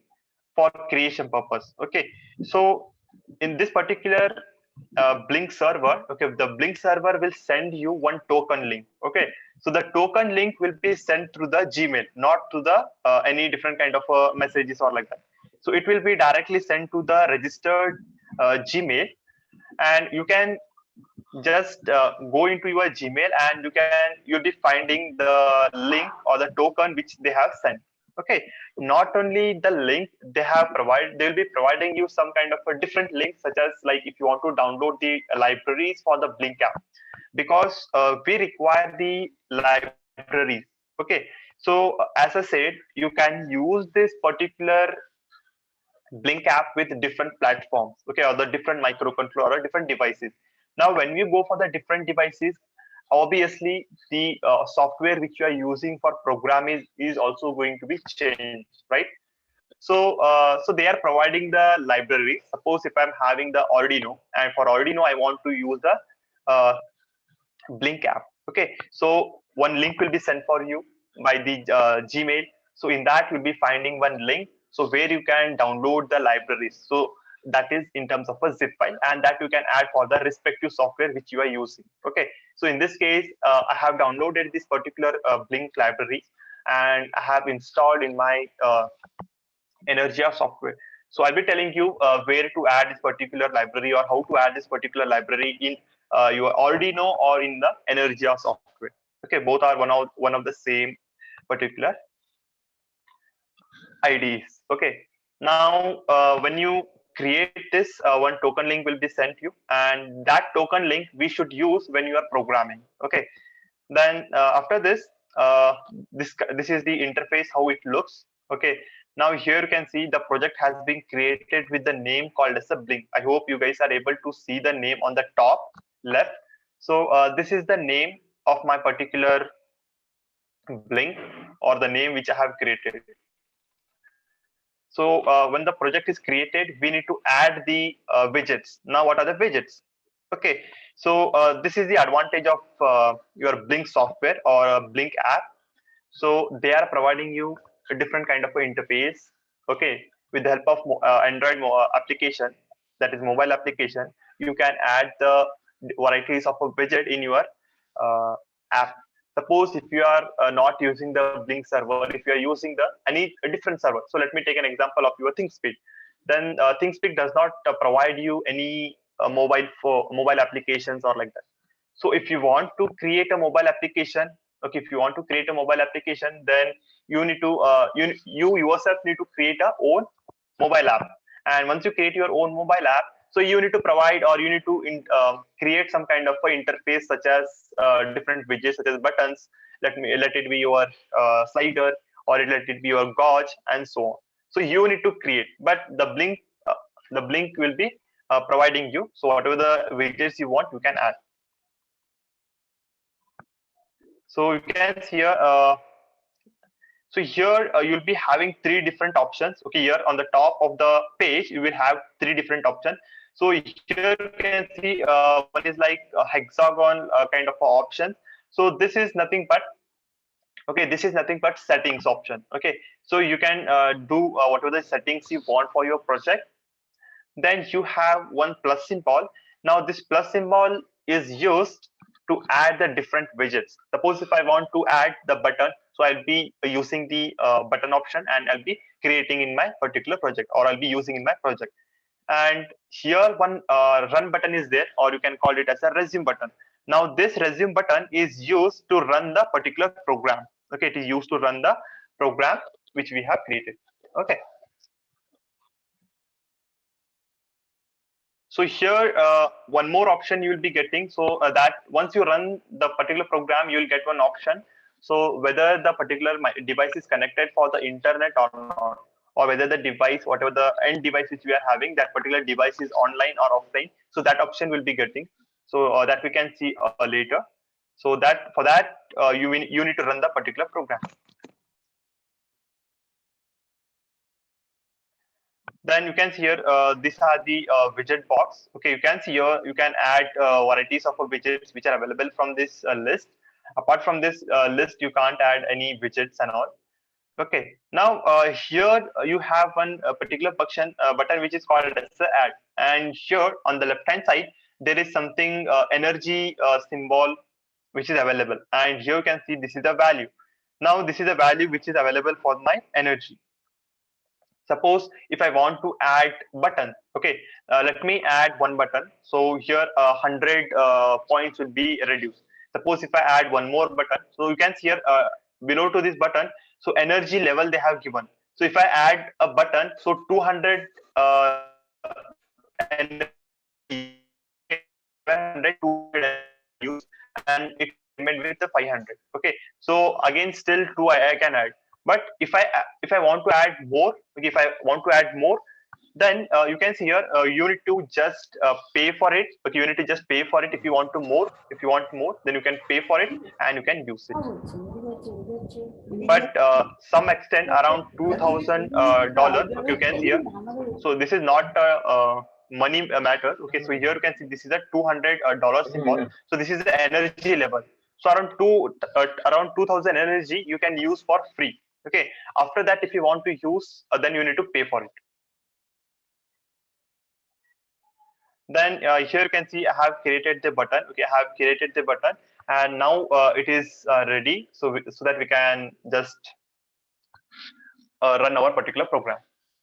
for creation purpose. Okay, so in this particular Blink server, okay, the Blink server will send you one token link. Okay, so the token link will be sent through the Gmail, not to the any different kind of messages or like that. So it will be directly sent to the registered Gmail, and you can just go into your Gmail, and you'll be finding the link or the token which they have sent. Okay, not only the link they have provided, they'll be providing you some kind of a different link, such as like if you want to download the libraries for the Blink app, because we require the libraries. Okay, so as I said, you can use this particular Blink app with different platforms, okay, or the different microcontroller or different devices. Now, when we go for the different devices, obviously the software which you are using for programming is also going to be changed, right? So they are providing the library. Suppose if I'm having the Arduino, and for Arduino I want to use the uh, Blink app. Okay, so one link will be sent for you by the Gmail. So in that you'll be finding one link, so where you can download the libraries. So that is in terms of a zip file, and that you can add for the respective software which you are using. Okay, so in this case, I have downloaded this particular Blink library, and I have installed in my Energia software. So I'll be telling you where to add this particular library, or how to add this particular library in your Arduino or in the Energia software. Okay, both are one of the same particular IDs. Okay, now when you create this, one token link will be sent you, and that token link we should use when you are programming. Okay, then after this, this is the interface how it looks. Okay, now here you can see the project has been created with the name called as a Blink. I hope you guys are able to see the name on the top left. So this is the name of my particular Blink, or the name which I have created. So when the project is created, we need to add the widgets. Now, what are the widgets? Okay, so this is the advantage of your Blink software or a Blink app. So they are providing you a different kind of a interface. Okay, with the help of Android application, that is mobile application, you can add the varieties of a widget in your app. Suppose if you are not using the Blink server, if you are using a different server. So let me take an example of your ThinkSpeed. Then ThinkSpeed does not provide you any mobile applications or like that. So if you want to create a mobile application, okay, if you want to create a mobile application, then you need to you yourself need to create a own mobile app. And once you create your own mobile app, so you need to provide, or you need to create some kind of a interface, such as different widgets, such as buttons. Let it be your slider, or let it be your gauge, and so on. So you need to create, but the Blink will be providing you. So whatever the widgets you want, you can add. So you can see here. So here you'll be having three different options. Okay, here on the top of the page, you will have three different options. So here you can see one is like a hexagon kind of option. So this is nothing but, okay, this is nothing but settings option. Okay, so you can do whatever the settings you want for your project. Then you have one plus symbol. Now this plus symbol is used to add the different widgets. Suppose if I want to add the button, so I'll be using the button option, and I'll be creating in my particular project, or I'll be using in my project. And here one run button is there, or you can call it as a resume button. Now this resume button is used to run the particular program. Okay, it is used to run the program which we have created. Okay. So here, one more option you will be getting. So that once you run the particular program, you will get one option. So whether the particular device is connected for the internet or not, or whether the device, whatever the end device which we are having, that particular device is online or offline. So that option will be getting. So that we can see later. So that for that you need to run the particular program. Then you can see here, these are the widget box. Okay, you can see here, you can add varieties of widgets which are available from this list. Apart from this list, you can't add any widgets and all. Okay, now here you have one particular button which is called as the add. And here on the left hand side, there is something energy symbol which is available. And here you can see this is the value. Now this is the value which is available for my energy. Suppose if I want to add button, okay, let me add one button. So here 100 points will be reduced. Suppose if I add one more button, so you can see here below to this button, so energy level they have given. So if I add a button, so 200 energy, 200 use, and it remained with the 500. Okay, so again still two I can add. But if I want to add more, okay, if I want to add more, then you can see here you need to just pay for it. Okay, you need to just pay for it if you want to more. If you want more, then you can pay for it and you can use it. But some extent around $2,000. Okay, you can see here. So this is not a money matter. Okay, so here you can see this is a $200 symbol. So this is the energy level. So around 2,000 energy you can use for free. Okay, after that if you want to use, then you need to pay for it. Then here you can see I have created the button. Okay, I have created the button, and now it is ready. So that we can just run our particular program.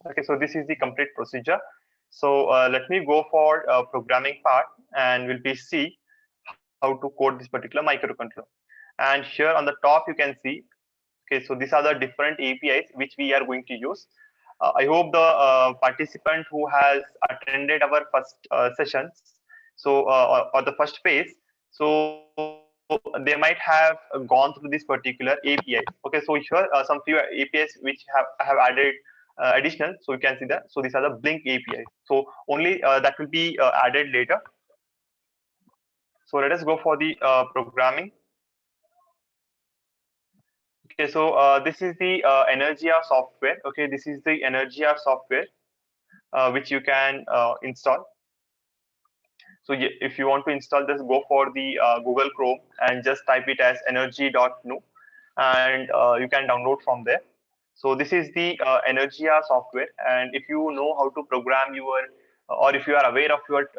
Okay, so this is the complete procedure. So let me go for programming part, and we'll be see how to code this particular microcontroller. And here on the top you can see, okay, so these are the different APIs which we are going to use. I hope the participant who has attended our first sessions, so or the first phase, so they might have gone through this particular API. Okay, so here some few APIs which have added additional. So you can see that. So these are the Blink APIs. So only that will be added later. So let us go for the programming. Okay, so this is the Energia software. Okay, this is the Energia software which you can install. So if you want to install this, go for the Google Chrome and just type it as energy.nu, and you can download from there. So this is the Energia software, and if you know how to program your, or if you are aware of your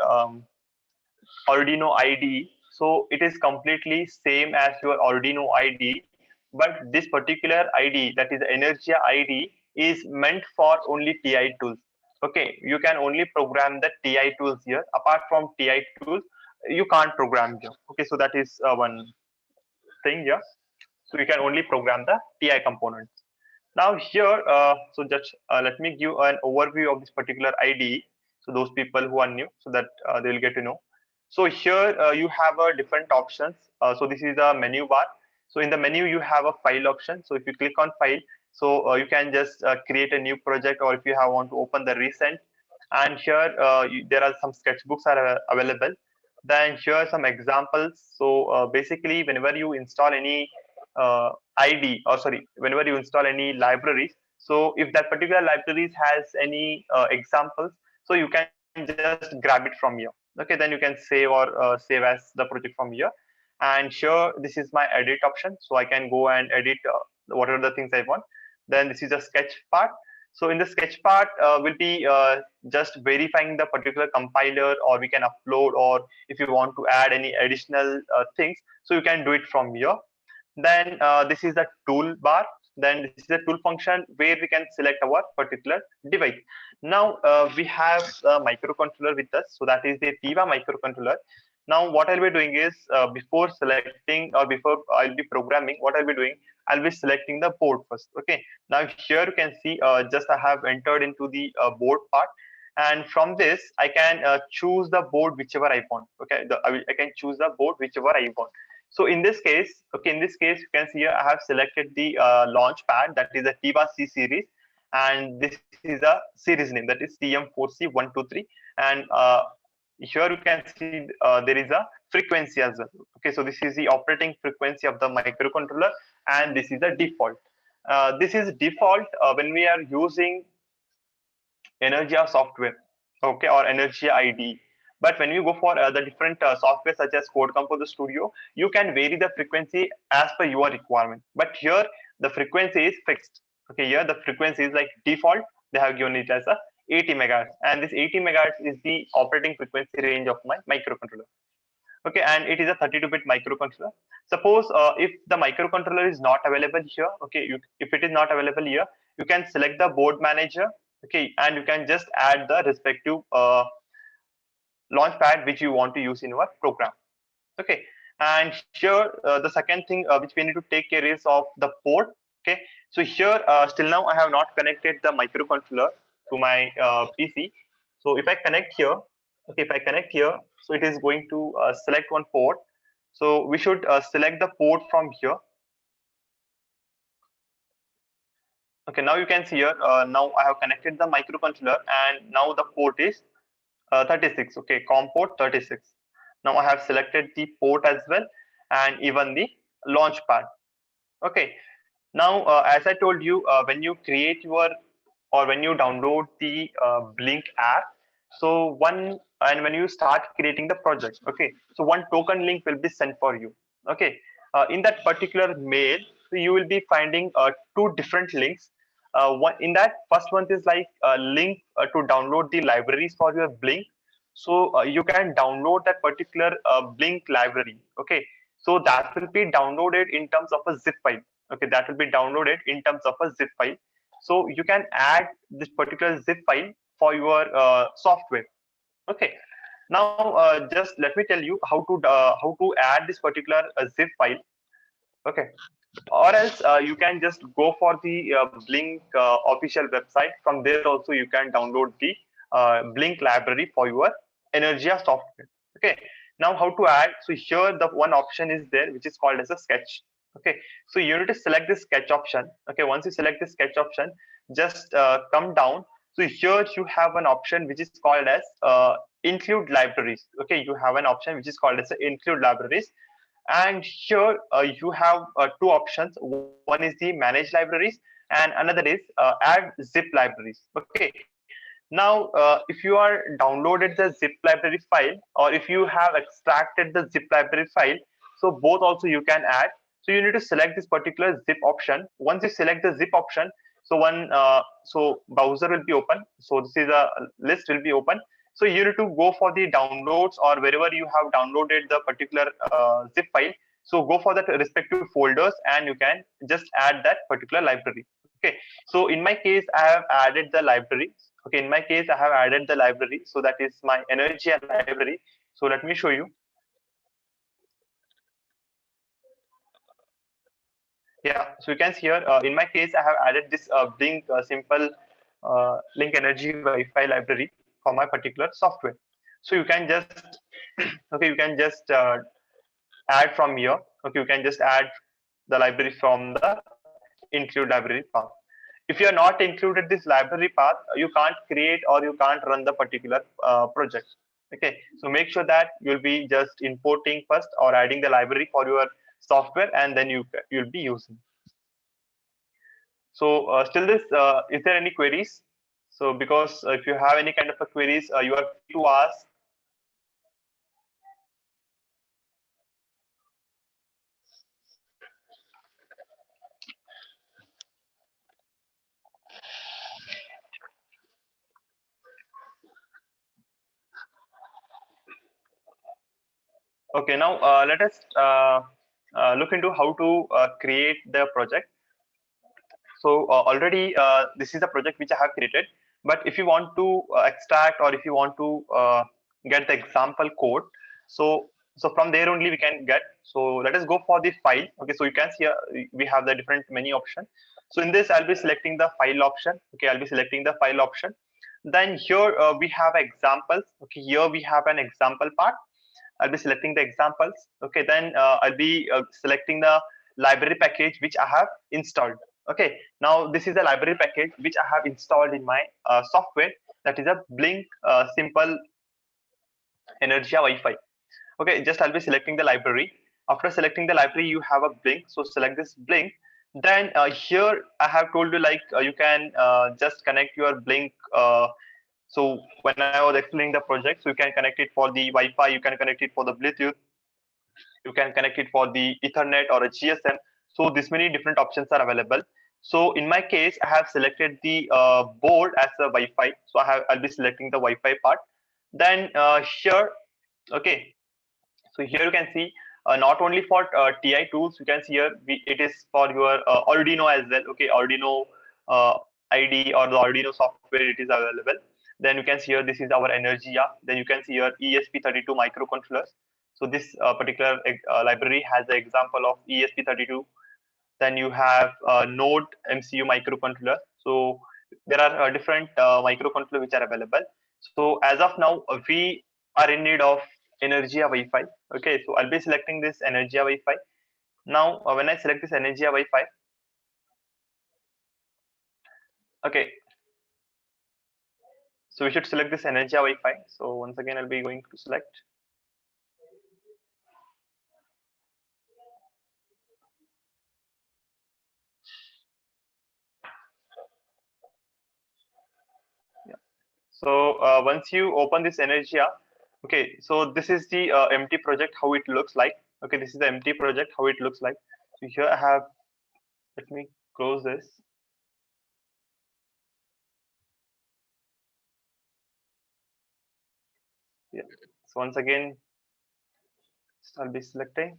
Arduino IDE, so it is completely same as your Arduino IDE, but this particular IDE, that is Energia IDE, is meant for only TI tools. Okay, you can only program the TI tools here. Apart from TI tools, you can't program here. Okay, so that is one thing here. So you can only program the TI components. Now here, so just let me give an overview of this particular IDE. So those people who are new, so that they will get to know. So here you have different options. So this is the menu bar. So in the menu you have a file option. So if you click on file, so you can just create a new project, or if you want to open the recent. And here there are some sketchbooks are available. Then here are some examples. So basically, whenever you install any ID, or sorry, whenever you install any libraries, so if that particular libraries has any examples, so you can just grab it from here. Okay, then you can save or save as the project from here. And here this is my edit option, so I can go and edit whatever the things I want. Then this is the sketch part. So in the sketch part will be just verifying the particular compiler, or we can upload, or if you want to add any additional things, so you can do it from here. Then this is the toolbar. Then this is the tool function where we can select our particular device. Now we have a microcontroller with us, so that is the Pvt microcontroller. Now what I'll be doing is before selecting, or before I'll be programming, what I'll be doing, I'll be selecting the board first. Okay, now here you can see just I have entered into the board part, and from this I can choose the board whichever I want. Okay, I can choose the board whichever I want. So in this case, you can see here I have selected the launch pad, that is a TIVA C series, and this is a series name, that is TM4C123, and here you can see there is a frequency as well. Okay, so this is the operating frequency of the microcontroller, and this is the default. This is default when we are using Energia software, okay, or Energia IDE. But when you go for the different software such as Code Composer Studio, you can vary the frequency as per your requirement. But here the frequency is fixed. Okay, here the frequency is like default. They have given it as a 80 megahertz, and this 80 megahertz is the operating frequency range of my microcontroller. Okay, and it is a 32-bit microcontroller. Suppose if the microcontroller is not available here, okay, if it is not available here, you can select the board manager, okay, and you can just add the respective launchpad which you want to use in your program. Okay, and here the second thing which we need to take care is of the port. Okay, so here still now I have not connected the microcontroller to my PC. So if I connect here, okay, if I connect here, so it is going to select one port. So we should select the port from here. Okay, now you can see here, now I have connected the microcontroller, and now the port is 36. Okay, COM port 36. Now I have selected the port as well, and even the launch pad. Okay, now as I told you, when you create your, or when you download the Blink app, so when you start creating the project, okay, so one token link will be sent for you. Okay, in that particular mail, so you will be finding two different links. One in that first one is like a link to download the libraries for your Blink. So you can download that particular Blink library. Okay, so that will be downloaded in terms of a zip file. Okay, that will be downloaded in terms of a zip file. So you can add this particular zip file for your software. Okay, now just let me tell you how to add this particular zip file. Okay, or else you can just go for the Blink official website. From there also you can download the Blink library for your Energia software. Okay, now how to add? So here the one option is there which is called as a sketch. Okay, so you need to select the sketch option. Okay, once you select the sketch option, just come down. So here you have an option which is called as include libraries. Okay, you have an option which is called as include libraries, and here you have two options. One is the manage libraries, and another is add zip libraries. Okay, now if you are downloaded the zip library file, or if you have extracted the zip library file, so both also you can add. So you need to select this particular zip option. Once you select the zip option, so so browser will be open. So this is a list will be open. So you need to go for the downloads, or wherever you have downloaded the particular zip file. So go for that respective folders, and you can just add that particular library. Okay, so in my case I have added the library. Okay, in my case I have added the library, so that is my Energia library. So let me show you. Yeah, so you can see here, in my case I have added this Blink simple link energy Wi-Fi library for my particular software. So you can just okay, you can just add from here. Okay, you can just add the library from the include library path. If you are not included this library path, you can't create or you can't run the particular project. Okay, so make sure that you'll be just importing first or adding the library for your software, and then you'll be using. So still this, is there any queries? So because if you have any kind of a queries, you are free to ask. Okay, now let us look into how to create the project. So already this is the project which I have created. But if you want to extract, or if you want to get the example code, so from there only we can get. So let us go for the file. Okay, so you can see we have the different menu option. So in this I'll be selecting the file option. Okay, I'll be selecting the file option. Then here we have examples. Okay, here we have an example part. I'll be selecting the examples. Okay, then I'll be selecting the library package which I have installed. Okay, now this is a library package which I have installed in my software. That is a Blink Simple Energia Wi-Fi. Okay, just I'll be selecting the library. After selecting the library, you have a Blink. So select this Blink. Then here I have told you like you can just connect your Blink. So when I was explaining the project, so you can connect it for the Wi-Fi, you can connect it for the Bluetooth, you can connect it for the Ethernet or a GSM. So this many different options are available. So in my case, I have selected the board as a Wi-Fi. So I'll be selecting the Wi-Fi part. Then here, okay. So here you can see not only for TI tools, you can see here it is for your Arduino as well. Okay, Arduino ID or the Arduino software, it is available. Then you can see here this is our Energia. Then you can see here ESP32 microcontrollers. So this particular library has an example of ESP32. Then you have Node MCU microcontroller. So there are different microcontrollers which are available. So as of now, we are in need of Energia Wi-Fi. Okay, so I'll be selecting this Energia Wi-Fi. Now, when I select this Energia Wi-Fi, okay, so we should select this Energia Wi-Fi. So once again, I'll be going to select. Yeah. So once you open this Energia, okay, so this is the empty project, how it looks like. Okay, this is the empty project, how it looks like. So here I have, let me close this. Yeah. So once again, I'll be selecting.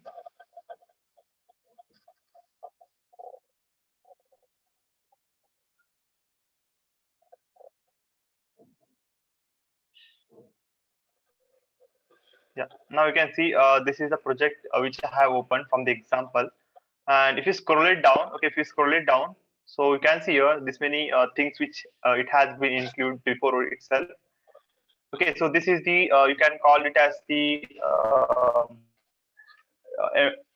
Yeah. Now you can see this is the project which I have opened from the example. And if you scroll it down, okay, if you scroll it down, so you can see here this many things which it has been included before itself. Okay, so this is the you can call it as the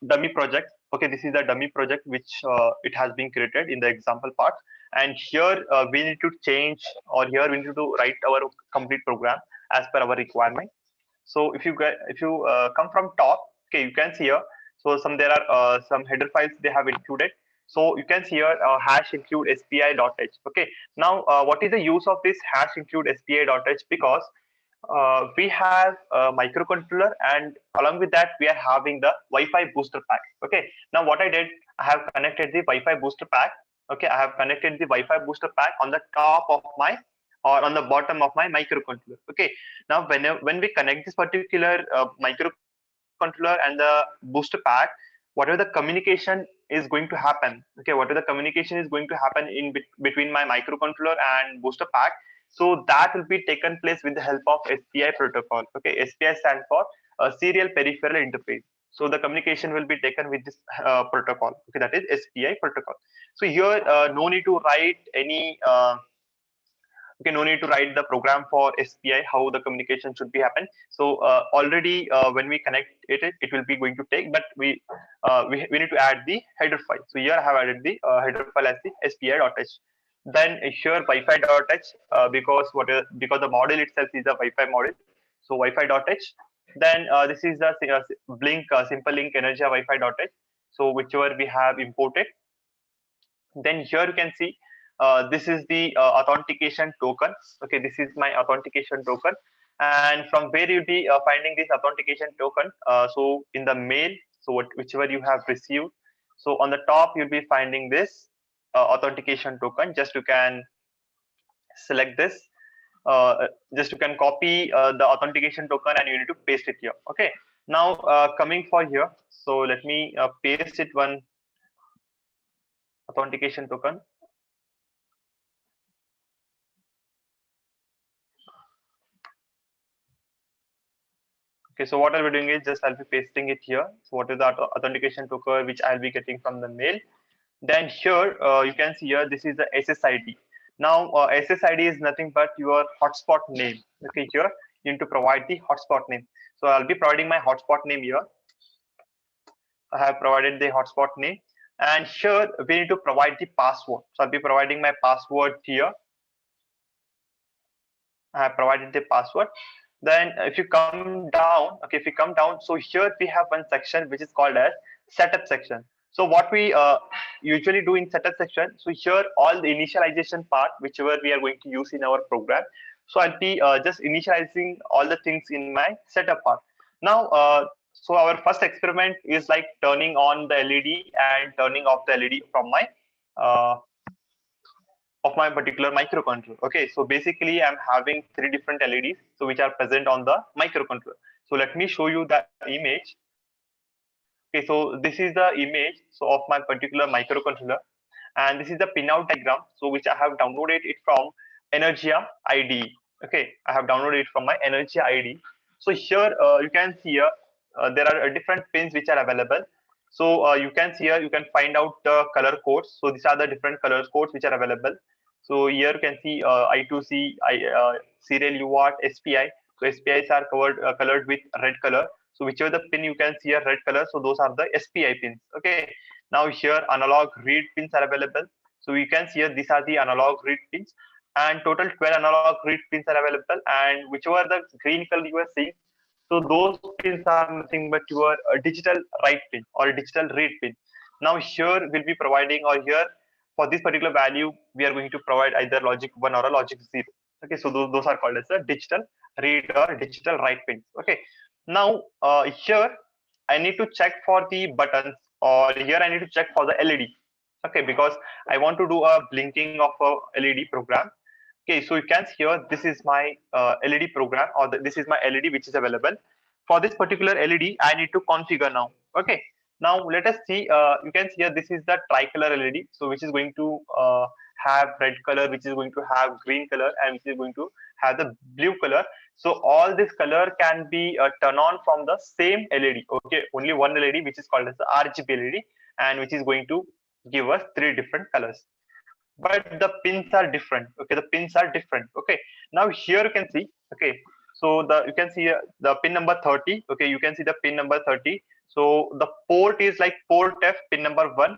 dummy project. Okay, this is the dummy project which it has been created in the example part. And here we need to change, or here we need to write our complete program as per our requirement. So if you come from top, okay, you can see here. So there are some header files they have included. So you can see here hash include spi.h. Okay, now what is the use of this hash include spi.h? Because we have a microcontroller, and along with that we are having the Wi-Fi booster pack. Okay, now what I did, I have connected the Wi-Fi booster pack. Okay, I have connected the Wi-Fi booster pack on the top of my, or on the bottom of my microcontroller. Okay, now when we connect this particular microcontroller and the booster pack, whatever the communication is going to happen, okay, whatever the communication is going to happen in between my microcontroller and booster pack, so that will be taken place with the help of SPI protocol. Okay, SPI stands for Serial Peripheral Interface. So the communication will be taken with this protocol. Okay, that is SPI protocol. So here no need to write any okay, no need to write the program for SPI how the communication should be happen. So already when we connect it will be going to take, but we need to add the header file. So here I have added the header file as the spi.h. Then here Wi-Fi.h because the model itself is a Wi-Fi model. So Wi-Fi.h. Then this is the Blink Simple Link Energia Wi-Fi.h. So whichever we have imported. Then here you can see this is the authentication token. Okay, this is my authentication token, and from where you'll be finding this authentication token. So in the mail, so whichever you have received, so on the top you'll be finding this authentication token. Just you can select this. Just you can copy the authentication token and you need to paste it here. Okay, now coming for here, so let me paste it one authentication token. Okay, so what I'll be doing is just I'll be pasting it here. So what is the authentication token which I'll be getting from the mail? Then here you can see here this is the SSID. Now SSID is nothing but your hotspot name. Okay, here you need to provide the hotspot name. So I'll be providing my hotspot name here. I have provided the hotspot name, and here we need to provide the password. So I'll be providing my password here. I have provided the password. Then if you come down, okay, if you come down, so here we have one section which is called as setup section. So what we usually do in setup section, so here all the initialization part, whichever we are going to use in our program. So I'll be just initializing all the things in my setup part. Now, so our first experiment is like turning on the LED and turning off the LED from my of my particular microcontroller. Okay, so basically I'm having 3 different LEDs, so which are present on the microcontroller. So let me show you the image. Okay, so this is the image so of my particular microcontroller, and this is the pinout diagram, so which I have downloaded it from Energia IDE. Okay, I have downloaded it from my Energia IDE. So here you can see here there are different pins which are available. So you can see here, you can find out the color codes. So these are the different color codes which are available. So here you can see I2C, serial UART, SPI. So SPIs are colored with red color. So whichever the pin you can see a red color, so those are the SPI pins. Okay. Now here analog read pins are available. So you can see here these are the analog read pins, and total 12 analog read pins are available. And whichever the green color you are seeing, so those pins are nothing but your digital write pin or digital read pin. Now here we'll be providing, or here for this particular value, we are going to provide either logic 1 or a logic 0. Okay, so those are called as a digital read or digital write pins. Okay, now here I need to check for the buttons, or here I need to check for the LED. Okay, because I want to do a blinking of a LED program. Okay, so you can see here, this is my LED program, or this is my LED which is available. For this particular LED, I need to configure now. Okay, now let us see. You can see here, this is the tricolor LED, so which is going to have red color, which is going to have green color, and which is going to have the blue color. So all this color can be turned on from the same LED. Okay, only one LED, which is called as the RGB LED, and which is going to give us 3 different colors. But the pins are different. Okay, the pins are different. Okay, now here you can see. Okay, so you can see the pin number 30. Okay, you can see the pin number 30. So the port is like port F, pin number 1,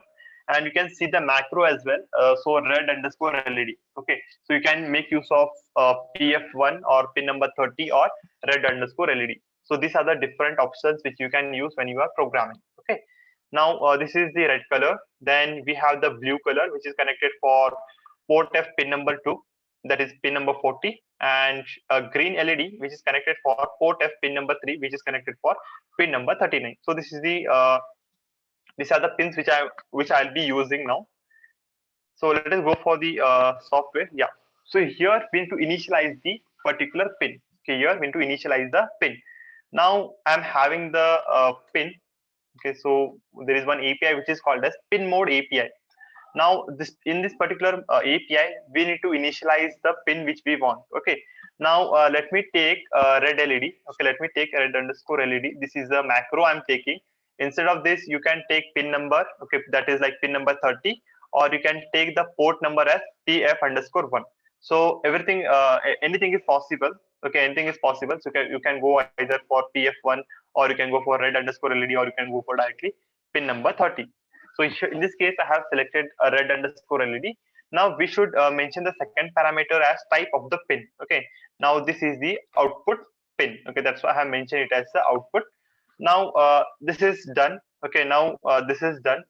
and you can see the macro as well. So red underscore LED. Okay, so you can make use of PF1 or pin number 30 or red underscore LED. So these are the different options which you can use when you are programming. Okay, now this is the red color. Then we have the blue color, which is connected for port F pin number 2, that is pin number 40, and a green LED, which is connected for port F pin number 3, which is connected for pin number 39. So this is the these are the pins which I'll be using now. So let us go for the software. Yeah. So here we need to initialize the particular pin. Okay, here we need to initialize the pin. Now I'm having the pin. Okay, so there is one API which is called as pin mode API. Now in this particular API, we need to initialize the pin which we want. Okay, now let me take red LED. Okay, let me take red underscore LED. This is the macro I'm taking. Instead of this, you can take pin number. Okay, that is like pin number 30, or you can take the port number as PF underscore 1. So everything, anything is possible. Okay, anything is possible. So you can go either for PF1, or you can go for red underscore LED, or you can go for directly pin number 30. So in this case, I have selected a red underscore LED. Now we should mention the second parameter as type of the pin. Okay, now this is the output pin. Okay, that's why I have mentioned it as the output. Now this is done. Okay, now this is done.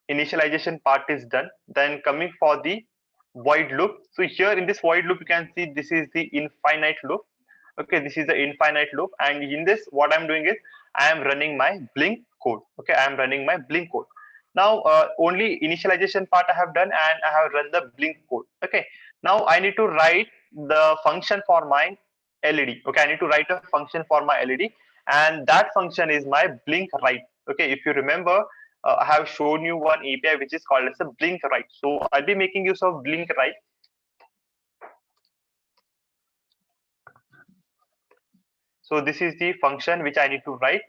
Initialization part is done. Then coming for the void loop. So here in this void loop, you can see this is the infinite loop. Okay, this is the infinite loop, and in this, what I'm doing is I am running my blink code. Okay, I am running my blink code. Now only initialization part I have done, and I have run the blink code. Okay, now I need to write the function for my LED. Okay, I need to write a function for my LED, and that function is my blink write. Okay, if you remember, I have shown you one API which is called as a blink write. So I'll be making use of blink write. So this is the function which I need to write.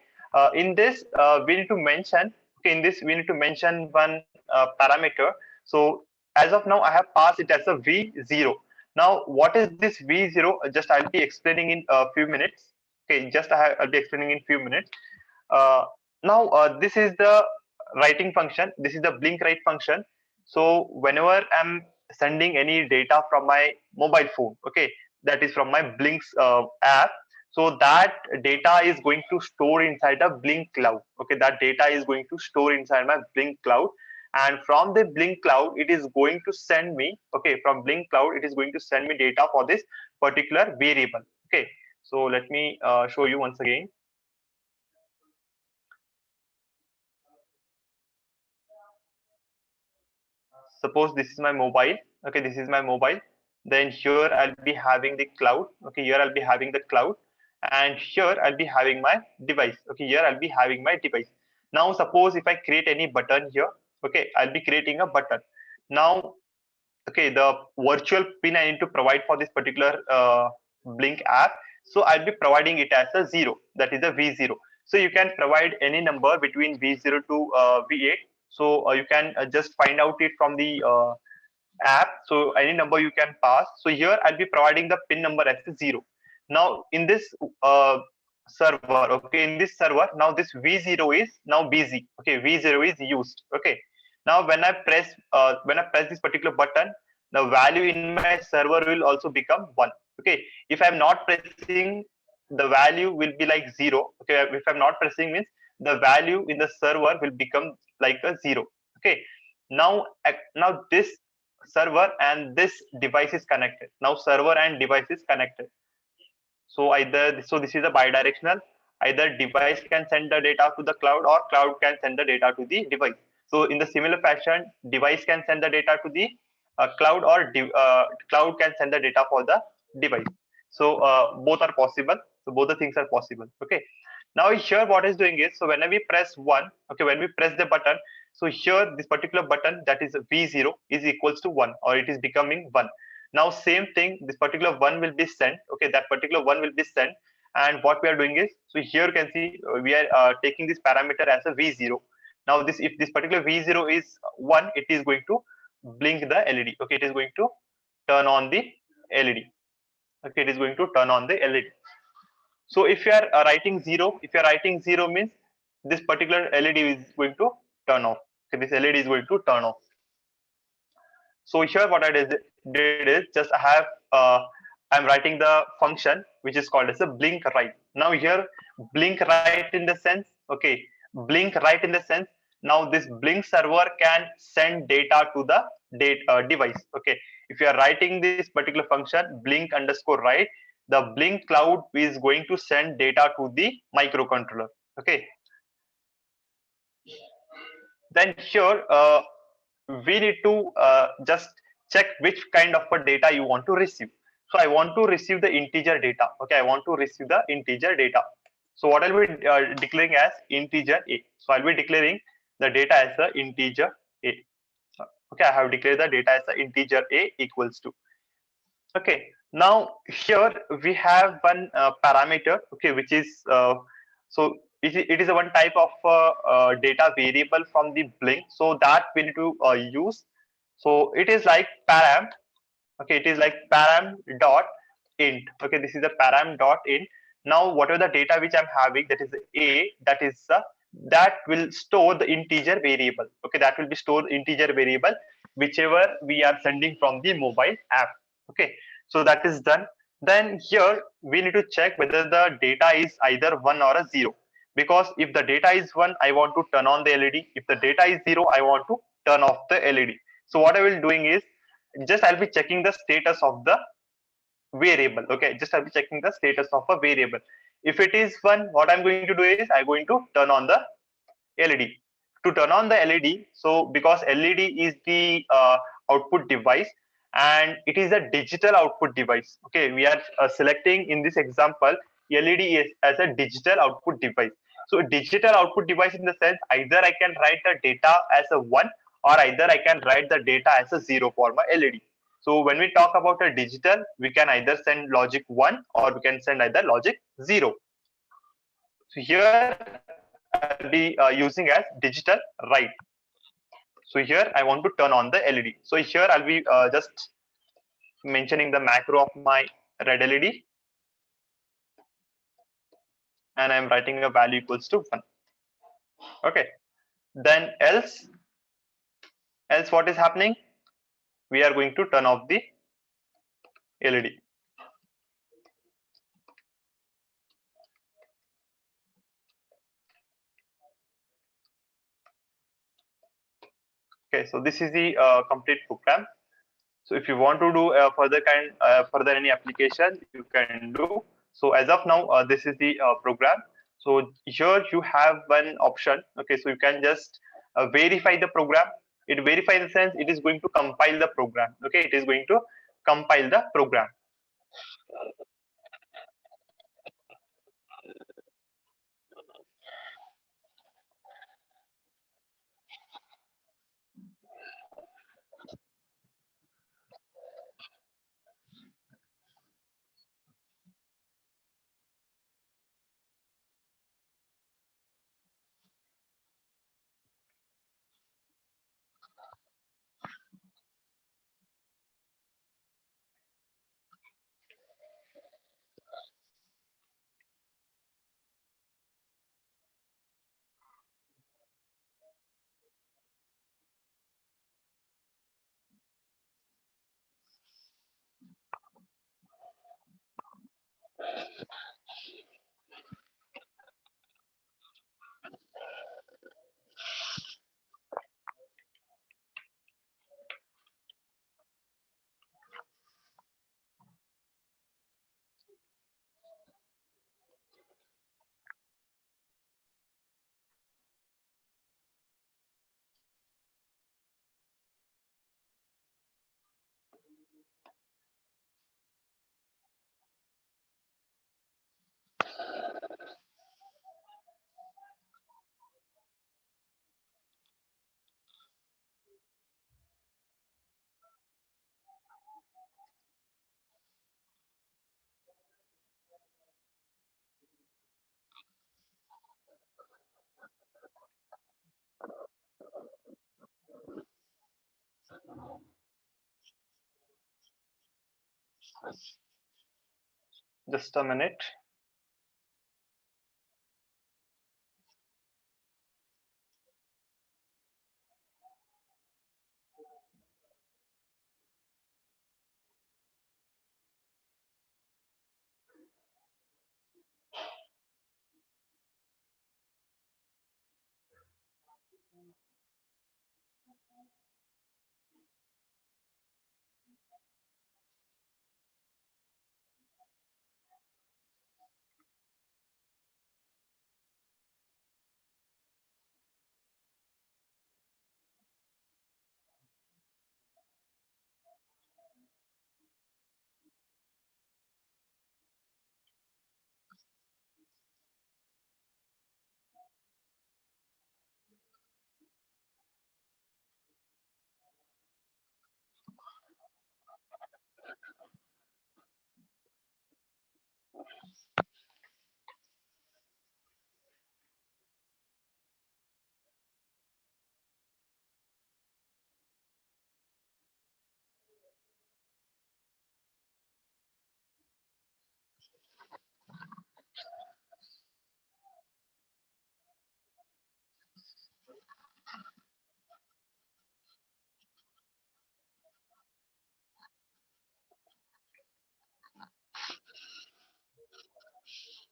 In this, we need to mention. Okay, in this we need to mention one parameter. So as of now I have passed it as a V0. Now what is this V0? Just I'll be explaining in a few minutes. Okay, I'll be explaining in few minutes. Now this is the writing function. This is the blink write function. So whenever I'm sending any data from my mobile phone, okay, that is from my Blinks app, so that data is going to store inside a Blink cloud. Okay, that data is going to store inside my Blink cloud, and from the Blink cloud it is going to send me, okay, from Blink cloud it is going to send me data for this particular variable. Okay, so let me show you once again. Suppose this is my mobile. Okay, this is my mobile. Then here I'll be having the cloud. Okay, here I'll be having the cloud, and here I'll be having my device. Okay, here I'll be having my device. Now suppose if I create any button here, okay, I'll be creating a button. Now, okay, the virtual pin I need to provide for this particular Blink app, so I'll be providing it as a 0, that is a V0. So you can provide any number between V0 to V8. So you can just find out it from the app. So any number you can pass. So here I'll be providing the pin number as a 0. Now in this server, okay, in this server, now this V0 is now busy. Okay, V0 is used. Okay, now when I press this particular button, the value in my server will also become 1. Okay, if I'm not pressing, the value will be like 0. Okay, if I'm not pressing means the value in the server will become like a 0. Okay, now this server and this device is connected. Now server and device is connected. So this is a bidirectional. Either device can send the data to the cloud, or cloud can send the data to the device. So in the similar fashion, device can send the data to the cloud, or cloud can send the data for the device. So both are possible. So both the things are possible. Okay. Now here what is doing is, so whenever we press 1, okay, when we press the button, so here this particular button, that is V0, is equals to 1, or it is becoming 1. Now same thing, this particular 1 will be sent. Okay, that particular 1 will be sent, and what we are doing is, so here you can see we are taking this parameter as a V0. Now this, if this particular V0 is 1, it is going to blink the LED. Okay, it is going to turn on the LED. Okay, it is going to turn on the LED. So if you are writing 0, if you are writing 0 means this particular LED is going to turn off. Okay, this LED is going to turn off. So here what I did is just I have I'm writing the function which is called as a blink write. Now here blink write in the sense, okay, blink write in the sense, now this blink server can send data to the device. Okay, if you are writing this particular function blink underscore write, the blink cloud is going to send data to the microcontroller. Okay, then here we need to just check which kind of a data you want to receive. So I want to receive the integer data. Okay, I want to receive the integer data. So what I'll be declaring as integer a. So I'll be declaring the data as the integer a. Okay, I have declared the data as the integer a equals to. Okay, now here we have one parameter. Okay, which is so it is a one type of data variable from the blink. So that we need to use. So it is like param. Okay, it is like param dot int. Okay, this is the param dot int. Now whatever the data which I'm having, that is a, that will store the integer variable. Okay, that will be stored integer variable whichever we are sending from the mobile app. Okay, so that is done. Then here we need to check whether the data is either 1 or a 0, because if the data is 1, I want to turn on the LED. If the data is 0, I want to turn off the LED. So what I will doing is just I'll be checking the status of the variable. Okay, just I'll be checking the status of a variable. If it is 1, what I'm going to do is I'm going to turn on the LED. To turn on the LED, so because LED is the output device and it is a digital output device. Okay, we are selecting in this example LED is as a digital output device. So digital output device in the sense either I can write the data as a 1 or either I can write the data as a 0 for my LED. So when we talk about a digital, we can either send logic 1 or we can send either logic 0. So here I'll be using as digital write. So here I want to turn on the LED. So here I'll be just mentioning the macro of my red LED, and I'm writing a value equals to 1. Okay. Then else what is happening? We are going to turn off the LED. Okay, so this is the complete program. So if you want to do further any application, you can do. So as of now, this is the program. So here you have one option. Okay, so you can just verify the program. It verifies the sense it is going to compile the program. Okay, it is going to compile the program. Just a minute.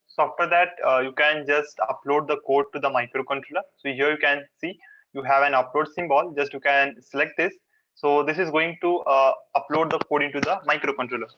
So after that, you can just upload the code to the microcontroller. So here you can see you have an upload symbol. Just you can select this. So this is going to upload the code into the microcontroller.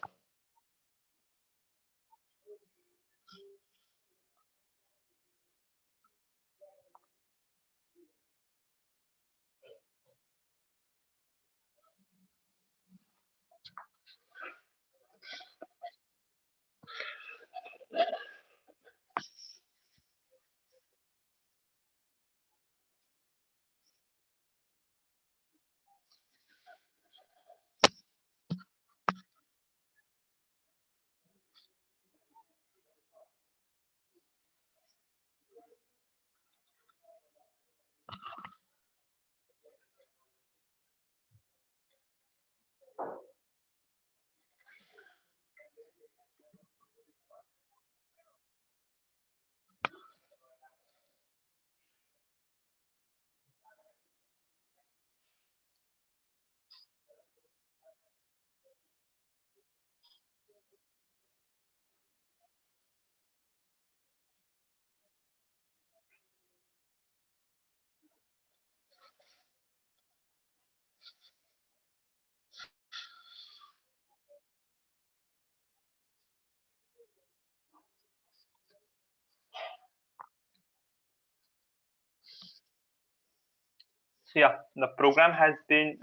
So yeah, the program has been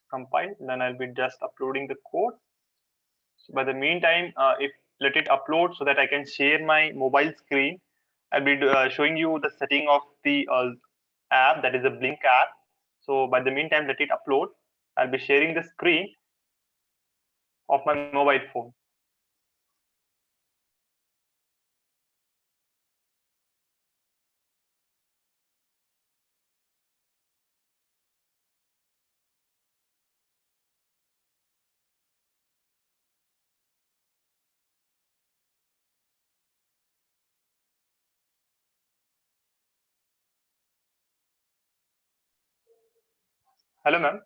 compiled. Then I'll be just uploading the code. So by the meantime, if let it upload so that I can share my mobile screen. I'll be showing you the setting of the app, that is a Blink app. So by the meantime, let it upload. I'll be sharing the screen of my mobile phone. Hello, ma'am.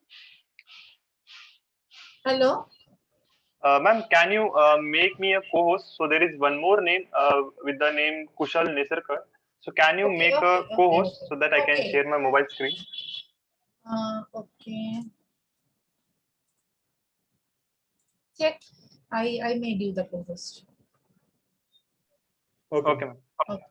Hello. Ma'am, can you make me a co-host? So there is one more name with the name Kushal Nesarkar. So can you make a co-host so that I can share my mobile screen? Okay. Check. I made you the co-host. Okay, ma'am. Okay.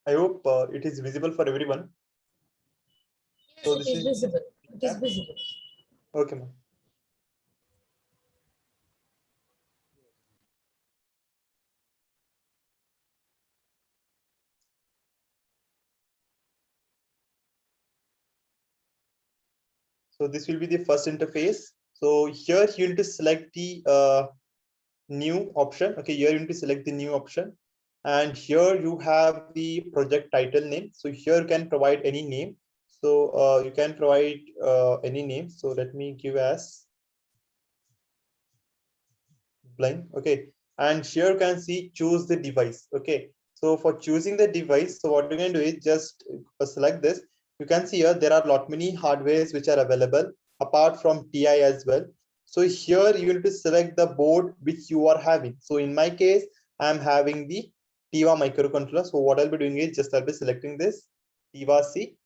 I hope it is visible for everyone. Yes, So it this is is visible. It is visible. okay, ma'am. So this will be the first interface. So here you need to select the new option. Okay, here you need to select the new option, and here you have the project title name. So here you can provide any name. So you can provide any name. So let me give as blank. Okay, and here you can see choose the device. Okay, so for choosing the device, so what you can do is just select this. You can see here there are lot many hardwares which are available apart from TI as well. So here you will be select the board which you are having. So in my case, I am having the TIVA microcontroller. So what I'll be doing is just I'll be selecting this TIVA C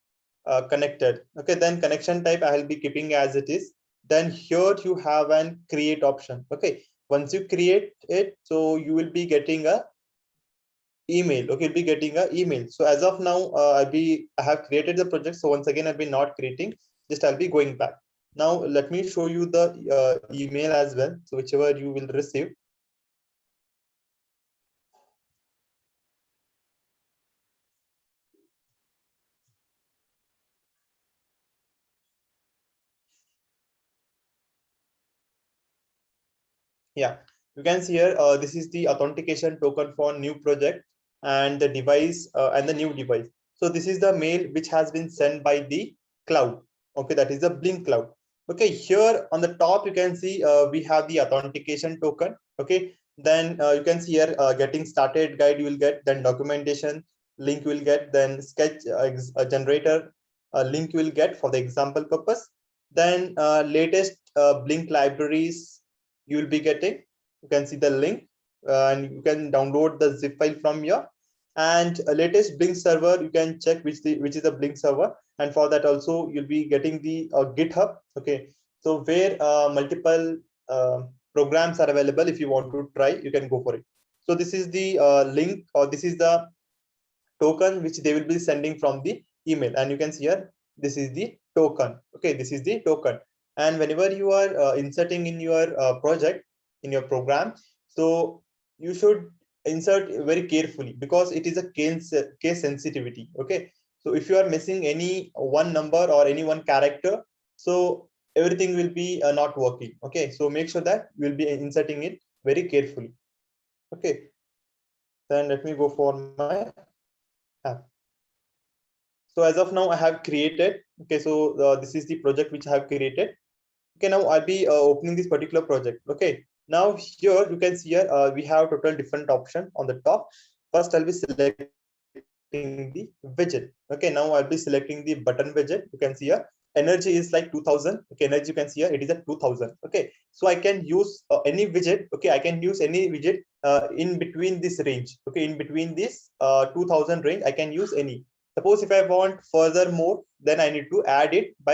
connected. Okay, then connection type I will be keeping as it is. Then here you have an create option. Okay, once you create it, so you will be getting a email. Okay, you'll be getting a email. So as of now, I have created the project. So once again, I'll be not creating. Just I'll be going back. Now let me show you the email as well. So whichever you will receive. Yeah, you can see here, this is the authentication token for new project and the device and the new device. So this is the mail which has been sent by the cloud. Okay, that is the Blink cloud. Okay, here on the top, you can see we have the authentication token. Okay, then you can see here getting started guide you will get, then documentation link you will get, then sketch generator link you will get for the example purpose. Then latest Blink libraries you will be getting. You can see the link and you can download the zip file from here, and latest Blink server you can check which is the Blink server, and for that also you'll be getting the GitHub. Okay, so where multiple programs are available. If you want to try, you can go for it. So this is the link, or this is the token which they will be sending from the email, and you can see here this is the token. Okay, this is the token, and whenever you are inserting in your project, in your program, so you should insert very carefully because it is a case sensitivity. Okay, so if you are missing any one number or any one character, so everything will be not working. Okay, so make sure that you will be inserting it very carefully. Okay, then let me go for my app. So as of now, I have created. Okay, so this is the project which I have created. Okay, now I'll be opening this particular project. Okay, now here you can see here we have total different option on the top. First, I'll be selecting selecting the widget. Okay, now I'll be selecting the button widget. You can see here energy is like 2000. Okay, energy you can see here it is at 2000. Okay, so I can use any widget. Okay, I can use any widget in between this range. Okay, in between this 2000 range, I can use any. Suppose if I want further more, then I need to add it by.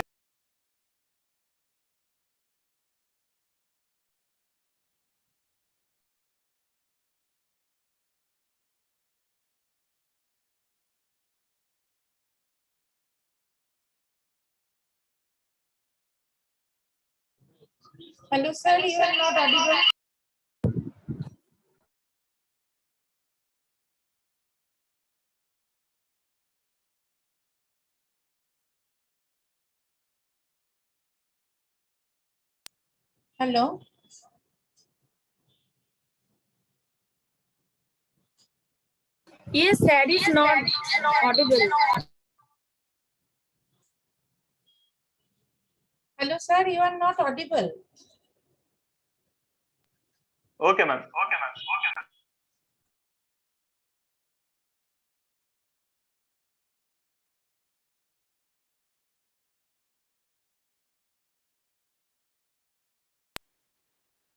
Hello, sir. You are not audible. Hello. Yes, that is not audible. Hello, sir. You are not audible. Okay, ma'am.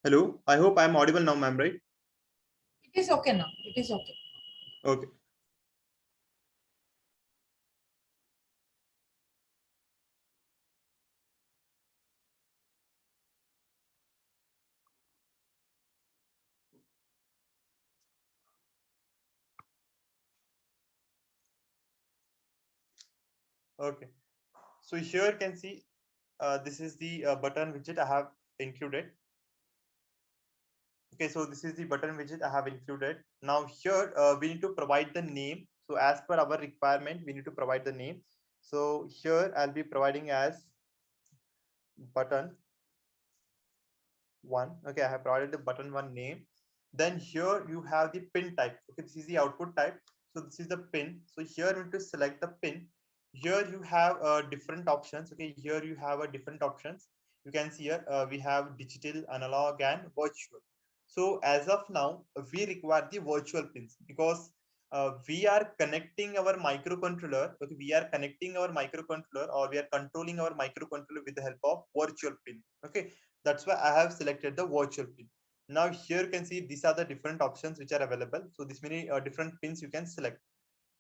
Hello, I hope I'm audible now, ma'am, right? It is okay now. It is okay. Okay. Okay. So here you can see this is the button widget I have included. Okay, so this is the button widget I have included. Now here we need to provide the name. So as per our requirement, we need to provide the name. So here I'll be providing as button one. Okay, I have provided the button one name. Then here you have the pin type. Okay, this is the output type. So this is the pin. So here we need to select the pin. Here you have different options. Okay, here you have a different options. You can see here we have digital, analog, and virtual. So as of now, we require the virtual pins because we are connecting our microcontroller. Okay, we are connecting our microcontroller, or we are controlling our microcontroller with the help of virtual pin. Okay, that's why I have selected the virtual pin. Now here you can see these are the different options which are available. So this many different pins you can select.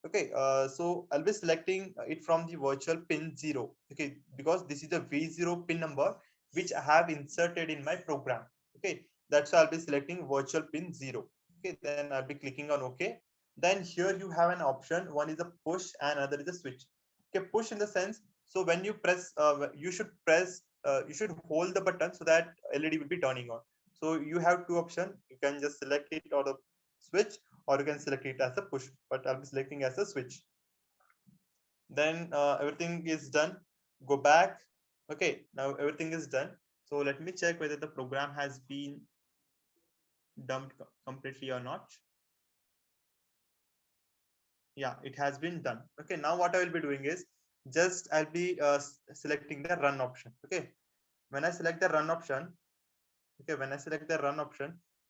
Okay, so I'll be selecting it from the virtual pin 0. Okay, because this is the V0 pin number which I have inserted in my program. Okay, that's why I'll be selecting virtual pin 0. Okay, then I'll be clicking on OK. Then here you have an option. One is a push and another is a switch. Okay, push in the sense, so when you press, you should hold the button so that LED will be turning on. So you have two options. You can just select it or the switch, or you can select it as a push, but I'll be selecting as a switch. Then everything is done. Go back. Okay, now everything is done. So let me check whether the program has been dumped completely or not. Yeah, it has been done. Okay, now what I will be doing is just I'll be selecting the run option. Okay, when I select the run option,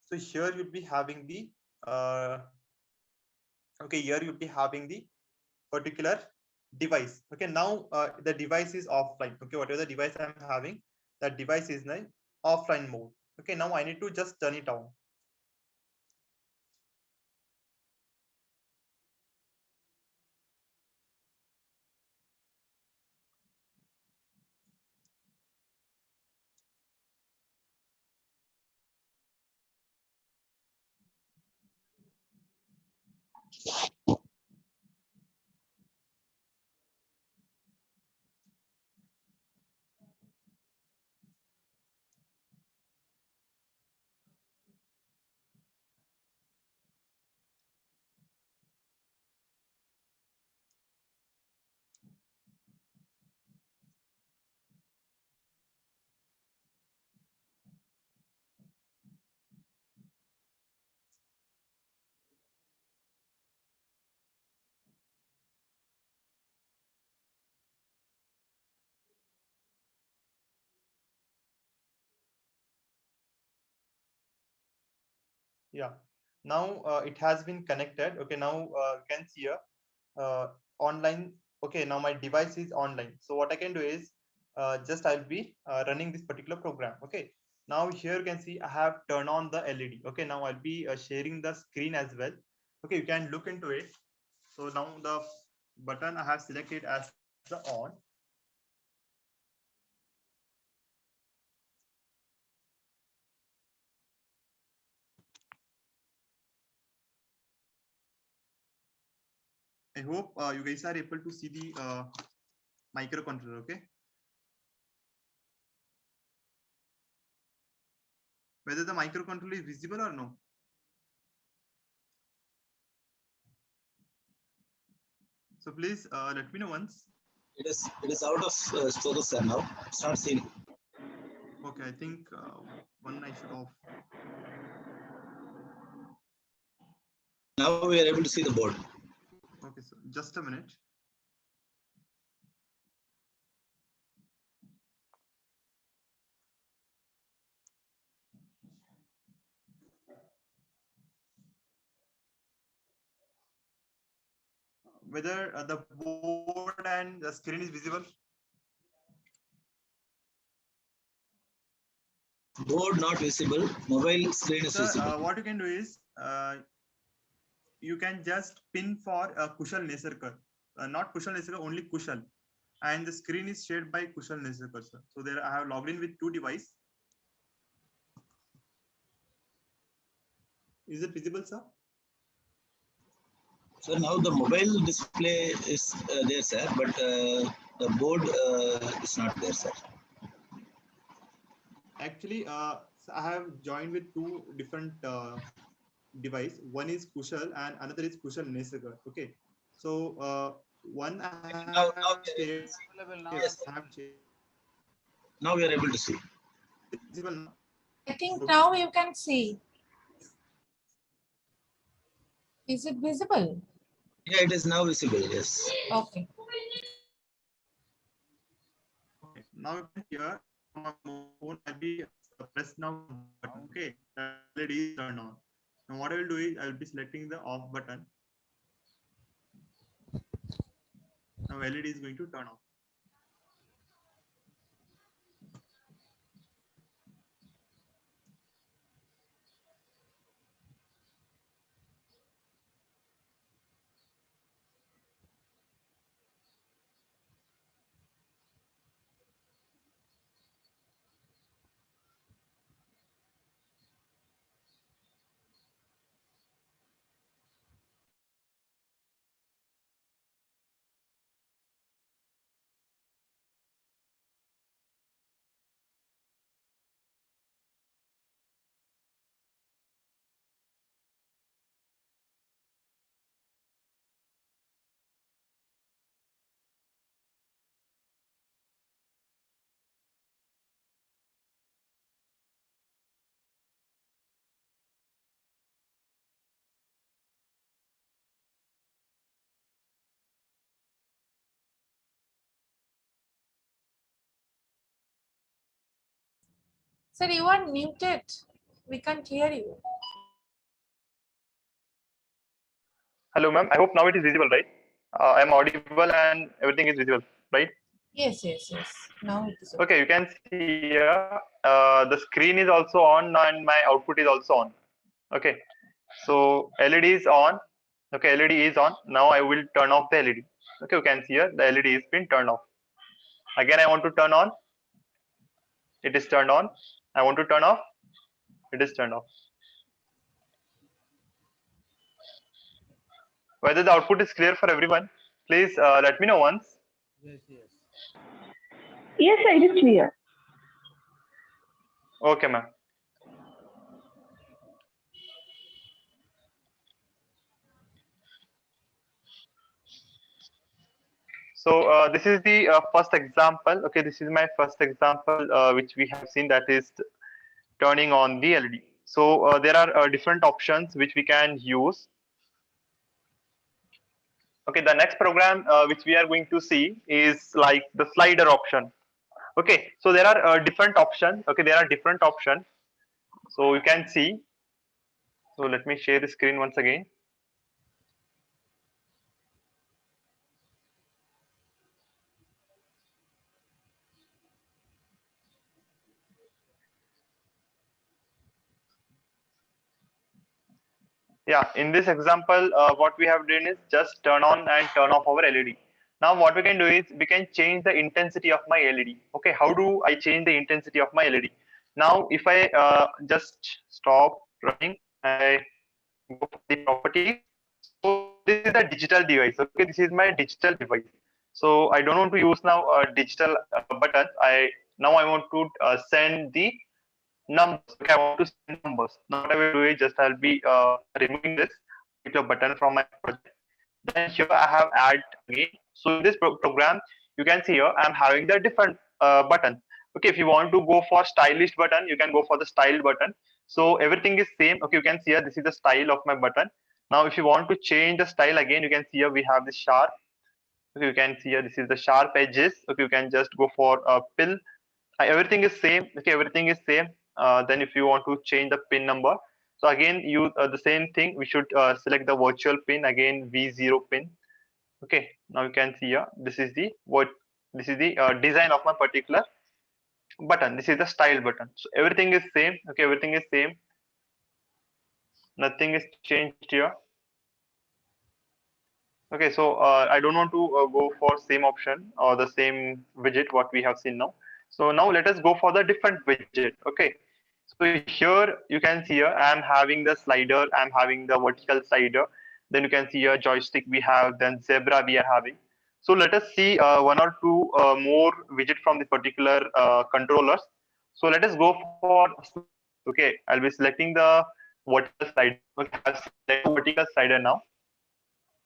so here you'll be having the here you'll be having the particular device. Okay, now the device is offline. Okay, whatever the device I'm having, that device is in offline mode. Okay, now I need to just turn it on. Yeah, now it has been connected. Okay, now you can see here online. Okay, now my device is online. So what I can do is just I'll be running this particular program. Okay, now here you can see I have turned on the LED. Okay, now I'll be sharing the screen as well. Okay, you can look into it. So now the button I have selected as the on. I hope you guys are able to see the microcontroller. Okay, whether the microcontroller is visible or no. So please let me know once. It is out of focus, sir. Now it's not seen. Okay, I think one I should off. Now we are able to see the board. Okay, so just a minute. Whether the board and the screen is visible. Board not visible. Mobile screen is So visible. what you can do is you can just pin for Kushal Nesarkar, not Kushal Nesarkar, only Kushal, and the screen is shared by Kushal Nesarkar, sir. So there I have logged in with two devices. Is it visible, sir? So now the mobile display is there, sir, but the board is not there, sir. Actually, so I have joined with two different device. One is Kushal and another is Kushal Nesarkar. Okay, so one I have shared. Yes, I have shared. Now we are able to see. Visible now. I think now you can see. Is it visible? Yeah, it is now visible. Yes. Okay. Okay, now you can hear from my phone. I'll be press now button. Okay, the LED is turned on. Now what I will do is I will be selecting the off button. Now LED is going to turn off. Sir, you are muted. We can't hear you. Hello, ma'am. I hope now it is visible, right? I'm audible and everything is visible, right? Yes, yes, yes. Now it is Okay, you can see here the screen is also on and my output is also on. Okay, so LED is on. Okay, LED is on. Now I will turn off the LED. Okay, you can see here the LED is been turned off. Again, I want to turn on. It is turned on. I want to turn off. It is turned off. Whether the output is clear for everyone, please let me know once. Yes, yes. Yes, sir, it is clear. Okay, ma'am. So this is the first example. Okay, this is my first example which we have seen, that is turning on the LED. So there are different options which we can use. Okay, the next program which we are going to see is like the slider option. Okay, so there are different options. Okay, there are different options. So you can see. So let me share the screen once again. Yeah, in this example, what we have done is just turn on and turn off our LED. Now what we can do is we can change the intensity of my LED. Okay, how do I change the intensity of my LED? Now if I just stop running, I go for the properties. So this is the digital device. Okay, this is my digital device. So I don't want to use now digital buttons. I want to send the numbers. Okay, I want to send numbers. Now what I will do is just I'll be removing this particular button from my project. Then here I have add again. So in this program, you can see here I'm having the different button. Okay, if you want to go for stylish button, you can go for the style button. So everything is same. Okay, you can see here this is the style of my button. Now if you want to change the style again, you can see here we have the sharp. Okay, you can see here this is the sharp edges. Okay, you can just go for a pill. Everything is same. Okay, everything is same. Then if you want to change the pin number, so again use the same thing. We should select the virtual pin again, V0 pin. Okay, now you can see here this is the what this is the design of my particular button. This is the style button. So everything is same. Okay, everything is same. Nothing is changed here. Okay, so I don't want to go for same option or the same widget what we have seen now. So now let us go for the different widget. Okay, so here you can see here I am having the slider, I am having the vertical slider. Then you can see here joystick we have, then zebra we are having. So let us see one or two more widget from the particular controllers. So let us go for okay. I'll be selecting the vertical slider. Okay, I'll select the vertical slider now.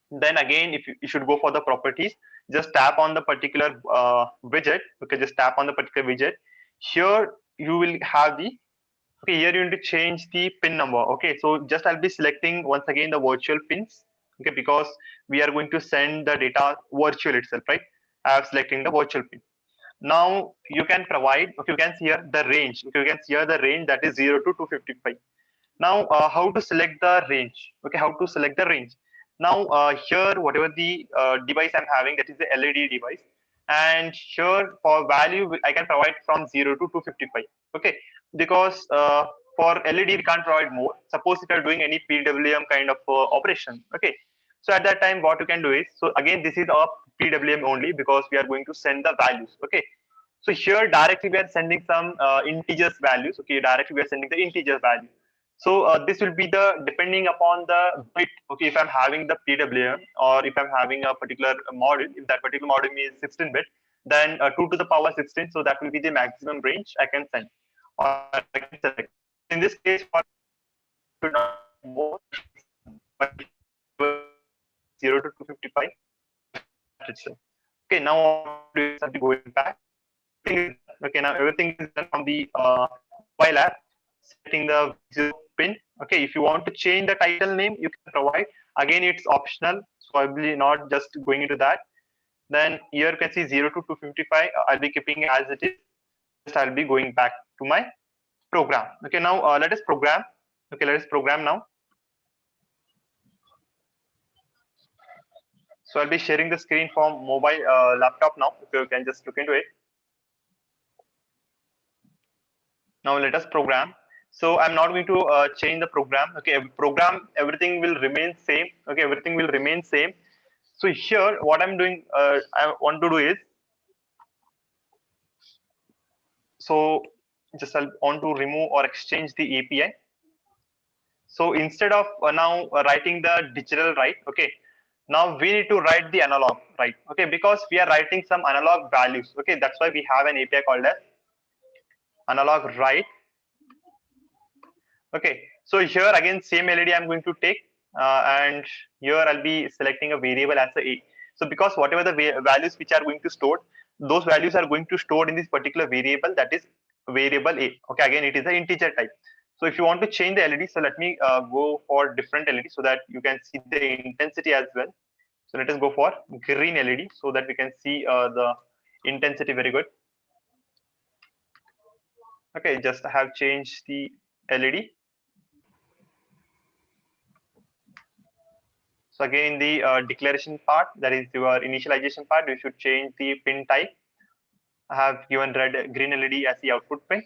Then again, if you should go for the properties, just tap on the particular widget. Okay, just tap on the particular widget. Here you will have the okay. Here you need to change the pin number. Okay, so just I'll be selecting once again the virtual pins. Okay, because we are going to send the data virtual itself, right? I am selecting the virtual pin. Now you can provide. Okay, you can see here the range. Okay, you can see here the range that is 0 to 255. Now how to select the range? Okay, how to select the range? Now here whatever the device I'm having, that is the LED device, and here for value I can provide from 0 to 255. Okay, because for LED we can't provide more. Suppose if you're doing any PWM kind of operation. Okay, so at that time what you can do is, so again this is a PWM only because we are going to send the values. Okay, so here directly we are sending some integers values. Okay, directly we are sending the integer value. So this will be the depending upon the bit. Okay, if I'm having the PWM or if I'm having a particular model, if that particular model is 16-bit, then 2 to the power 16. So that will be the maximum range I can send or I can select. In this case, for not more, but 0 to 255 itself. Okay, now I'll be going back. Okay, now everything is done from the mobile app, setting the visual pin. Okay, if you want to change the title name, you can provide. Again, it's optional, so I'll be not just going into that. Then here you can see 0 to 255. I'll be keeping it as it is. Just I'll be going back to my program. Okay, now let us program. Okay, let us program now. So I'll be sharing the screen from mobile laptop now. If you can just look into it. Now let us program. So I'm not going to change the program. Okay, program, everything will remain same. Okay, everything will remain same. So here what I'm doing, I want to do is, so just I want to remove or exchange the API. So instead of now writing the digital write, okay, now we need to write the analog write. Okay, because we are writing some analog values. Okay, that's why we have an API called as analog write. Okay, so here again same LED I'm going to take, and here I'll be selecting a variable as a. So because whatever the values which are going to store, those values are going to store in this particular variable, that is variable A. Okay, again it is an integer type. So if you want to change the LED, so let me go for different LED so that you can see the intensity as well. So let us go for green LED so that we can see the intensity very good. Okay, just I have changed the LED. So again, in the declaration part, that is your initialization part, you should change the pin type. I have given green LED as the output pin.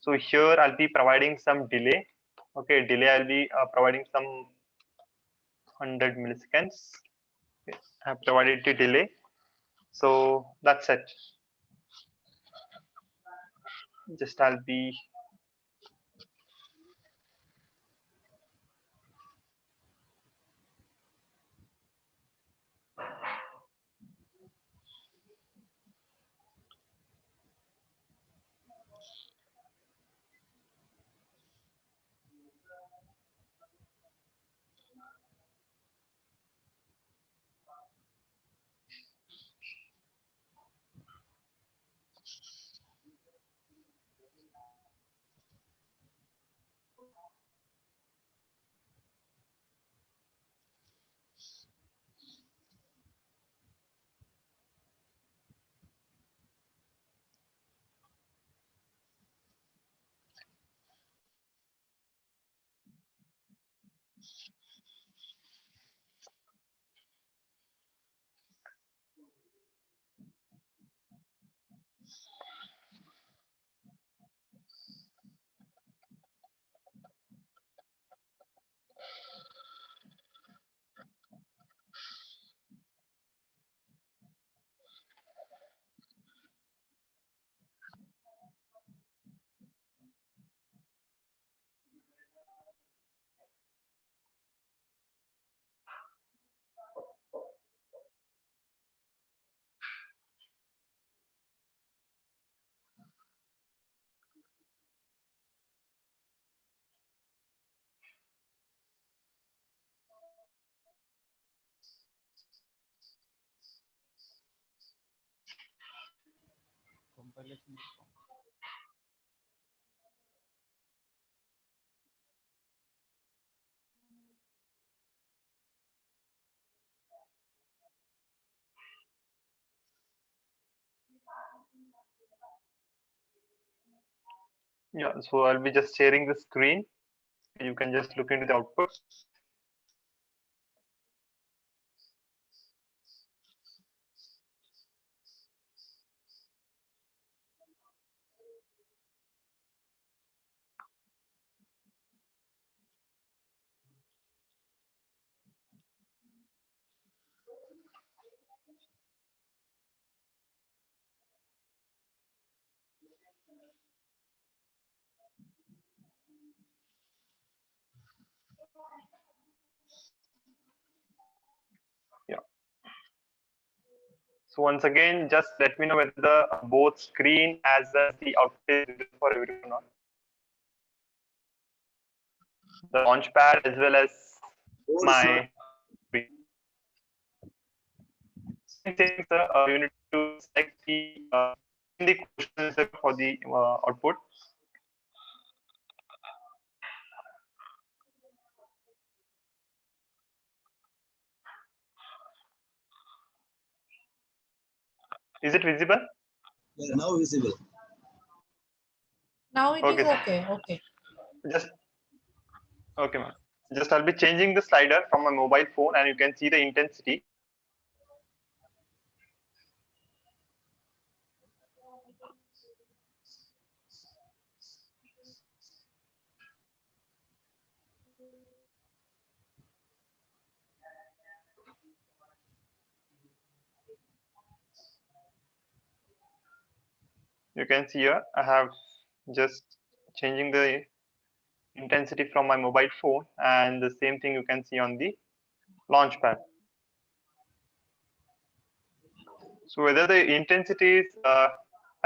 So here I'll be providing some delay. Okay, delay I'll be providing some 100 milliseconds. Okay, I have provided the delay. So that's it. Just I'll be compilation is complete. yeah. So I'll be just sharing the screen. You can just look into the output. Yeah. So once again, just let me know whether the both screen as well as the output is visible for everyone or not. The launchpad as well as Board is not my screen. Same thing, sir. You need to select the questions for the output. Is it visible? yeah, now visible. Now it Okay, is sir. okay. Okay. Just okay, ma'am. Just I'll be changing the slider from my mobile phone, and you can see the intensity. You can see here I have just changing the intensity from my mobile phone, and the same thing you can see on the launchpad. So whether the intensity is, are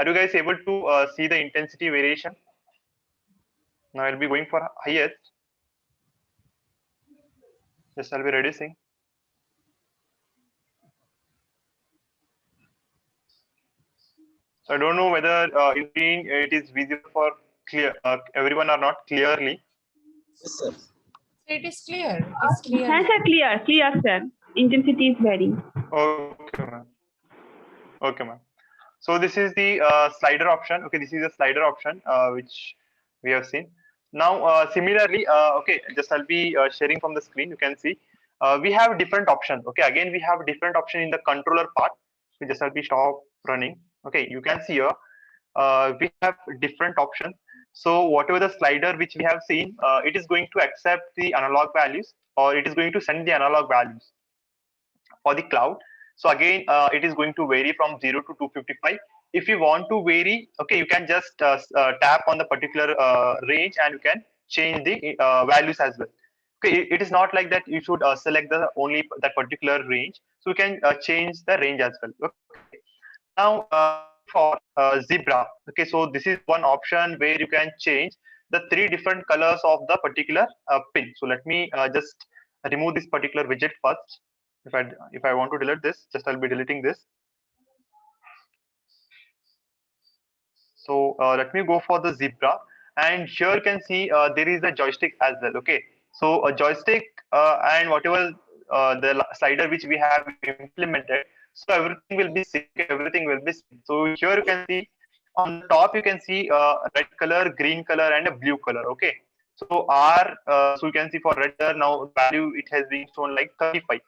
you guys able to see the intensity variation? Now I'll be going for highest. Just I'll be reducing. So I don't know whether in green it is visible for clear everyone or not clearly. Yes, sir. It is clear. It is clear. Yes, sir, clear, sir. Intensity is varying. Okay, ma'am. Okay, ma'am. So this is the slider option. Okay, this is the slider option which we have seen. Now, similarly, okay, just I'll be sharing from the screen. You can see we have different options. Okay, again we have different option in the controller part. So just I'll be stop running. Okay, you can see here we have different options. So whatever the slider which we have seen, it is going to accept the analog values, or it is going to send the analog values for the cloud. So again, it is going to vary from 0 to 255. If you want to vary, okay, you can just tap on the particular range and you can change the values as well. Okay, it is not like that you should select the only that particular range. So you can change the range as well. Okay. Now coming for zebra. Okay, so this is one option where you can change the three different colors of the particular pin. So let me just remove this particular widget first. If I want to delete this, just I'll be deleting this. So let me go for the zebra, and here you can see there is a joystick as well. Okay, so a joystick and whatever the slider which we have implemented, so everything will be sync, everything will be sync. So here you can see on the top, you can see red color, green color, and a blue color. Okay, so so you can see for red color now value it has been shown like 35.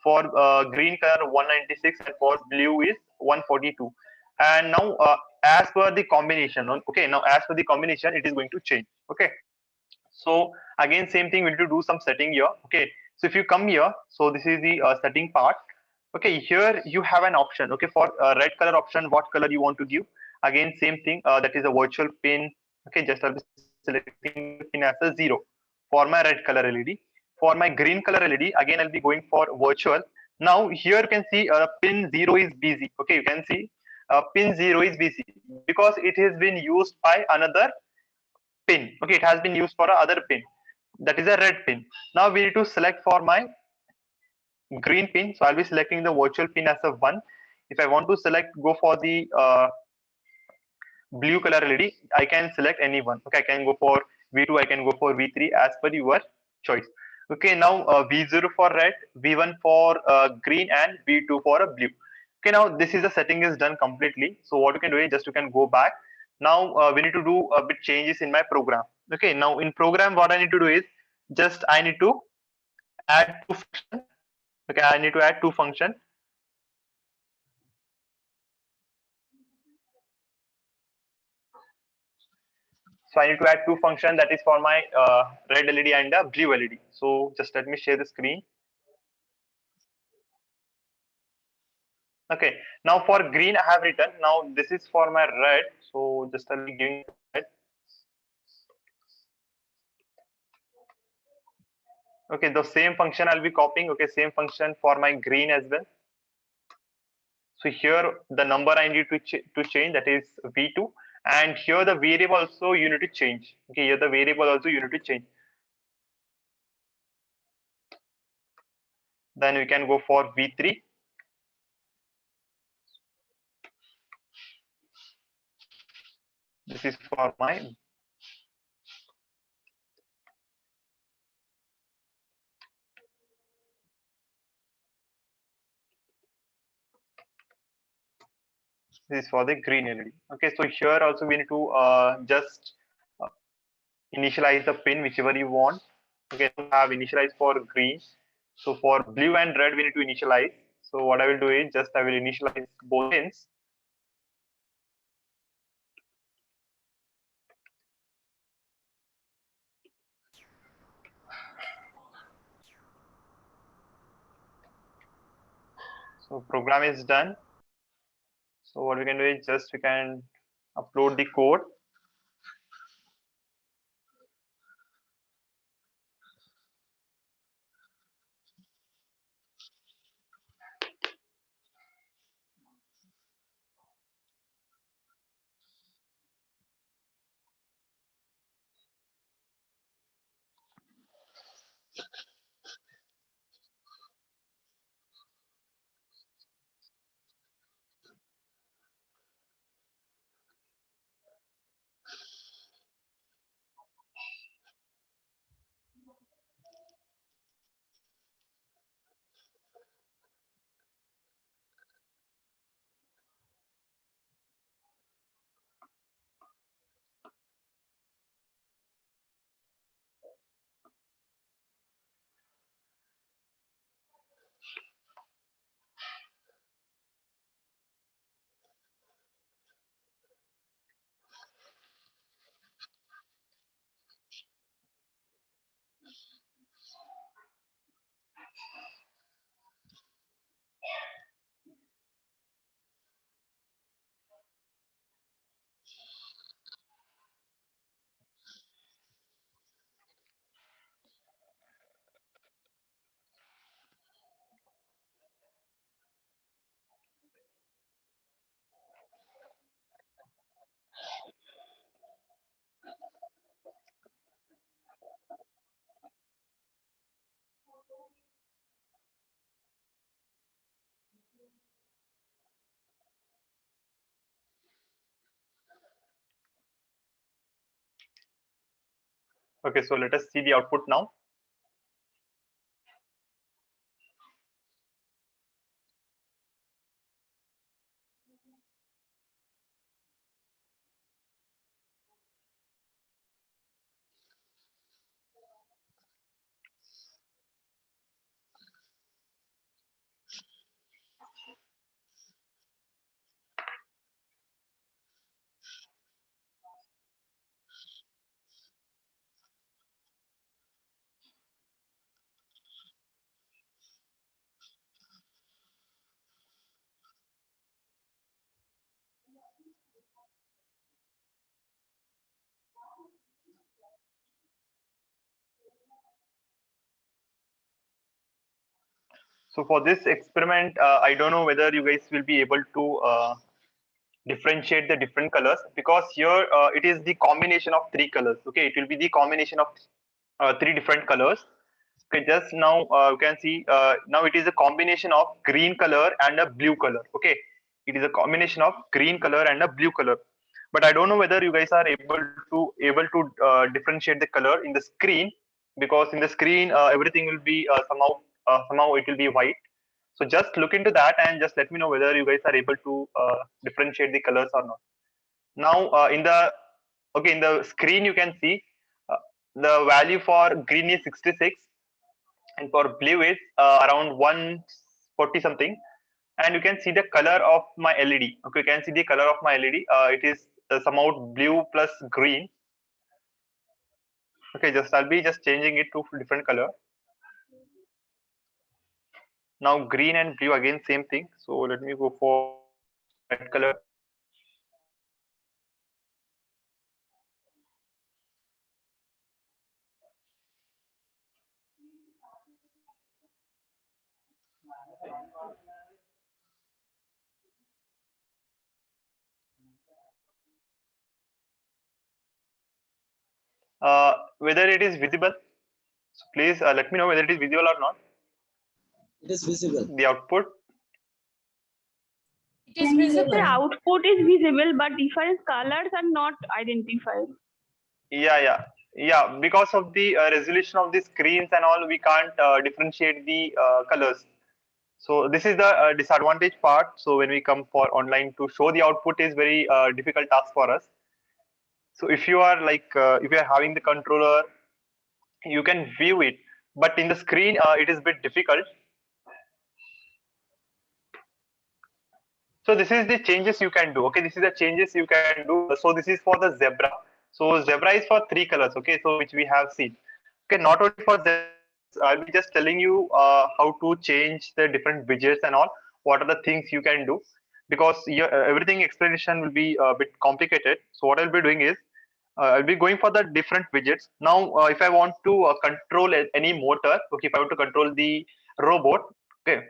For green color 196, and for blue is 142. And now as per the combination, okay, now as per the combination it is going to change. Okay, so again same thing, we need to do some setting here. Okay, so if you come here, so this is the setting part. Okay, here you have an option. Okay, for red color option, what color you want to give. Again same thing, that is a virtual pin. Okay, just I'll be selecting the pin as a 0 for my red color LED. For my green color LED, again I'll be going for virtual. Now here you can see pin 0 is busy. Okay, you can see pin 0 is busy because it has been used by another pin. Okay, it has been used for another pin, that is a red pin. Now we need to select for my green pin, so I'll be selecting the virtual pin as a 1. If I want to select, go for the blue color LED, I can select any one. Okay, I can go for V2, I can go for V3 as per your choice. Okay, now V0 for red, V1 for green, and V2 for a blue. Okay, now this is the setting is done completely. So what you can do is just you can go back. Now we need to do a bit changes in my program. Okay, now in program what I need to do is just I need to add two function. Okay, I need to add two function. So I need to add two function, that is for my red LED and a blue LED. So just let me share the screen. Okay, now for green I have written. Now this is for my red. So just I'll be giving red. Okay, the same function I'll be copying. Okay, same function for my green as well. So here the number I need to change, that is V2, and here the variable also you need to change. Okay, here the variable also you need to change. Then we can go for V3. This is for my this is for the green LED. Okay, so here also we need to just uh, initialize the pin whichever you want. Okay, we have initialized for green. So for blue and red we need to initialize. So what I will do is just I will initialize both pins. So program is done. So what we can do is just we can upload the code. Okay, so let us see the output now. So for this experiment, I don't know whether you guys will be able to differentiate the different colors, because here it is the combination of three colors. Okay, it will be the combination of three different colors. Okay, just now you can see now it is a combination of green color and a blue color. Okay, it is a combination of green color and a blue color. But I don't know whether you guys are able to differentiate the color in the screen, because in the screen everything will be somehow it will be white. So just look into that and just let me know whether you guys are able to differentiate the colors or not. Now in the screen you can see the value for green is 66 and for blue is around 140 something. And you can see the color of my LED. Okay, you can see the color of my LED. It is somehow blue plus green. Okay, I'll be just changing it to different color. Now green and blue again same thing. So let me go for red color. Whether it is visible. So please let me know whether it is visible or not. It is visible. The output. It is The visible. output is visible, but different colors are not identified. Yeah. Because of the resolution of the screens and all, we can't differentiate the colors. So this is the disadvantage part. So when we come for online, to show the output is very difficult task for us. So if you are if you are having the controller, you can view it, but in the screen it is a bit difficult. So this is the changes you can do. Okay, this is the changes you can do. So this is for the zebra. So zebra is for three colors. Okay, so which we have seen. Okay, not only for zebras, I'll be just telling you how to change the different widgets and all. What are the things you can do? Because everything explanation will be a bit complicated. So what I'll be doing is I'll be going for the different widgets. Now, if I want to control any motor, okay, if I want to control the robot, okay,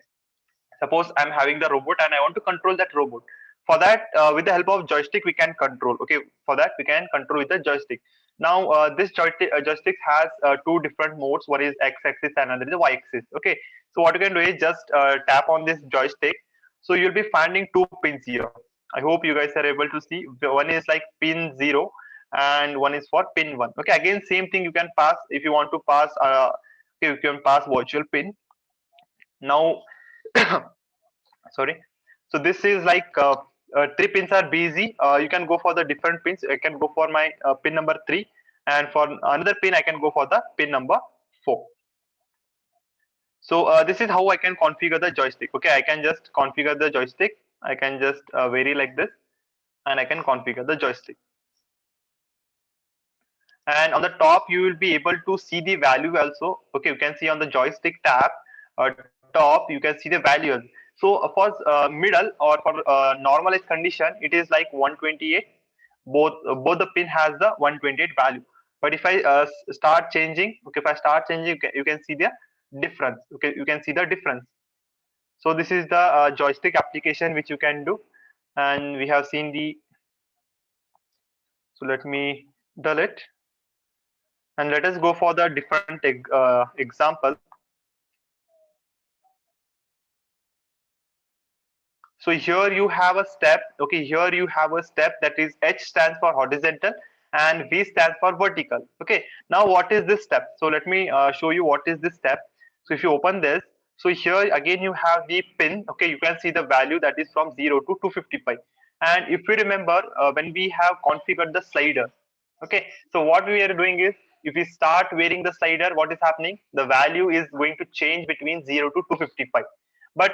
suppose I'm having the robot and I want to control that robot. For that, with the help of joystick, we can control. Okay, for that we can control with the joystick. Now, this joystick has two different modes. One is x-axis and another is the y-axis. Okay, so what you can do is just tap on this joystick. So you'll be finding two pins here. I hope you guys are able to see. One is like pin 0 and one is for pin 1. Okay, again same thing you can pass if you want to pass. Okay, you can pass virtual pin. Now sorry, so this is like three pins are busy. You can go for the different pins. I can go for my pin number 3, and for another pin I can go for the pin number 4. So this is how I can configure the joystick. Okay, I can just configure the joystick. I can just vary like this, and I can configure the joystick. And on the top you will be able to see the value also. Okay, you can see on the joystick tab top you can see the values. So for middle or for normalized condition it is like 128. Both the pin has the 128 value. But if I start changing, okay, if I start changing, you can see the difference. Okay, you can see the difference. So this is the joystick application which you can do. And we have seen the, so let me dull it. And let us go for the different example. So here you have a step. Okay, here you have a step that is H stands for horizontal and V stands for vertical. Okay, now what is this step? So let me show you what is this step. So if you open this, so here again you have the pin. Okay, you can see the value that is from 0 to 255. And if you remember, when we have configured the slider, okay, so what we are doing is, if we start varying the slider, what is happening? The value is going to change between 0 to 255. But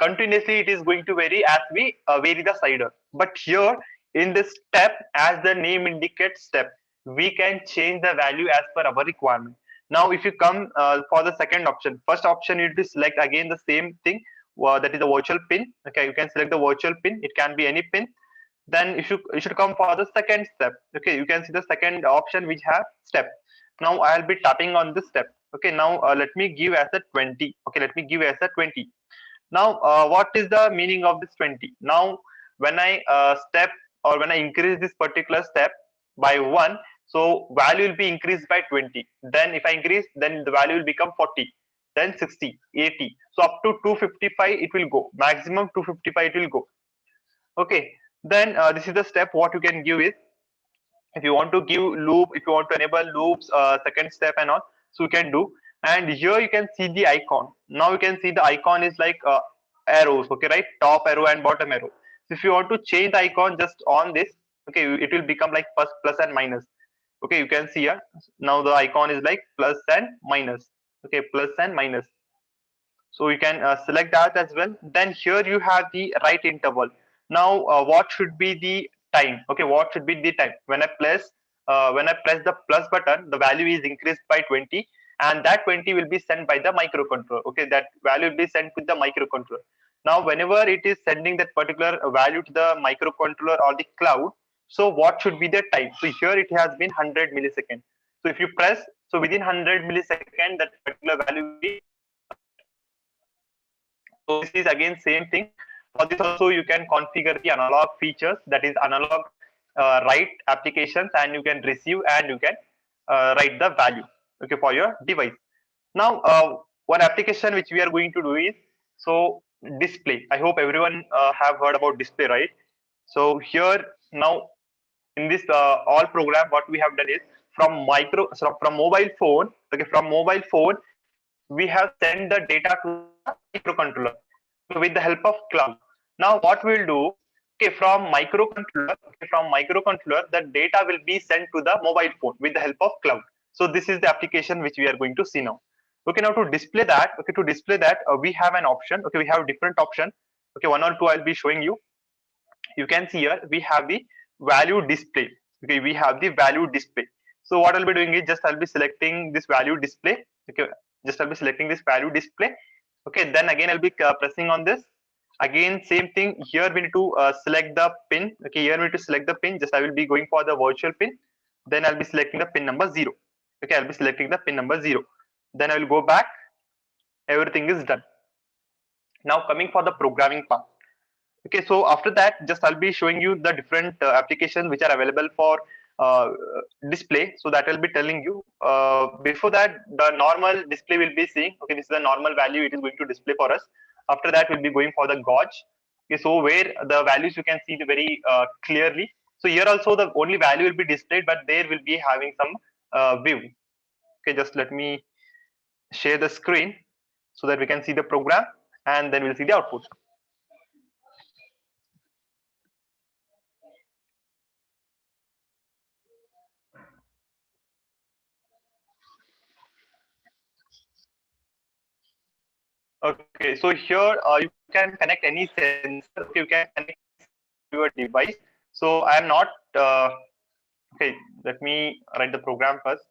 continuously it is going to vary as we vary the slider. But here in this step, as the name indicates step, we can change the value as per our requirement. Now if you come for the second option, first option you need to select again the same thing, that is a virtual pin. Okay, you can select the virtual pin, it can be any pin. Then you should come for the second step. Okay, you can see the second option which have step. Now I'll be tapping on this step. Okay, now let me give as a 20. Okay, let me give as a 20. Now what is the meaning of this 20? Now when I step, or when I increase this particular step by 1, so value will be increased by 20. Then if I increase, then the value will become 40, then 60, 80. So up to 255 it will go, maximum 255 it will go. Okay, then this is the step. What you can give is, if you want to give loop, if you want to enable loops, second step and all, so you can do. And here you can see the icon. Now you can see the icon is like arrows. Okay, right, top arrow and bottom arrow. So if you want to change the icon just on this, okay, it will become like plus and minus. Okay, you can see here, now the icon is like plus and minus. Okay, plus and minus. So you can select that as well. Then here you have the right interval. Now what should be the time? Okay, what should be the time? When I press the plus button, the value is increased by 20, and that 20 will be sent by the microcontroller. Okay, that value will be sent to the microcontroller. Now whenever it is sending that particular value to the microcontroller or the cloud, so what should be the time? So here it has been 100 milliseconds. So if you press, so within 100 milliseconds that particular value will be. So this is again same thing. For this also you can configure the analog features, that is analog write applications, and you can receive and you can write the value, okay, for your device. Now one application which we are going to do is, so display. I hope everyone have heard about display, right? So here now in this all program, what we have done is, from mobile phone, okay, from mobile phone we have sent the data to the microcontroller with the help of cloud. Now what we'll do, okay, from microcontroller the data will be sent to the mobile phone with the help of cloud. So this is the application which we are going to see now. Okay, now to display that, we have an option. Okay, we have different option. Okay, one or two I'll be showing you. You can see here we have the value display. Okay, we have the value display. So what I'll be doing is, just I'll be selecting this value display. Okay, just I'll be selecting this value display. Okay, then again I'll be pressing on this. Again same thing, here we need to select the pin. Okay, here we need to select the pin. Just I will be going for the virtual pin. Then I'll be selecting the pin number 0. Okay, I'll be selecting the pin number 0. Then I will go back. Everything is done. Now coming for the programming part. Okay, so after that, just I'll be showing you the different applications which are available for display. So that I'll be telling you. Before that, the normal display will be seeing. Okay, this is the normal value it is going to display for us. After that, we'll be going for the gauge. Okay, so where the values you can see very clearly. So here also the only value will be displayed, but there will be having some view. Okay, just let me share the screen so that we can see the program, and then we'll see the output. Okay, so here you can connect any sensor. Okay, you can connect to your device. So I am not. Okay, let me write the program first.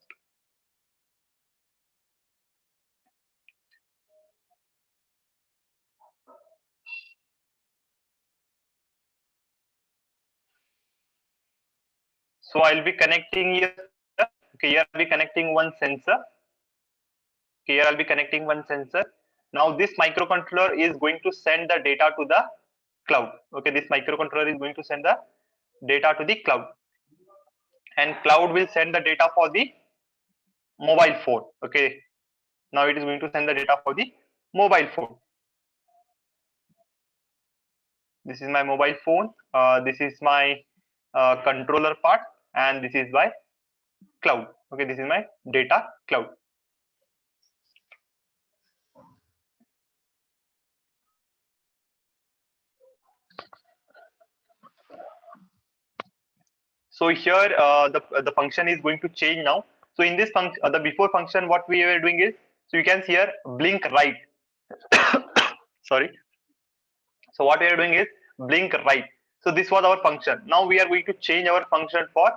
So I'll be connecting here. Okay, here I'll be connecting one sensor. Okay, here I'll be connecting one sensor. Now this microcontroller is going to send the data to the cloud. Okay, this microcontroller is going to send the data to the cloud, and cloud will send the data for the mobile phone. Okay, now it is going to send the data for the mobile phone. This is my mobile phone. This is my controller part. and this is my cloud. Okay, this is my data cloud. So here the function is going to change now. So in this function, the before function, what we were doing is, so you can see here blink right. Sorry. So what we are doing is blink right. So this was our function. Now we are going to change our function for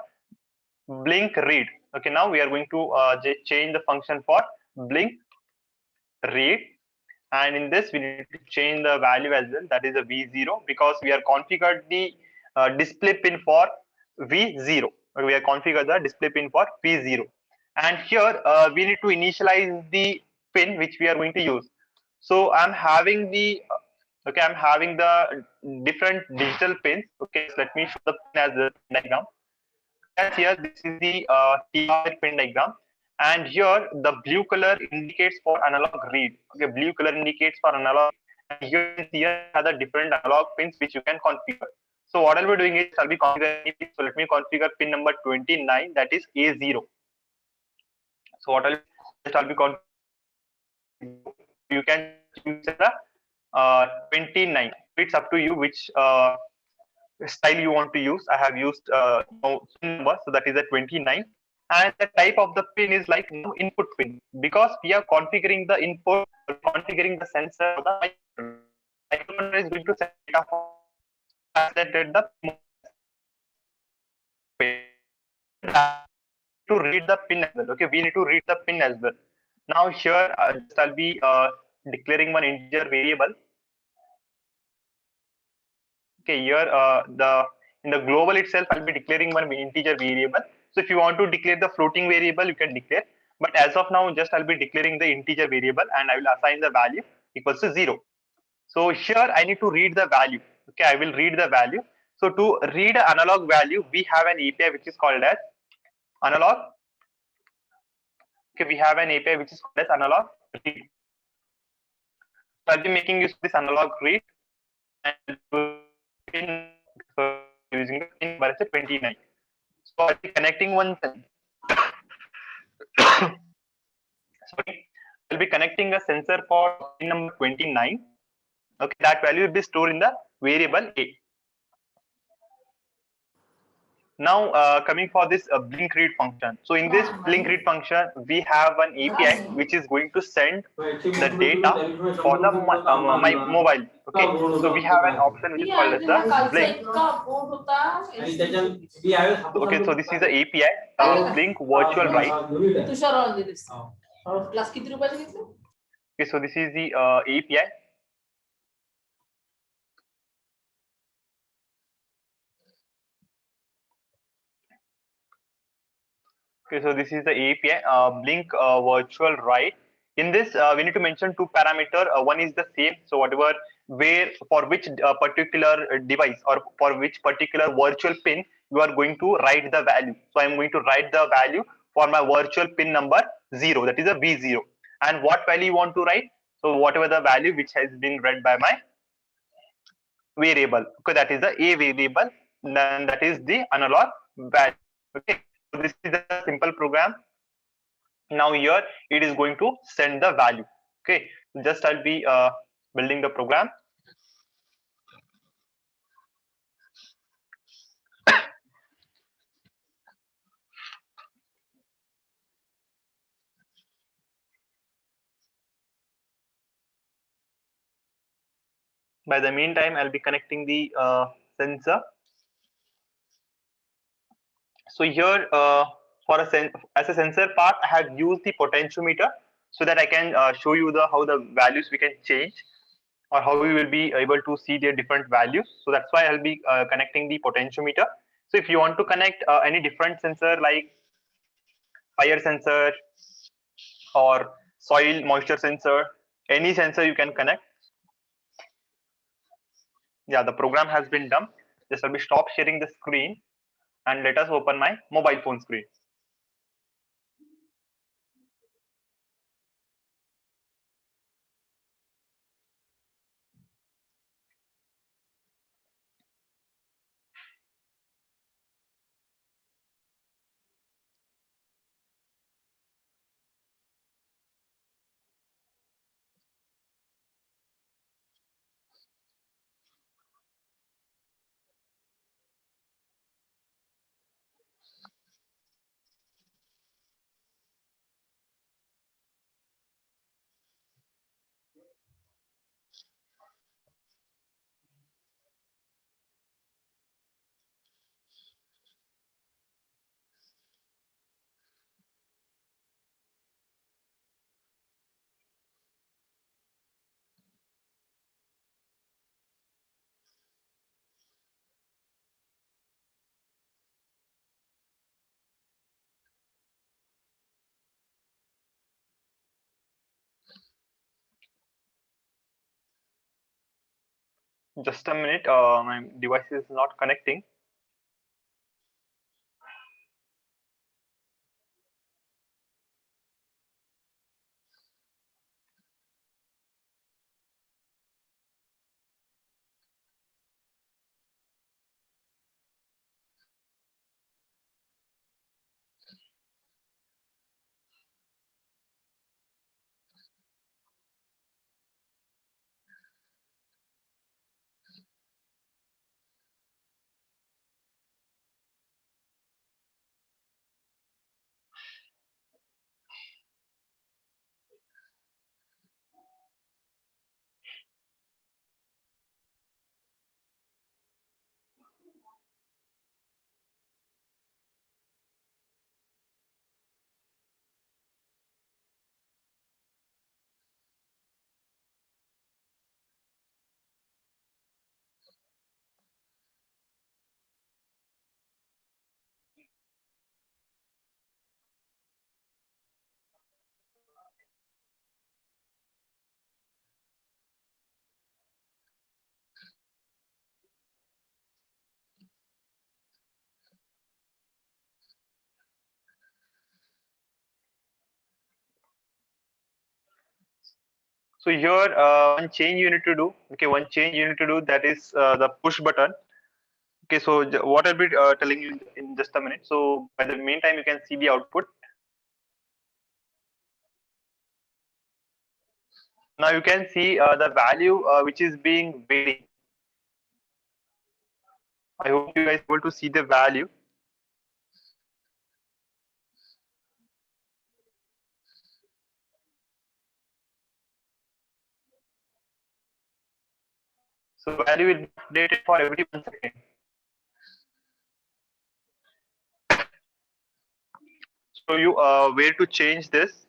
blink read. Okay, now we are going to change the function for blink read, and in this we need to change the value as well, that is a v0, because we are configured the display pin for v0. We are configured the display pin for v0, and here we need to initialize the pin which we are going to use. So I'm having the okay, I'm having the different digital pins. Okay, so let me show the pin as the pin diagram. As here, this is the TR pin diagram, and here the blue color indicates for analog read. Okay, blue color indicates for analog, and here you can see here are the different analog pins which you can configure. So what I'll be doing is I'll be configuring. So let me configure pin number 29, that is A0. So what I'll be configuring. You can use the 29. It's up to you which style you want to use. I have used pin number, so that is a 29, and the type of the pin is like no input pin, because we are configuring the input, configuring the sensor. The microcontroller is going to set data for translated the pin to read the pin as well. Okay, we need to read the pin as well. Now here I'll be declaring one integer variable. Okay, here in the global itself, I'll be declaring one integer variable. So if you want to declare the floating variable, you can declare. But as of now, just I'll be declaring the integer variable, and I will assign the value equals to 0. So here I need to read the value. Okay, I will read the value. So to read an analog value, we have an API which is called as analog. Okay, we have an API which is called as analog read. So I'll be making use of this analog read and using the pin number as 29. So I'll be connecting one. Sorry, I'll be connecting a sensor for pin number 29. Okay, that value will be stored in the variable A. Now coming for this blink read function. So in this blink read function, we have an API which is going to send the data for the my mobile. Okay, so we have an option which is called as the blink. Okay, so this is the API blink virtual write. Okay, so this is the API. Okay, so this is the API blink virtual write. In this, we need to mention two parameters. One is the same. So whatever where for which particular device or for which particular virtual pin you are going to write the value. So I'm going to write the value for my virtual pin number 0. That is a V0. And what value you want to write? So whatever the value which has been read by my variable. Okay, that is the A variable. Then that is the analog value. Okay. So this is a simple program. Now here it is going to send the value. Okay, just I'll be building the program. By the meantime, I'll be connecting the sensor. So here for as a sensor part, I have used the potentiometer so that I can show you the how the values we can change, or how we will be able to see their different values. So that's why I'll be connecting the potentiometer. So if you want to connect any different sensor like fire sensor or soil moisture sensor, any sensor you can connect. Yeah, the program has been done. Just I'll be stop sharing the screen and let us open my mobile phone screen. Just a minute. My device is not connecting. So here, one change you need to do. Okay, one change you need to do, that is the push button. Okay, so what I'll be telling you in just a minute. So by the meantime, you can see the output. Now you can see the value which is being varied. I hope you guys are able to see the value. So value will be updated for every 1 second. So you where to change this?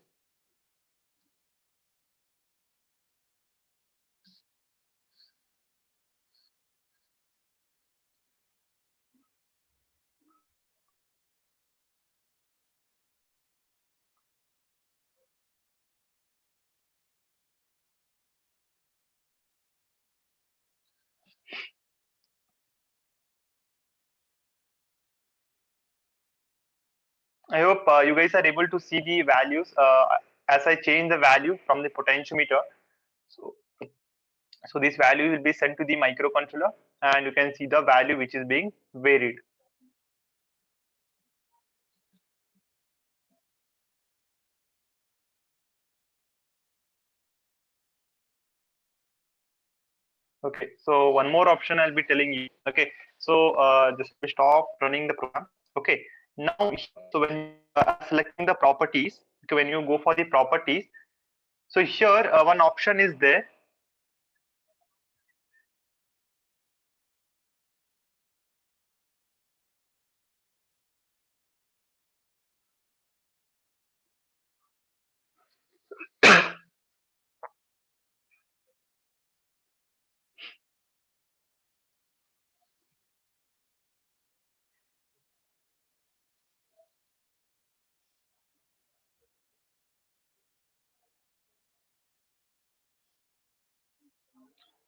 I hope you guys are able to see the values as I change the value from the potentiometer. So, so this value will be sent to the microcontroller, and you can see the value which is being varied. Okay, so one more option I'll be telling you. Okay, so just stop running the program. Okay, now so when selecting the properties, okay, when you go for the properties, so here one option is there.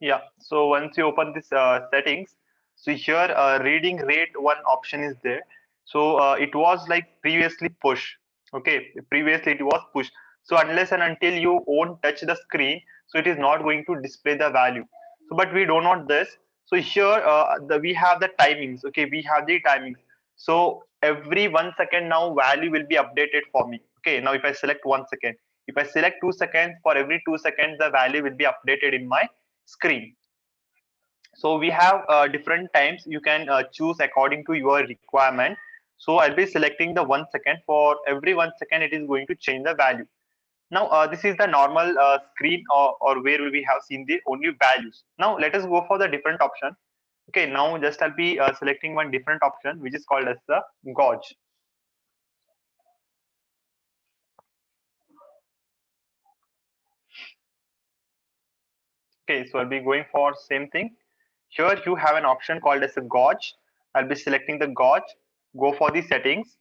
Yeah, so once you open this settings, so here reading rate one option is there. So it was like previously push. Okay, previously it was push. So unless and until you won't touch the screen, so it is not going to display the value. So but we don't want this. So here we have the timings. Okay, we have the timings. So every 1 second now value will be updated for me. Okay, now if I select 1 second, if I select 2 seconds, for every 2 seconds the value will be updated in my screen. So we have different times you can choose according to your requirement. So I'll be selecting the 1 second. For every 1 second it is going to change the value. Now this is the normal screen, or where we have seen the only values. Now let us go for the different option. Okay, now just I'll be selecting one different option which is called as the gauge. Okay, so I'll be going for same thing. Here you have an option called as a gauge. I'll be selecting the gauge. Go for the settings.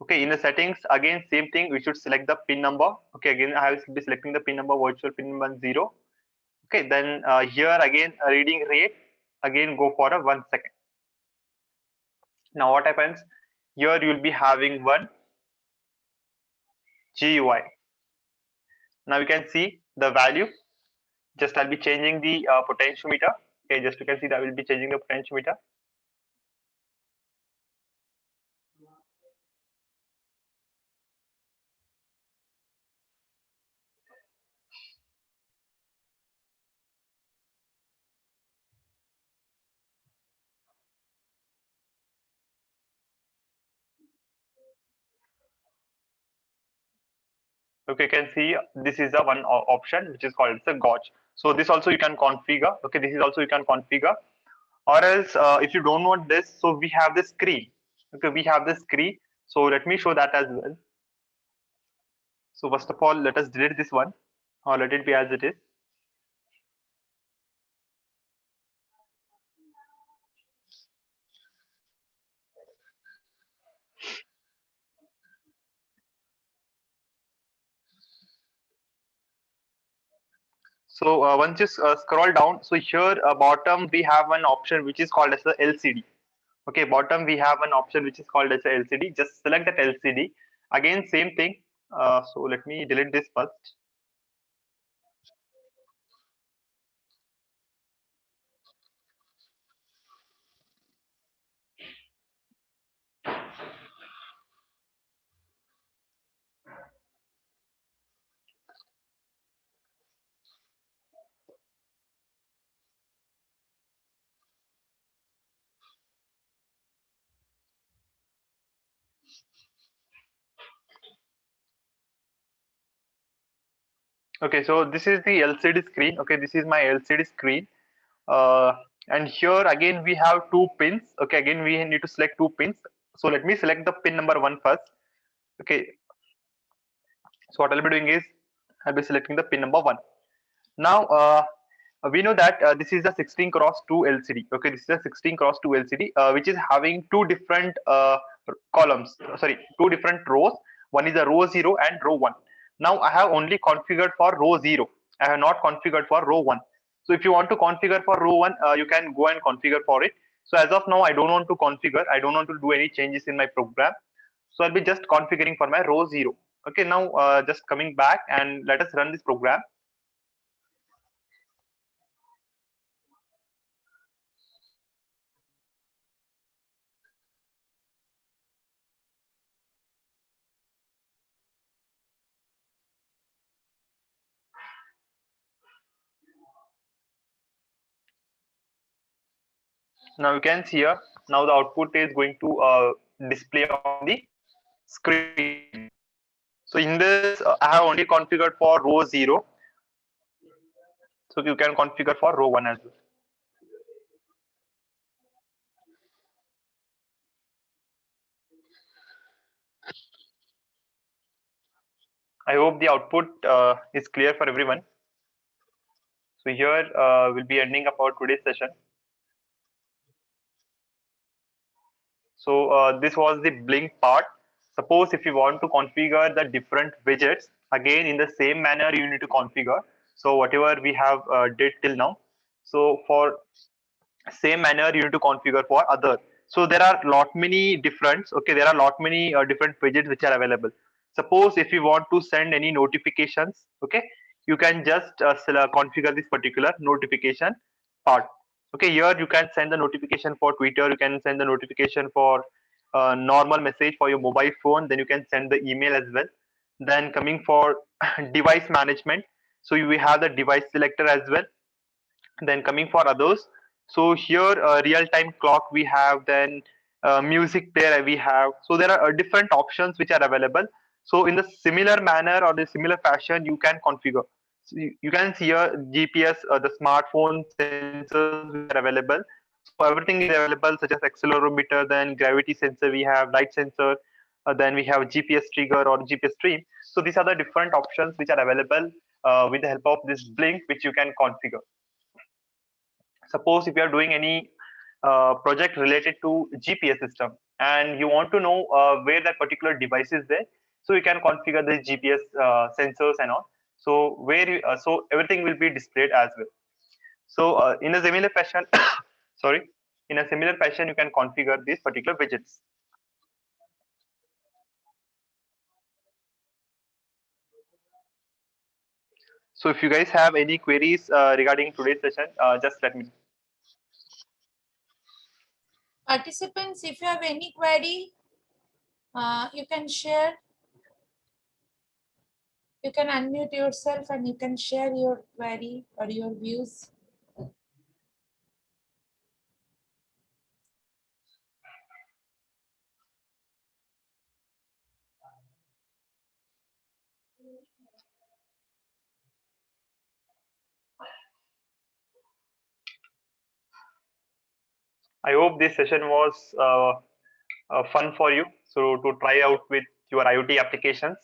Okay, in the settings, again, same thing, we should select the pin number. Okay, again, I will be selecting the pin number, virtual pin number 0. Okay, then here again reading rate, again go for a 1 second. Now what happens? Here you will be having one GUI. Now you can see the value. Just I'll be changing the potentiometer. Okay, just you can see that I will be changing the potentiometer. Okay, you can see this is the one option which is called it's a gauge. So this also you can configure. Okay, this is also you can configure. Or else if you don't want this, so we have the screen. Okay, we have the screen. So let me show that as well. So first of all, let us delete this one or let it be as it is. So once you scroll down, so here bottom we have an option which is called as the LCD. Okay, bottom we have an option which is called as a LCD. Just select that LCD. Again, same thing. So let me delete this first. Okay, so this is the LCD screen. Okay, this is my LCD screen. Uh, and here again we have two pins. Okay, again we need to select two pins. So let me select the pin number one first. Okay, so what I'll be doing is I'll be selecting the pin number one. Now we know that this is a 16 cross 2 LCD. Okay, this is a 16 cross 2 LCD which is having two different columns. Sorry, two different rows. One is a row 0 and row 1. Now I have only configured for row 0. I have not configured for row 1. So if you want to configure for row 1, you can go and configure for it. So as of now, I don't want to configure. I don't want to do any changes in my program. So I'll be just configuring for my row 0. Okay, now just coming back and let us run this program. Now you can see here, now the output is going to display on the screen. So in this, I have only configured for row 0. So you can configure for row 1 as well. I hope the output is clear for everyone. So here we'll be ending up our today's session. So this was the blink part. Suppose if you want to configure the different widgets, again in the same manner you need to configure. So whatever we have did till now. So for same manner you need to configure for other. So there are lot many different. Okay, there are lot many different widgets which are available. Suppose if you want to send any notifications, okay, you can just configure this particular notification part. Okay, here you can send the notification for Twitter, you can send the notification for normal message for your mobile phone, then you can send the email as well. Then coming for device management, so you will have the device selector as well. Then coming for others, so here real-time clock we have, then music player we have. So there are different options which are available. So in the similar manner or the similar fashion you can configure. So you can see here GPS, the smartphone sensors which are available. So everything is available, such as accelerometer, then gravity sensor we have, light sensor, then we have GPS trigger or GPS stream. So these are the different options which are available with the help of this blink, which you can configure. Suppose if you are doing any project related to GPS system and you want to know where that particular device is there, so you can configure the GPS sensors and all. So so everything will be displayed as well. So in a similar fashion, sorry, in a similar fashion, you can configure these particular widgets. So if you guys have any queries regarding today's session, just let me know. Participants, if you have any query, you can share. You can unmute yourself and you can share your query or your views. I hope this session was fun for you. So to try out with your IoT applications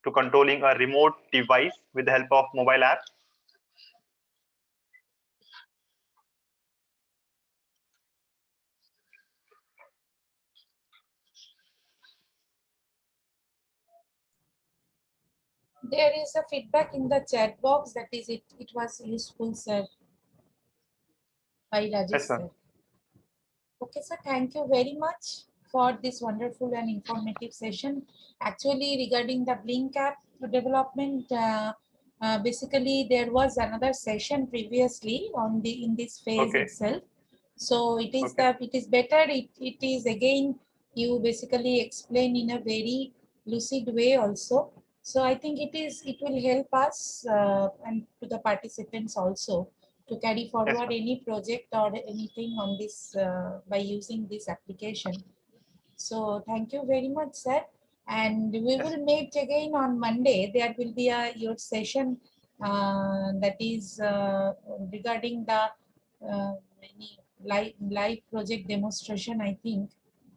to controlling a remote device with the help of mobile app. There is a feedback in the chat box, that is it was useful, sir, by Rajesh, Yes, ma'am. sir. Okay, sir, thank you very much for this wonderful and informative session. Actually, regarding the Blink app development, basically there was another session previously on in this phase Okay. itself. So it is Okay. it is better. It is again, you basically explain in a very lucid way also. So I think it will help us and to the participants also to carry forward any project or anything on this by using this application. So thank you very much, sir. And we will meet again on Monday. There will be your session that is regarding the any live project demonstration. I think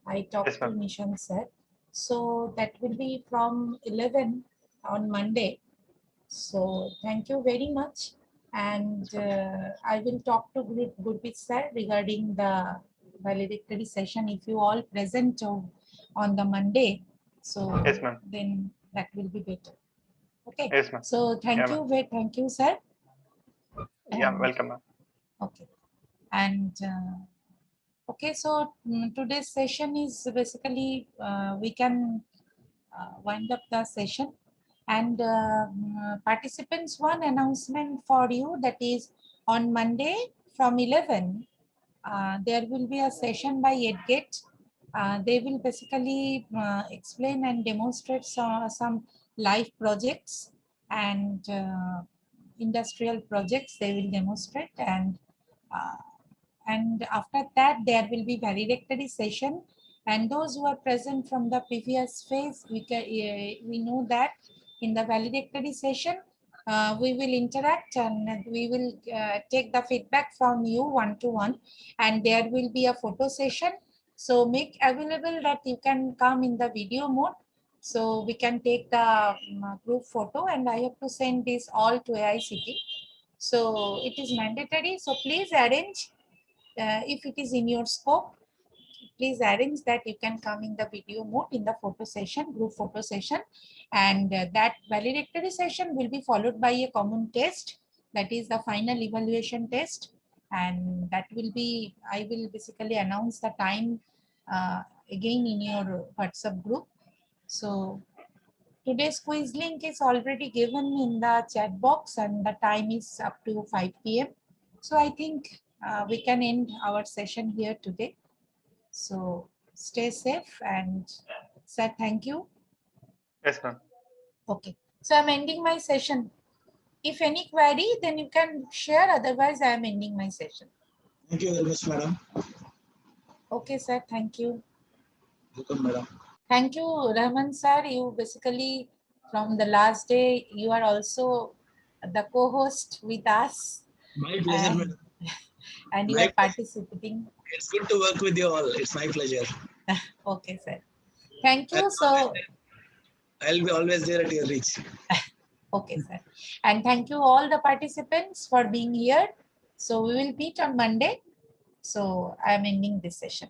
I talked to Nishan, sir. So that will be from 11 on Monday. So thank you very much. And I will talk to Gurpreet sir regarding the valedictory session. If you all present on the Monday, so Yes, ma'am. then that will be better. Okay. Yes, ma'am. So thank you, sir. Yeah, And, welcome, ma'am. okay. And okay, so today's session is basically we can wind up the session. And participants, one announcement for you, that is on Monday from 11, there will be a session by EDGATE. They will basically explain and demonstrate some live projects and industrial projects they will demonstrate. And after that, there will be valedictory session. And those who are present from the previous phase, we know that in the valedictory session, we will interact and we will take the feedback from you one-to-one, and there will be a photo session. So make available that you can come in the video mode, so we can take the group photo, and I have to send this all to AICT. So it is mandatory. So please arrange, if it is in your scope, please arrange that you can come in the video mode in the photo session, group photo session. And that valedictory session will be followed by a common test, that is the final evaluation test. And that will be, I will basically announce the time again in your WhatsApp group. So today's quiz link is already given in the chat box, and the time is up to 5 p.m. So I think we can end our session here today. So stay safe, and sir, thank you. Yes, ma'am. Okay, so I'm ending my session. If any query, then you can share. Otherwise, I am ending my session. Thank you very much, madam. Okay, sir. Thank you. Welcome, madam. Thank you, Rahman sir. You basically, from the last day, you are also the co-host with us. My pleasure, and, madam. And you are participating. It's good to work with you all. It's my pleasure. Okay, sir. Thank you. So I'll be always there at your reach. Okay, sir. And thank you all the participants for being here. So we will meet on Monday. So I'm ending this session.